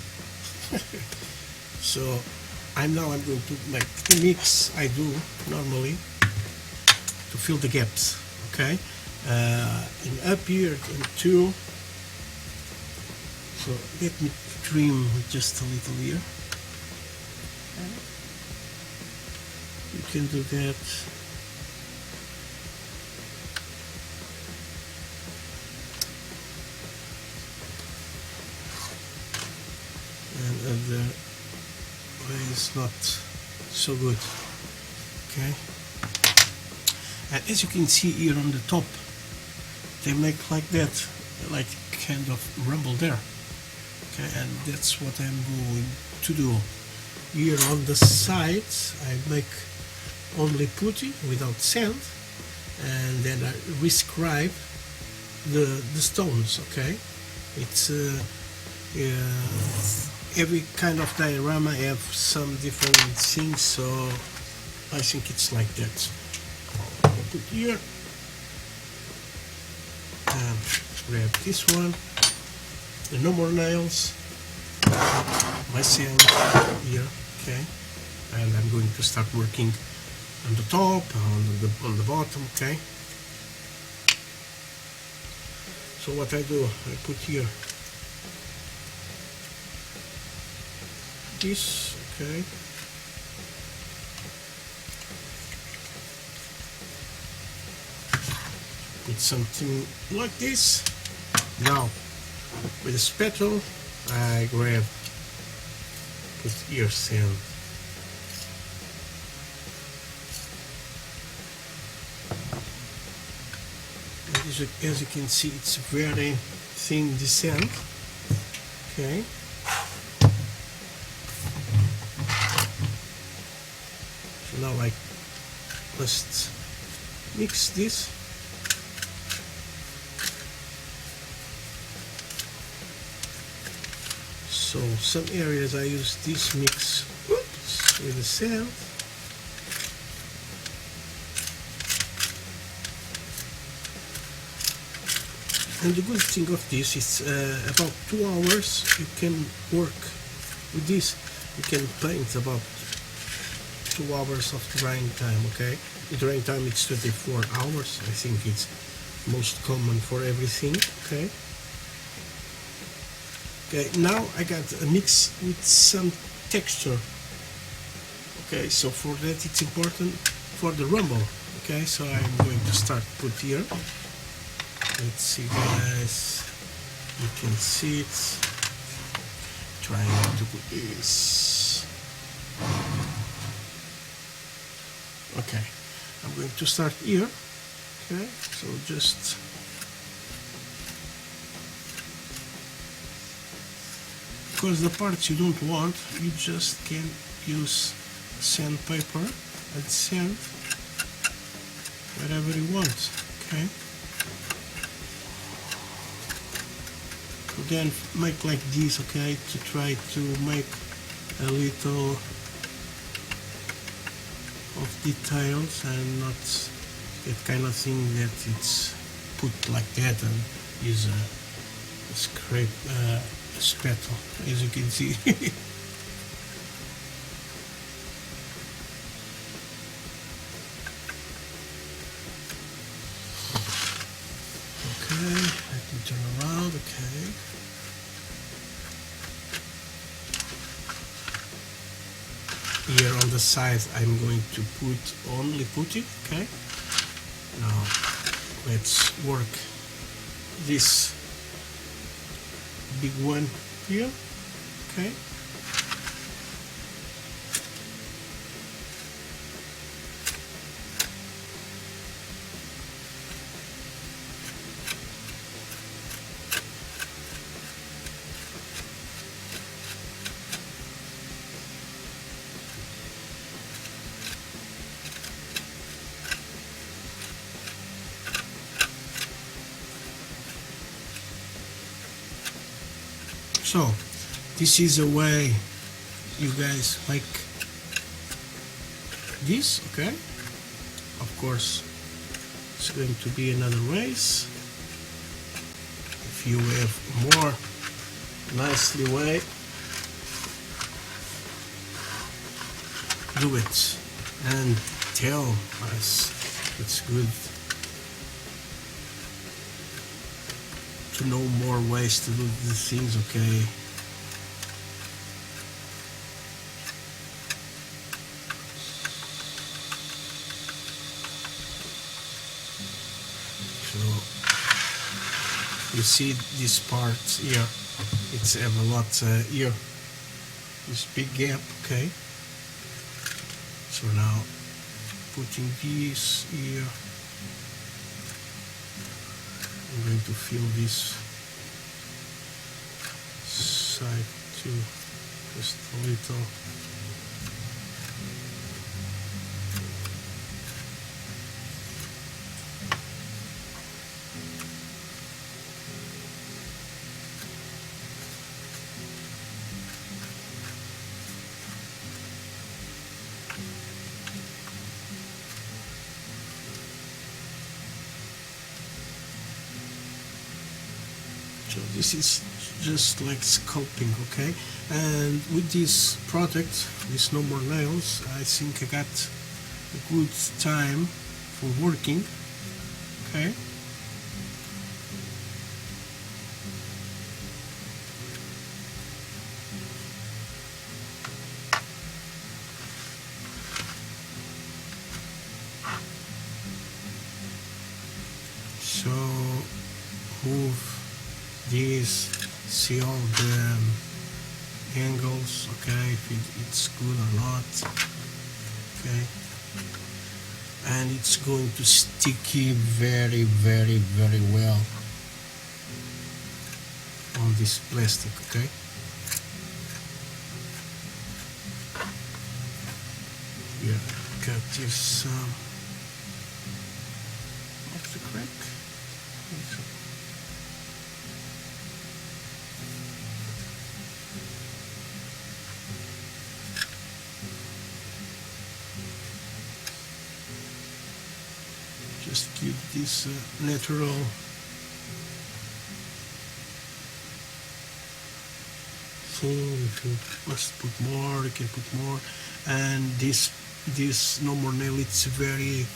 So I'm going to make the mix I do normally to fill the gaps. Okay, and up here and two. So let me trim just a little here. You can do that. Other way is not so good, okay. And as you can see here on the top, they make like that, like kind of rumble there. Okay, and that's what I'm going to do. Here on the sides I make only putty without sand, and then I rescribe the stones. Okay, it's every kind of diorama have some different things, so I think it's like that. I'll put here and grab this one. No more nails. My sand here. Okay, and I'm going to start working on the top, on the bottom. Okay. So what I do, I put here this. Okay. Put something like this. Now, with a spatula, I grab, put here sand. As you can see, it's very thin descent. Okay. So now I just mix this. So some areas I use this mix with the sand. And the good thing of this is about 2 hours you can work with this. You can paint about 2 hours of drying time. Okay, the drying time it's 24 hours. I think it's most common for everything. Okay. Okay, now I got a mix with some texture. Okay, so for that it's important for the rumble. Okay, so I'm going to start put here. Let's see, guys. You can see it. Trying to put this. Okay, I'm going to start here. Okay, so just because the parts you don't want, you just can use sandpaper and sand wherever you want. Okay. Then make like this, okay, to try to make a little of details and not that kind of thing that it's put like that and use a scrape spatula, as you can see. Okay, let me turn around. Okay. Here on the side I'm going to put only putty. Okay. Now let's work this big one here. Okay. So this is a way you guys make this. Okay, of course it's going to be another race. If you have more nicely way, do it and tell us. It's good to know more ways to do the things. Okay. So you see this part here, it's have a lot here, this big gap. Okay. So now putting this here. I'm going to fill this side too, just a little. So this is just like sculpting, okay? And with this product, this No More Nails, I think I got a good time for working, okay? So move these, see all the angles, okay, if it's good or not, okay, and it's going to sticky very well on this plastic, okay. Yeah, got this some of the crack. Just give this natural thing. If you must put more, you can put more. And this No More Nail, it's very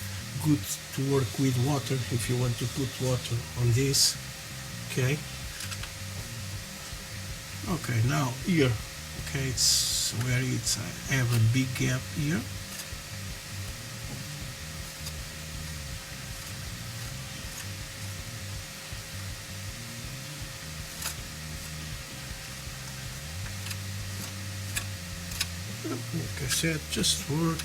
good to work with water if you want to put water on this. Okay. Okay, now here. Okay, it's where it's I have a big gap here. Like I said, just work.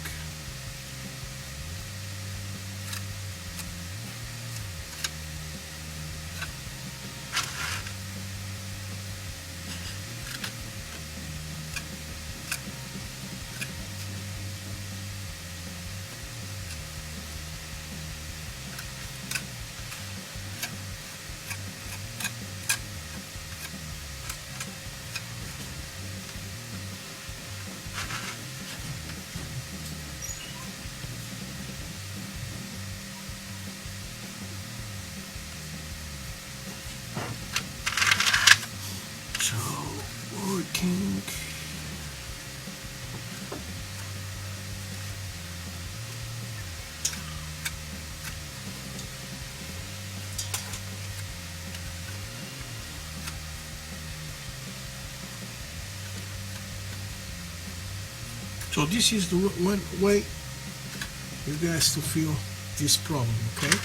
So, working. So this is the one way you guys to feel this problem, okay?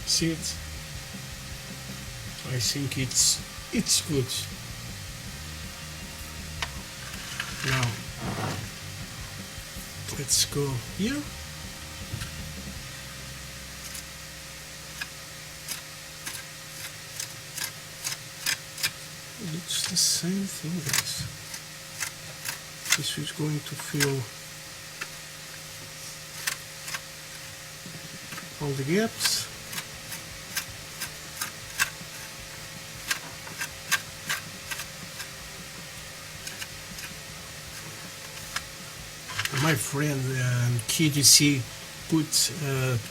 See it? I think it's good. Now let's go here. It's the same thing, guys. This is going to fill all the gaps. My friend KDC put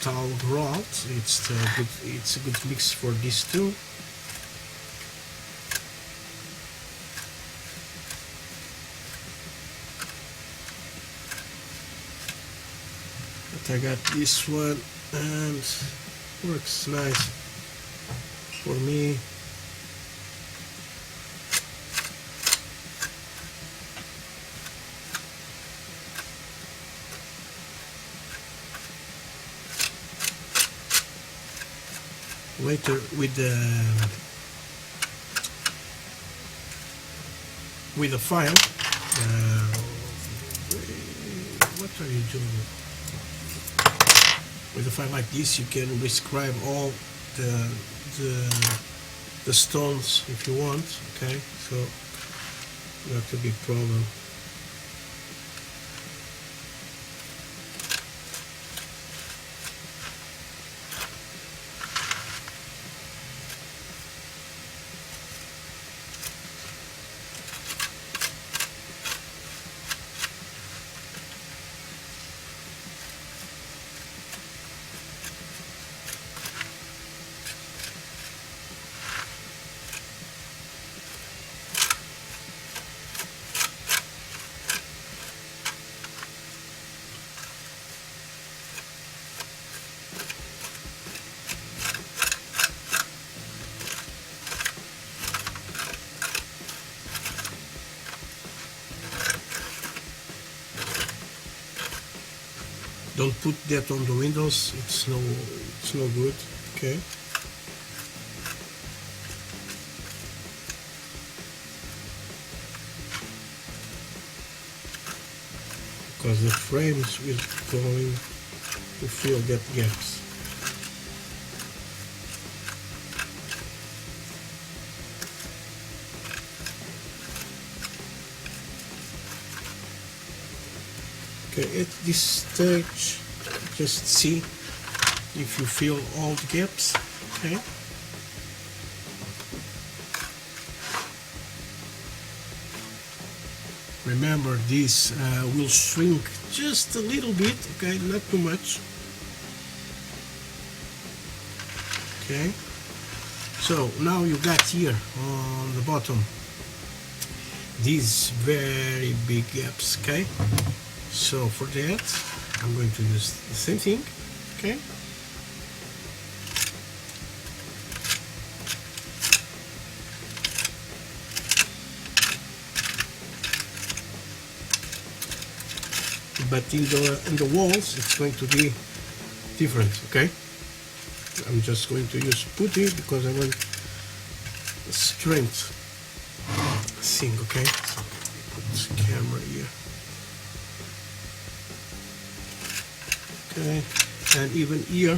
towel grout. It's a good mix for this too. But I got this one and works nice for me. Later with the file, what are you doing? With a file like this, you can prescribe all the the stones if you want. Okay, so not a big problem. Don't put that on the windows. It's no good. Okay. Because the frames is going to fill that gaps. Okay, at this stage, just see if you fill all the gaps. Okay. Remember, this will shrink just a little bit. Okay, not too much. Okay. So now you got here on the bottom these very big gaps. Okay. So for that, I'm going to use the same thing, okay? But in the walls, it's going to be different, okay? I'm just going to use putty because I want strength thing, okay? So put this camera here. Okay, and even here,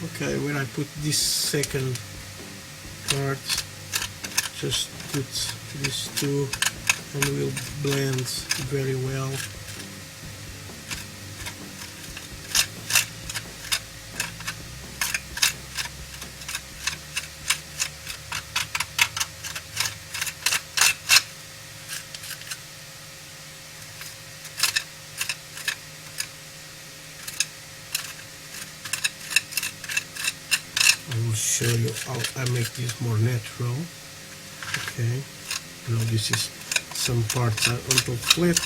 okay, when I put this second part, just put these two and we'll blend very well. I will show you how I make this more natural. Okay, now this is some parts are on top flat.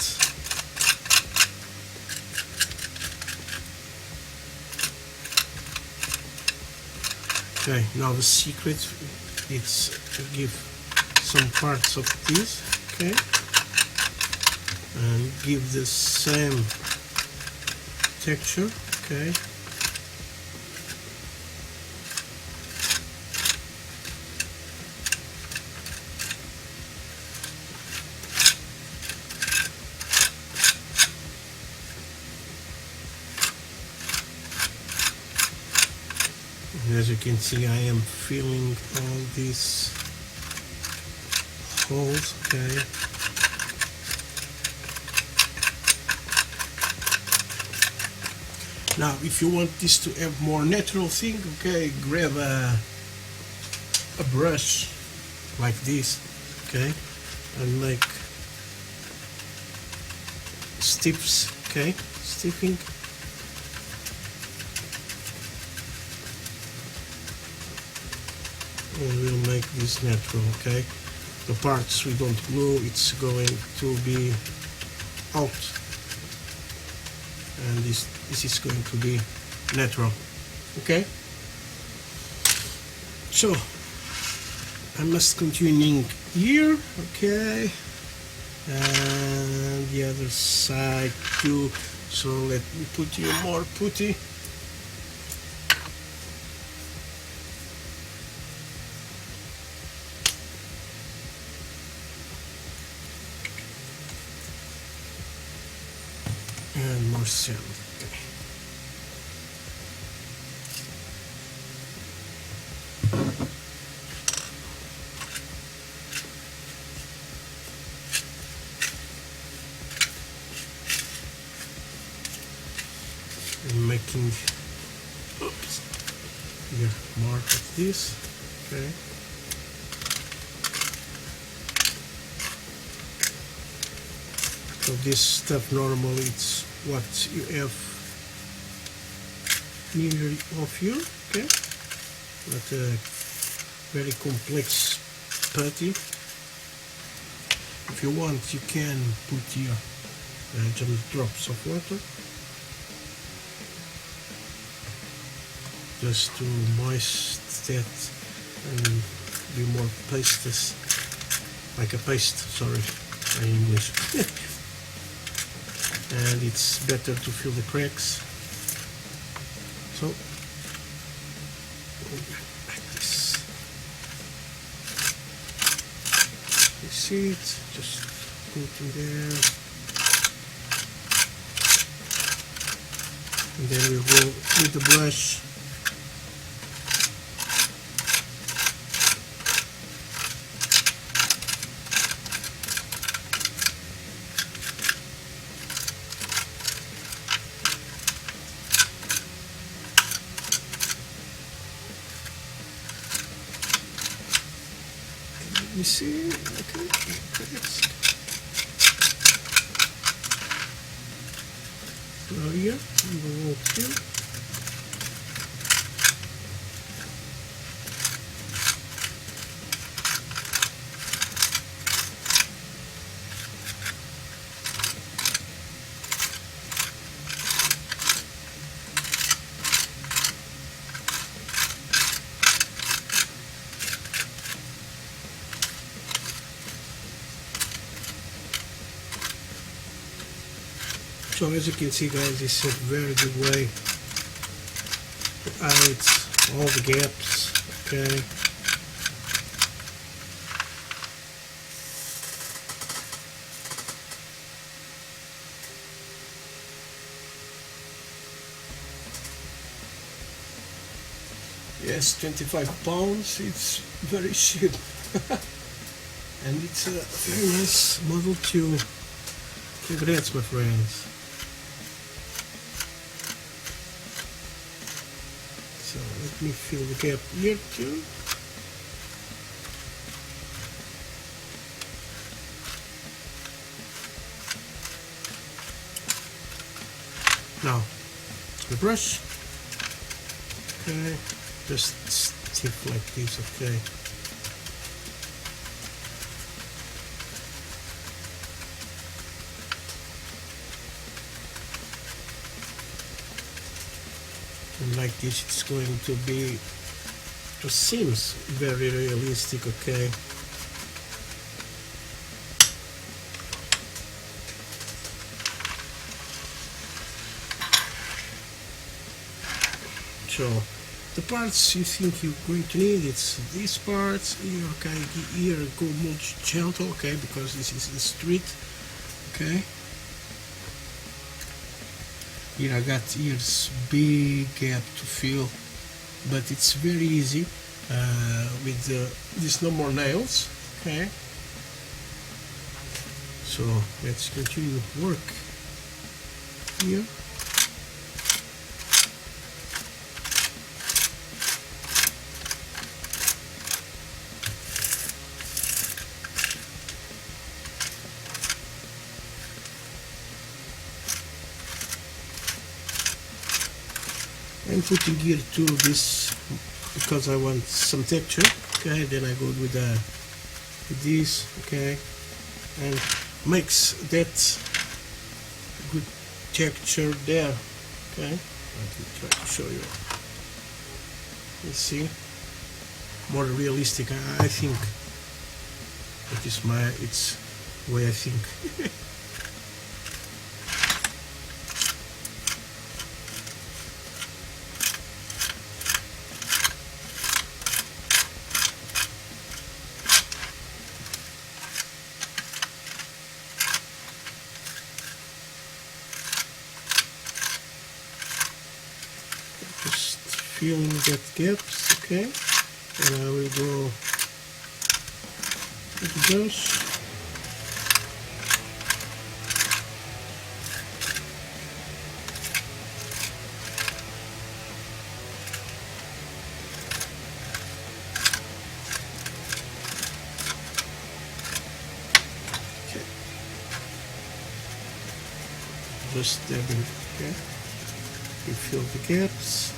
Okay, now the secret is to give some parts of this, okay, and give the same texture, okay. As you can see, I am filling all these holes, okay. Now, if you want this to have more natural thing, okay, grab a brush like this, okay, and make stips, okay, stipping. And we'll make this natural, okay? The parts we don't glue, it's going to be out. And this is going to be natural, okay? So, I must continue here, okay? And the other side too. So let me put here more putty. And more sand. Okay. making, oops, here, mark of this, okay. So this stuff normally it's what you have near of you, okay? Not a very complex putty. If you want, you can put here some drops of water just to moist that and be more pastes, like a paste, sorry, in English. And it's better to fill the cracks. So like this. You see it, just put it in there. And then we go with the brush. You see, okay, so here, we will walk here. So as you can see, guys, this is a very good way to hide all the gaps, okay. Yes, 25 pounds, it's very cheap. And it's a very nice model too. Congrats, my friends. So let me fill the gap here too. Now the brush, okay, just stiff like this, okay. And like this, it's going to be, it seems very realistic, okay. So the parts you think you're going to need, it's these parts here, okay. Here go more gentle, okay, because this is the street, okay. Here I got here's big gap to fill, but it's very easy with these no more nails, okay. So let's continue work here. I'm putting here to this because I want some texture, okay. Then I go with this, okay, and makes that good texture there, okay. Let me try to show you. You see, more realistic. I think that is it's the way I think. Just filling that gaps, okay, and I will go with the brush. just dabbing. Okay, you fill the gaps.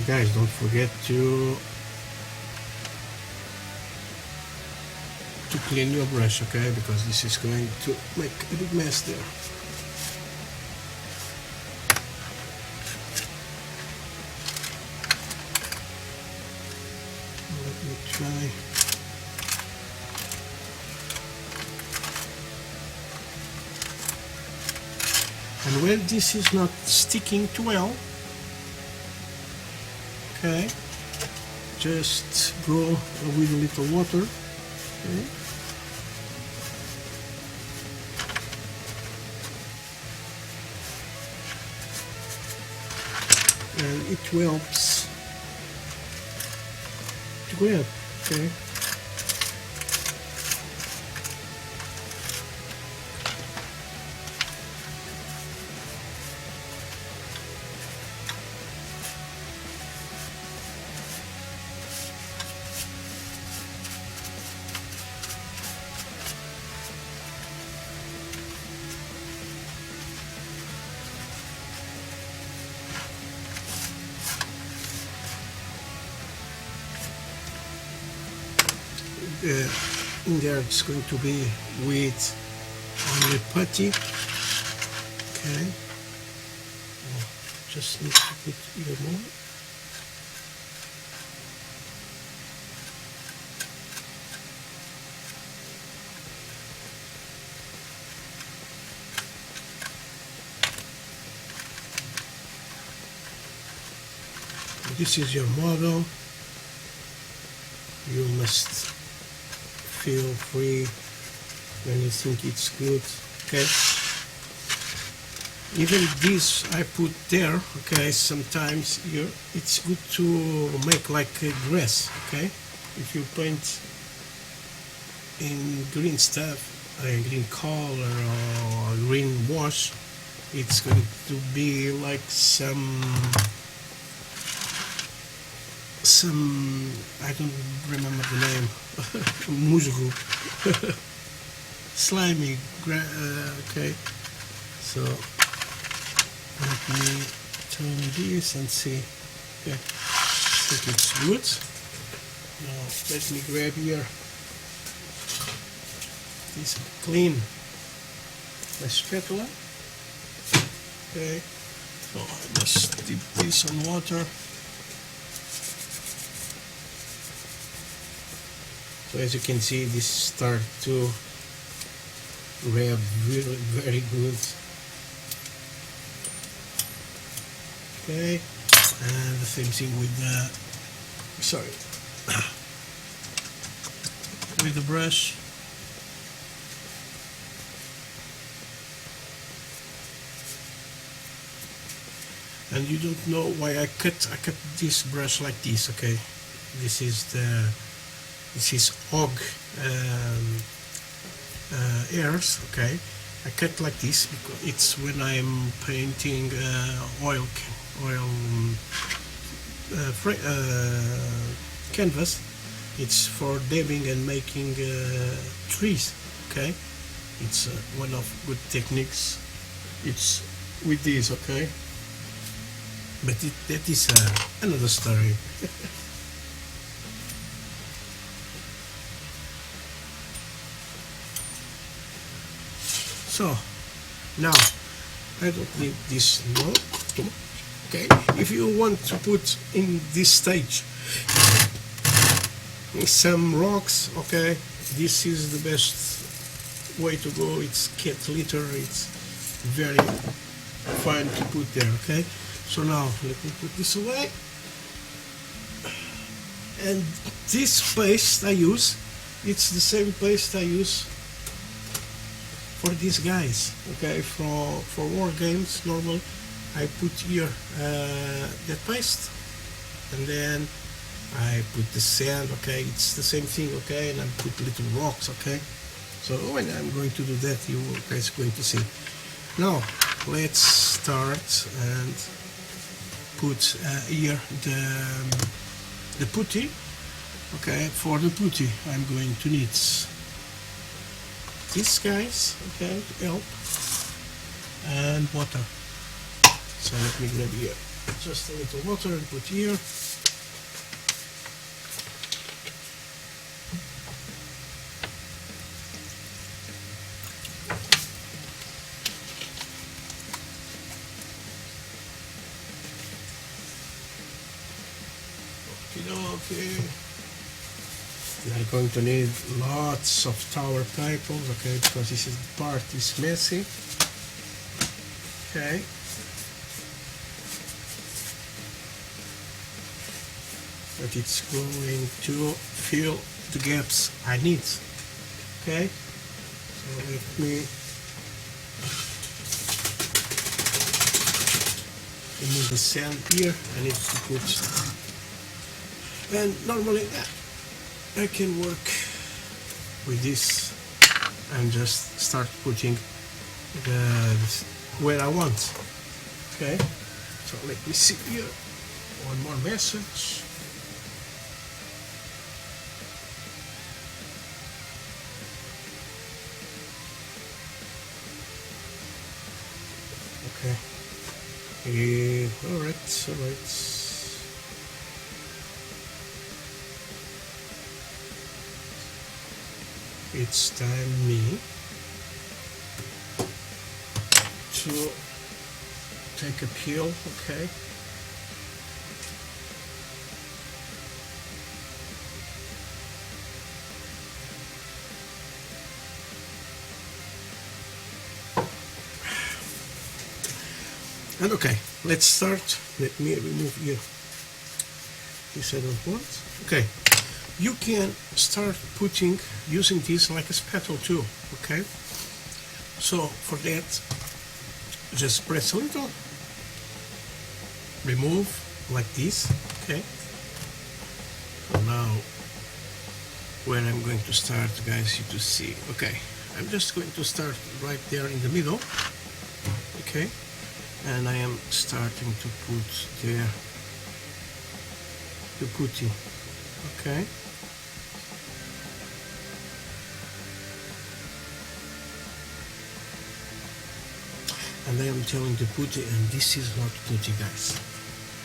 Guys, don't forget to clean your brush, okay, because this is going to make a big mess there. Let me try. And when this is not sticking too well, okay, just go with a little water. Okay. And it helps to grab, okay. In there it's going to be with only putty. Okay, just need to put even more. This is your model. You must feel free when you think it's good, okay? Even this I put there, okay? Sometimes it's good to make like a grass, okay? If you paint in green stuff, green color or green wash, it's going to be like some I don't remember the name. Musgo. Slimy. Okay. So let me turn this and see. Okay. I think it's good. Now let me grab here this clean my spatula. Okay. So I just dip this on water. So as you can see, this start to grab really very good. Okay, and the same thing with the with the brush. And you don't know why I cut this brush like this. Okay, this is og airs. Okay, I cut like this because it's when I'm painting oil canvas. It's for dabbing and making trees. Okay, it's one of good techniques. It's with this. Okay, but that is another story. So now I don't need this no. Okay, if you want to put in this stage some rocks, okay, this is the best way to go. It's cat litter. It's very fine to put there. Okay, so now let me put this away. And this paste I use, it's the same paste I use for these guys. Okay, for war games normal I put here that paste, and then I put the sand. Okay, it's the same thing. Okay, and I put little rocks. Okay, so when I'm going to do that, you guys are going to see. Now let's start and put here the putty. Okay, for the putty I'm going to need these guys, okay, to help, and water. So let me grab here just a little water and put here. Okay. We are going to need lots of tower pipework, okay, because this is the part is messy. Okay. But it's going to fill the gaps I need. Okay. So let me remove the sand here. I need to put. And normally I can work with this and just start putting where I want. Okay, so let me see here. One more message. Okay. All right. It's time me to take a peel, okay? And okay, let's start. Let me remove here this I don't want. Okay. You can start using this like a spatula too, okay? So for that, just press a little, remove like this, okay? So now, where I'm going to start, guys, you to see, okay? I'm just going to start right there in the middle, okay? And I am starting to put there the putty, okay? And I am telling the putty, and this is not putty, guys.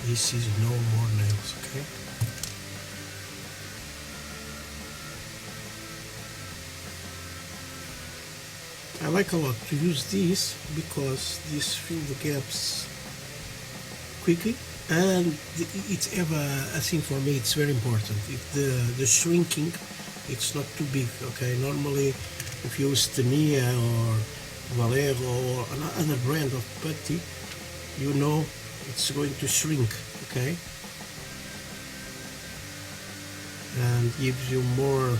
This is no more nails, okay? I like a lot to use this because this fill the gaps quickly, and it's ever a thing for me. It's very important. If the shrinking, it's not too big, okay? Normally, if you use Tamiya or Vallejo or another brand of putty, you know it's going to shrink, okay, and gives you more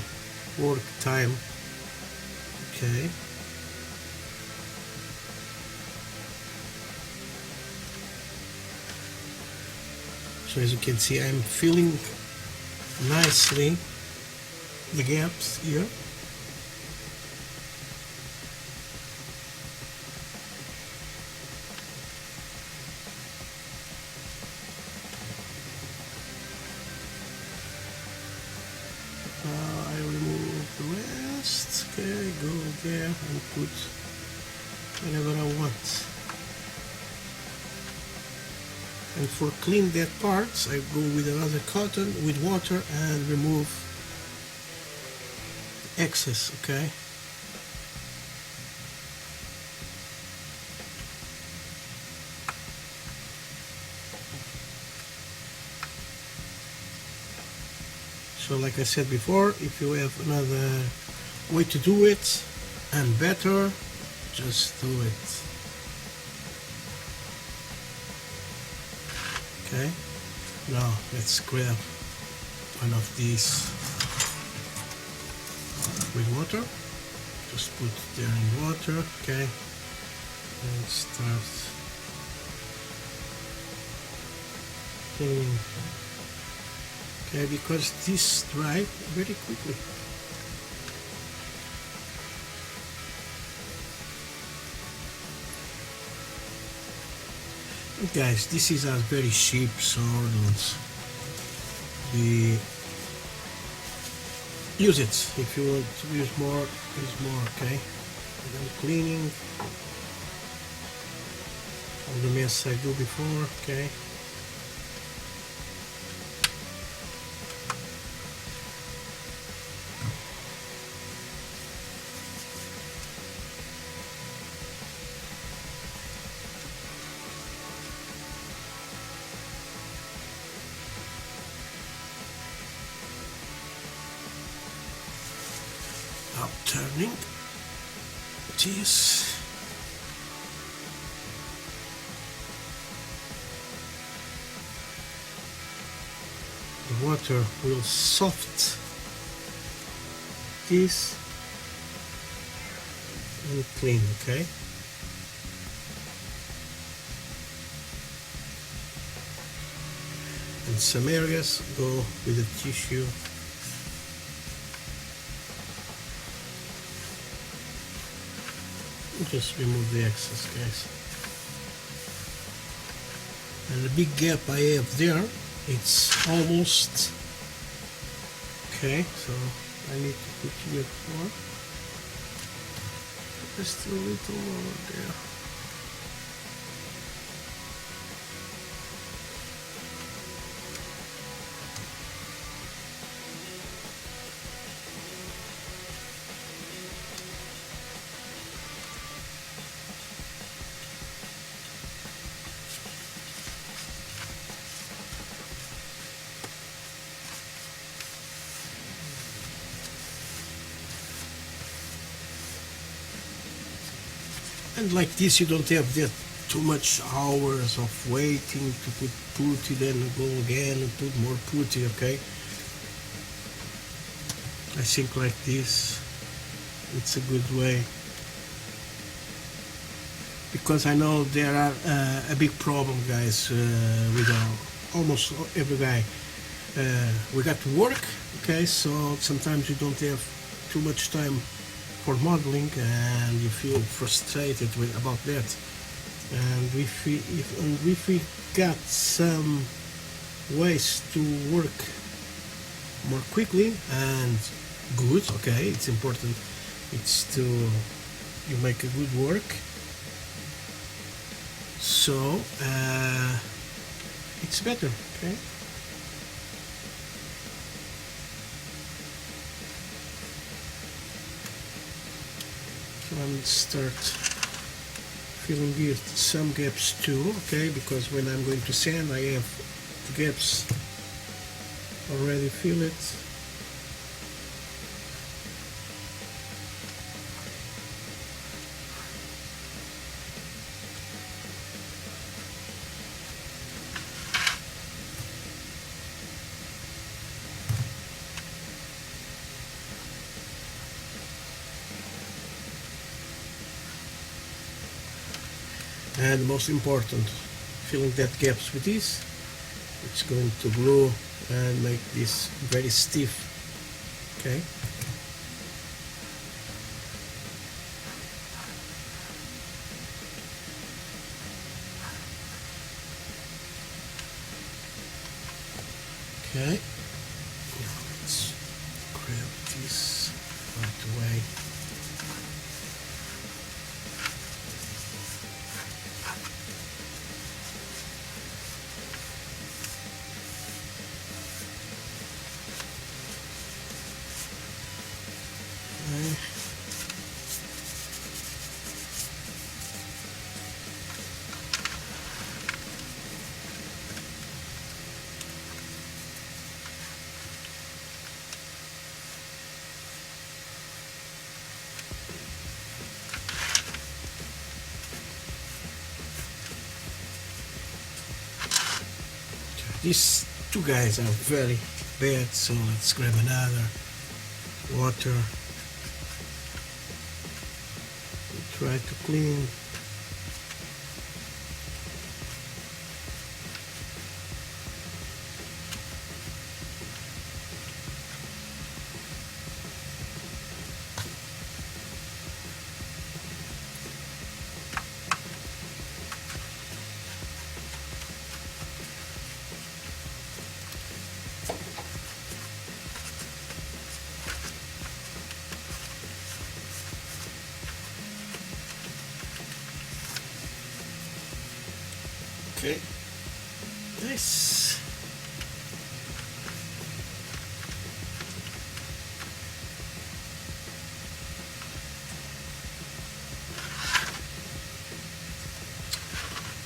work time, okay. So as you can see, I'm filling nicely the gaps here. I remove the rest. Okay, go there and put whatever I want. And for clean that parts, I go with another cotton with water and remove the excess. Okay. So like I said before, if you have another way to do it and better, just do it. Okay, now let's grab one of these with water. Just put there in water, okay, and start cleaning. Okay, because this dry very quickly. And guys, this is a very cheap sword. use it. If you want to use more, okay? And I'm cleaning all the mess I do before, okay? Now turning this. The water will soft this and clean, okay? And some areas go with the tissue. Just remove the excess, guys. And the big gap I have there, it's almost okay, so I need to put here more, just a little more there. And like this, you don't have that too much hours of waiting to put putty, then go again and put more putty, okay? I think like this, it's a good way. Because I know there are a big problem, guys, with almost every guy. We got to work, okay, so sometimes you don't have too much time for modeling, and you feel frustrated about that. And if we got some ways to work more quickly and good, okay, it's important. It's to you make a good work. So it's better, okay. And start filling here some gaps too, okay, because when I'm going to sand I have the gaps already filled. And most important, filling that gaps with this, it's going to glue and make this very stiff, okay. Okay, now let's grab this right away. These two guys are very bad, so let's grab another water. Try to clean. Okay. Nice.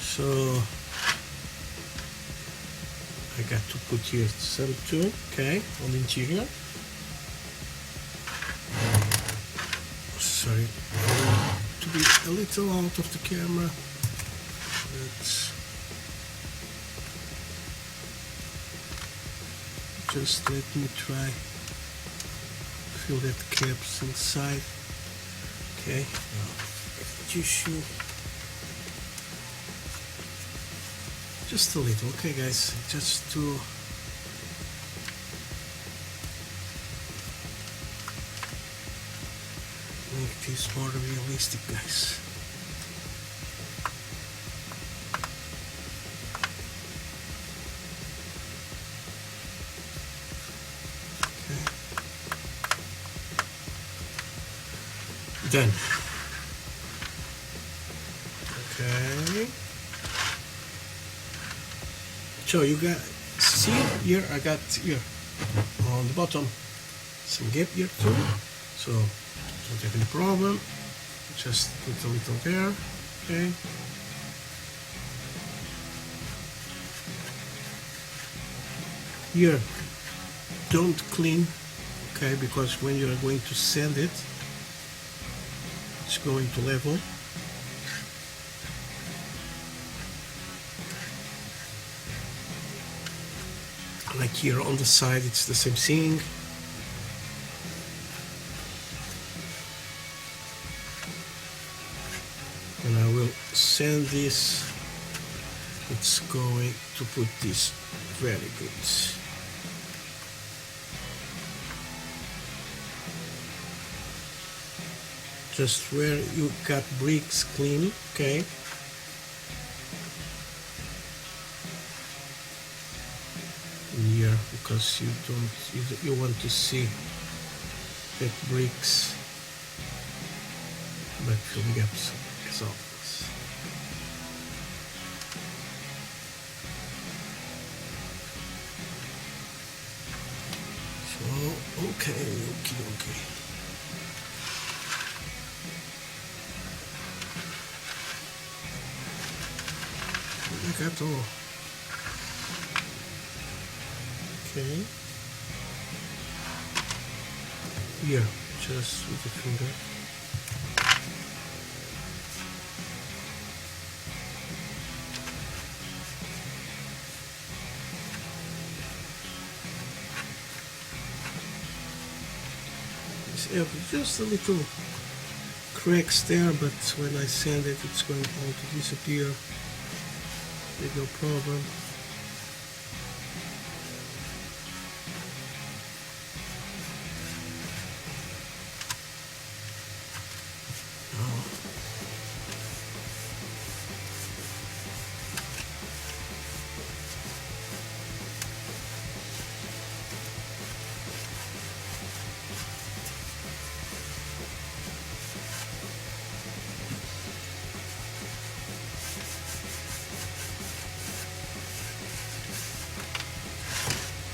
So I got to put here some too, okay, on the interior. Sorry to be a little out of the camera, but just let me try fill that caps inside. Okay, tissue. Just a little, okay guys, just to make this more realistic, guys. Okay. Done. Okay. So you got, see here, I got here on the bottom some gap here too, so don't have any problem, just put a little there, okay. Here, don't clean, okay, because when you are going to sand it, it's going to level. Like here on the side, it's the same thing. And I will sand this. It's going to put this very good. Just where you got bricks clean, okay. Here, because you don't, you want to see that bricks, but filling gaps as always. So okay. I got all. Okay. Here, just with the finger. Just a little cracks there, but when I sand it, it's going all to disappear with no problem.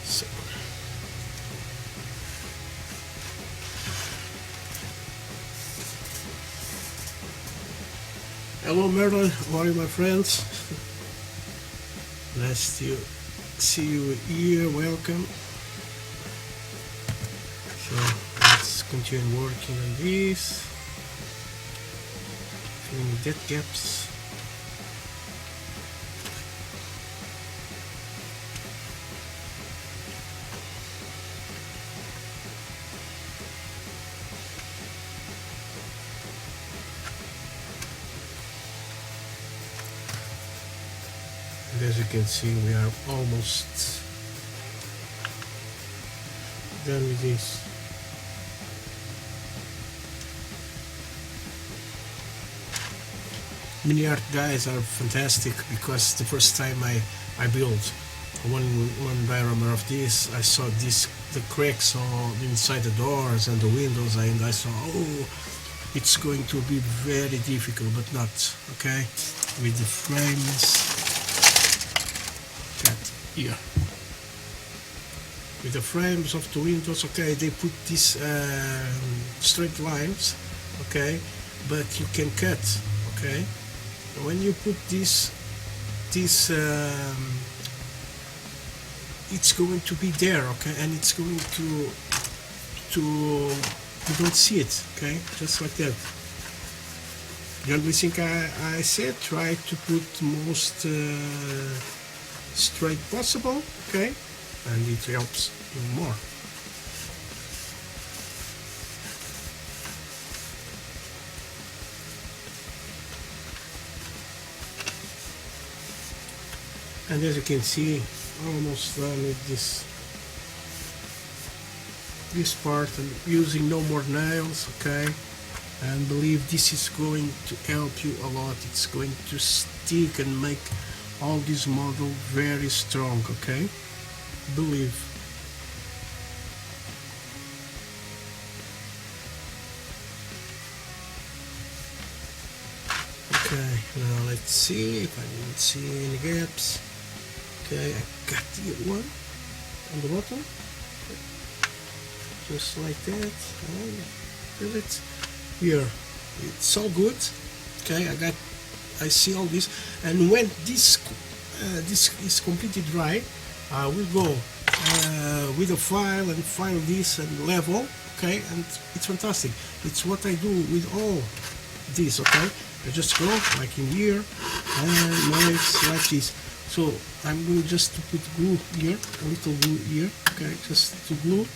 So. Hello Merlin, how are you my friends? Nice to see you here, welcome. So let's continue working on this, filling dead gaps. As you can see, we are almost done with this. MINIART guys are fantastic, because the first time I built one diorama of this, I saw the cracks on inside the doors and the windows, and I saw, oh, it's going to be very difficult, but not, okay, with the frames. here with the frames of the windows. Okay, they put these straight lines, okay, but you can cut. Okay, when you put this it's going to be there, okay, and it's going to you don't see it, okay, just like that. The only thing I said, try to put most straight possible, okay, and it helps even more. And as you can see, almost done with this part, and using no more nails, okay, and believe this is going to help you a lot. It's going to stick and make all this model very strong, okay, believe. Okay, now let's see if I didn't see any gaps. Okay, I got the one on the bottom, just like that. Feel it here. It's all good. Okay, I see all this, and when this is completely dry, I will go with a file and file this and level. Okay, and it's fantastic. It's what I do with all this. Okay, I just go like in here and make like this. So I'm going just to put glue here, a little glue here, okay, just to glue,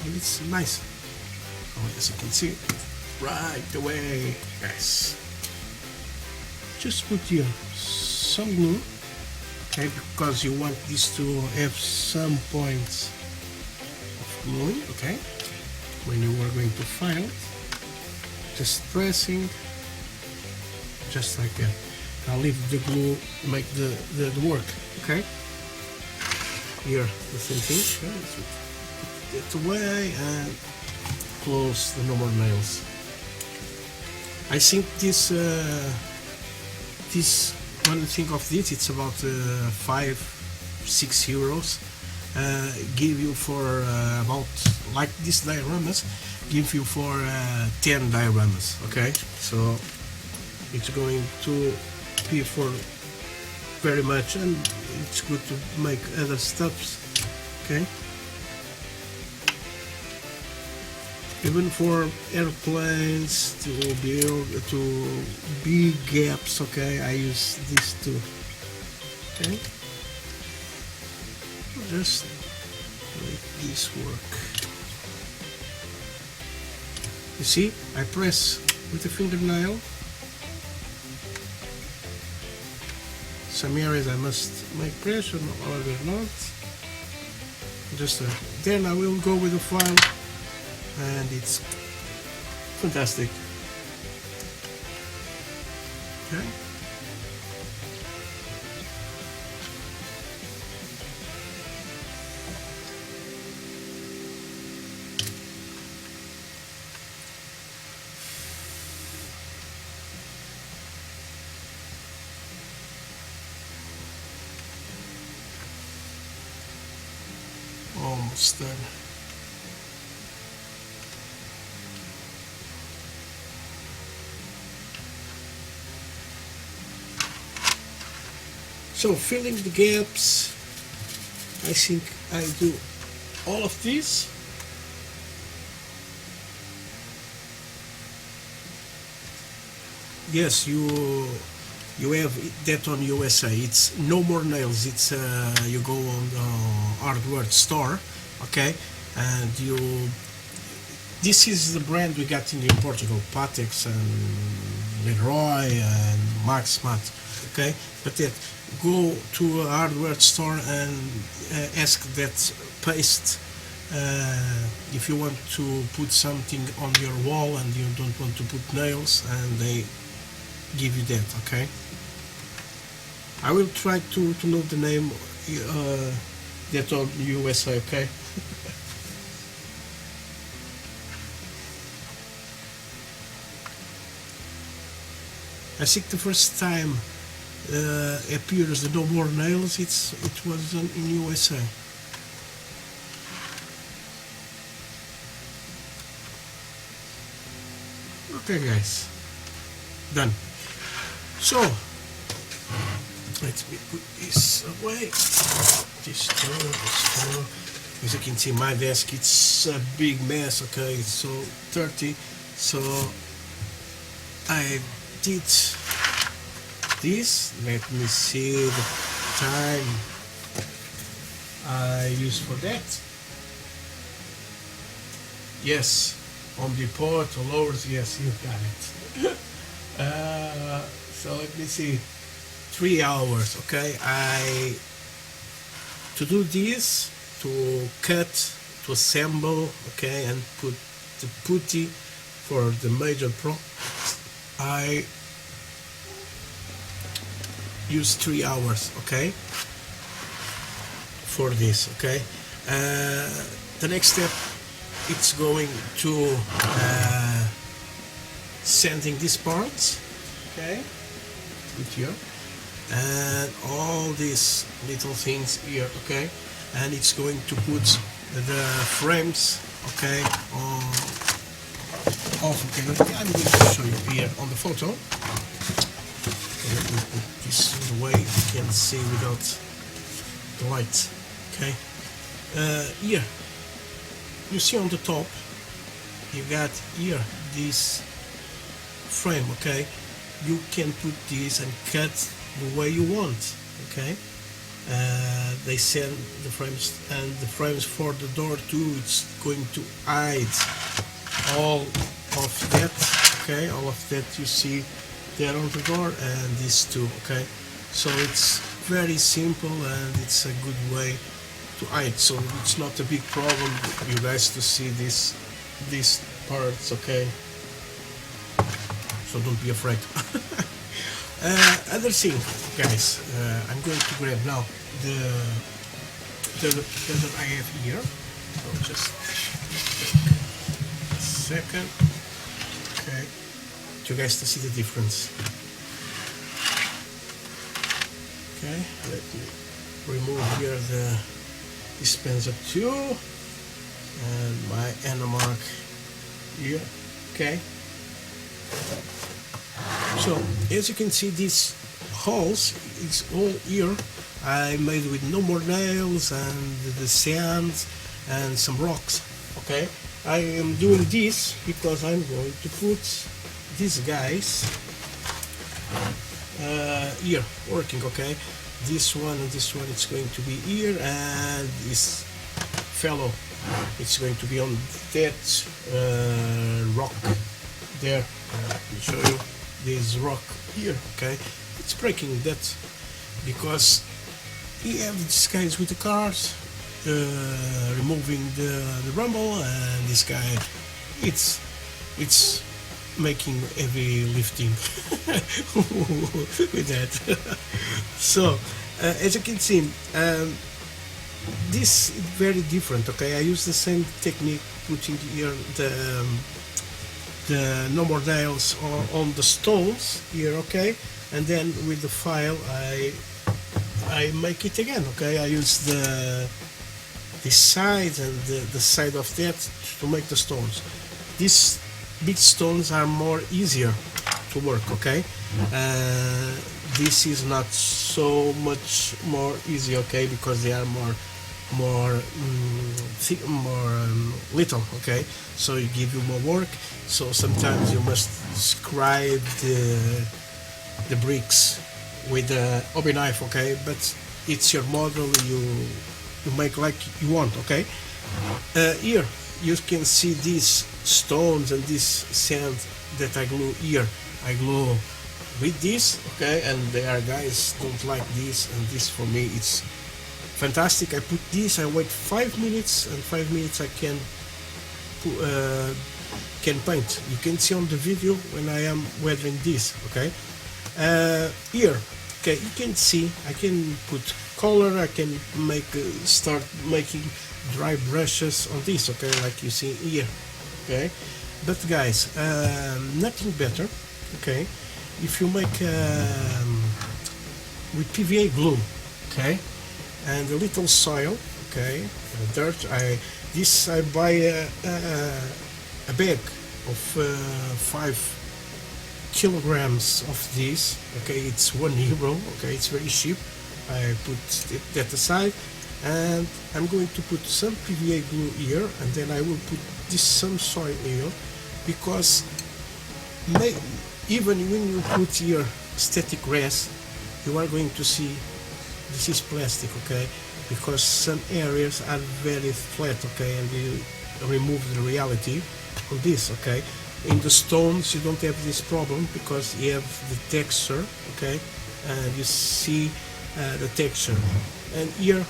and it's nice. Oh, as you can see, right away, yes. Just put here some glue, okay, because you want this to have some points of gluing, okay. When you are going to file it, just pressing, just like that. I'll leave the glue make the work, okay? Here, the same thing, okay? So put it away and close the normal nails. I think this when you think of this, it's about 5-6 euros. Give you for about, like these dioramas, give you for 10 dioramas, okay? So it's going to be for very much, and it's good to make other stuffs, okay? Even for airplanes, to build to big gaps, okay, I use this too, okay? Just make this work. You see, I press with the fingernail. Some areas I must make pressure, others not. Just then I will go with the file, and it's fantastic. Okay. Almost done. So filling the gaps, I think I do all of this. Yes, you have that on USA. It's no more nails. It's you go on the hardware store, okay, and this is the brand we got in Portugal, Patex and Leroy and Max Mat, okay. But that go to a hardware store and ask that paste if you want to put something on your wall and you don't want to put nails, and they give you that, okay. I will try to know the name that on USA, okay. I think the first time appears the no more nails, it was in USA. Okay guys, done. So let me put this away. This door. As you can see, my desk, it's a big mess, okay, it's so dirty. So I did this. Let me see the time I used for that. Yes, on the port or lowers, yes, you got it. So let me see, 3 hours, okay. To do this, to cut, to assemble, okay, and put the putty for the major pro, I use 3 hours, okay, for this, okay. The next step, it's going to sanding these parts, okay, with here, and all these little things here, okay, and it's going to put the frames, okay, off, okay. I'm going to show you here on the photo. Okay, let me put this in the way you can see without the light, okay. Here you see on the top you got here this frame, okay. You can put this and cut the way you want, okay. They send the frames, and the frames for the door too, it's going to hide all of that, okay, all of that you see there on the door, and this too, okay. So it's very simple and it's a good way to hide, so it's not a big problem you guys to see these parts, okay. So don't be afraid. Other thing, guys, I'm going to grab now the that I have here. So just a second, okay, to you guys to see the difference. Okay, let me remove here the dispenser too, and my end mark here, okay. So as you can see, these holes, it's all here I made with no more nails and the sand and some rocks, okay. I am doing this because I'm going to put these guys here working, okay. This one and this one, it's going to be here, and this fellow, it's going to be on that rock there. Let me show you this rock here, okay. It's breaking that because you have these guys with the cars removing the rumble, and this guy, it's making heavy lifting with that. So as you can see, this is very different, okay. I use the same technique, putting here the no more nails on the stones here, okay, and then with the file I make it again, okay. I use this side and the side of that to make the stones. These big stones are more easier to work, okay. This is not so much more easy, okay, because they are more thick, more little, okay. So it give you more work. So sometimes you must scribe the bricks with a hobby knife, okay. But it's your model, you make like you want, okay. Here you can see these stones and this sand that I glue here. I glue with this, okay, and there are guys don't like this, and this for me it's fantastic. I put this, I wait 5 minutes, and 5 minutes I can paint. You can see on the video when I am weathering this, okay. Here, okay, you can see I can put color, I can start making dry brushes on this, okay, like you see here, okay. But guys, nothing better, okay, if you make with PVA glue, okay, and a little soil, okay, dirt. I buy a bag of 5 kilograms of this, okay. It's €1, okay, it's very cheap. I put that aside, and I'm going to put some PVA glue here, and then I will put some soil here, because even when you put here static rest, you are going to see this is plastic, okay, because some areas are very flat, okay, and you remove the reality on this, okay. In the stones you don't have this problem because you have the texture, okay, and you see the texture, and here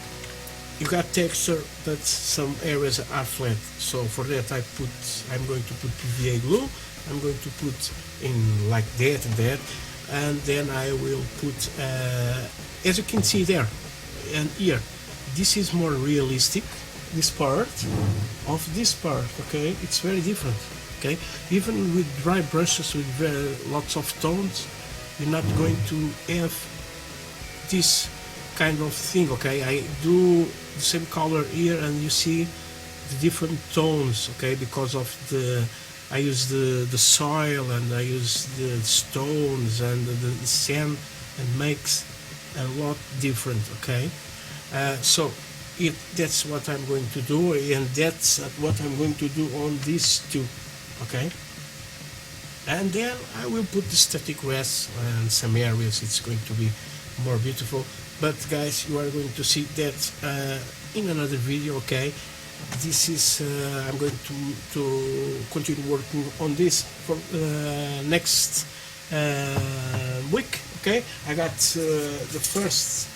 you got texture, but some areas are flat. So for that I'm going to put PVA glue. I'm going to put in like that and that, and then I will put as you can see there and here, this is more realistic, this part of this part, okay. It's very different, okay. Even with dry brushes with lots of tones, you're not going to have this kind of thing, okay. I do the same color here, and you see the different tones, okay, because of I use the soil, and I use the stones and the sand, and makes a lot different, okay. So that's what I'm going to do, and that's what I'm going to do on these two, okay. And then I will put the static rest, and some areas it's going to be more beautiful. But guys, you are going to see that in another video, okay. This is I'm going to continue working on this for next week, okay. I got the first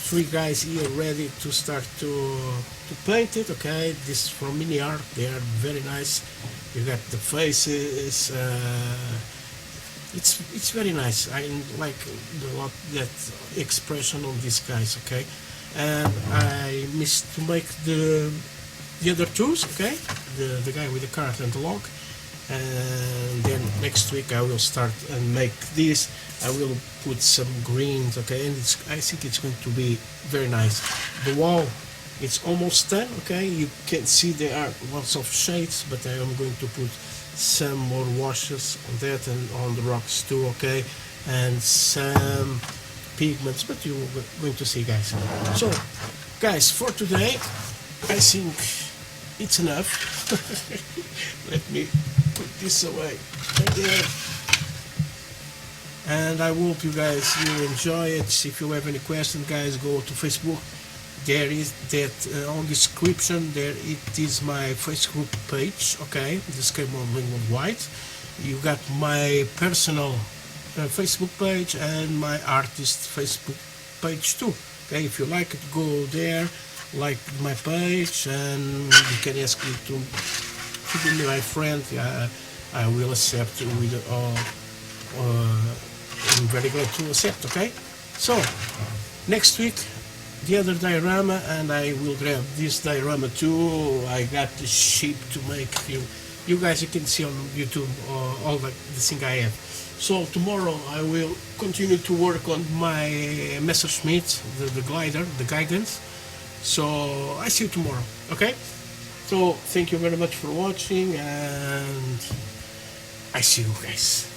3 guys here ready to start to paint it, okay. This is from MINIART. They are very nice. You got the faces, it's very nice. I like that expression of these guys, okay. And I missed to make the other tools, okay, the guy with the cart and the log. And then next week I will start and make this. I will put some greens, okay, and I think it's going to be very nice. The wall, it's almost done, okay. You can see there are lots of shades, but I am going to put some more washes on that and on the rocks too, okay, and some pigments, but you're going to see, guys. So guys, for today I think it's enough. Let me put this away right there, and I hope you guys will enjoy it. If you have any questions, guys, go to Facebook. There is that on description there it is my Facebook page, okay, this came on Lingual White. You got my personal Facebook page and my artist Facebook page too, okay. If you like it, go there, like my page, and you can ask me to be my friend. I will accept with I'm very glad to accept, okay. So next week the other diorama, and I will grab this diorama too. I got the sheep to make. You guys, you can see on YouTube all the thing I have. So tomorrow I will continue to work on my Messerschmitt, the glider, the Geigens. So I see you tomorrow, okay. So thank you very much for watching, and I see you guys.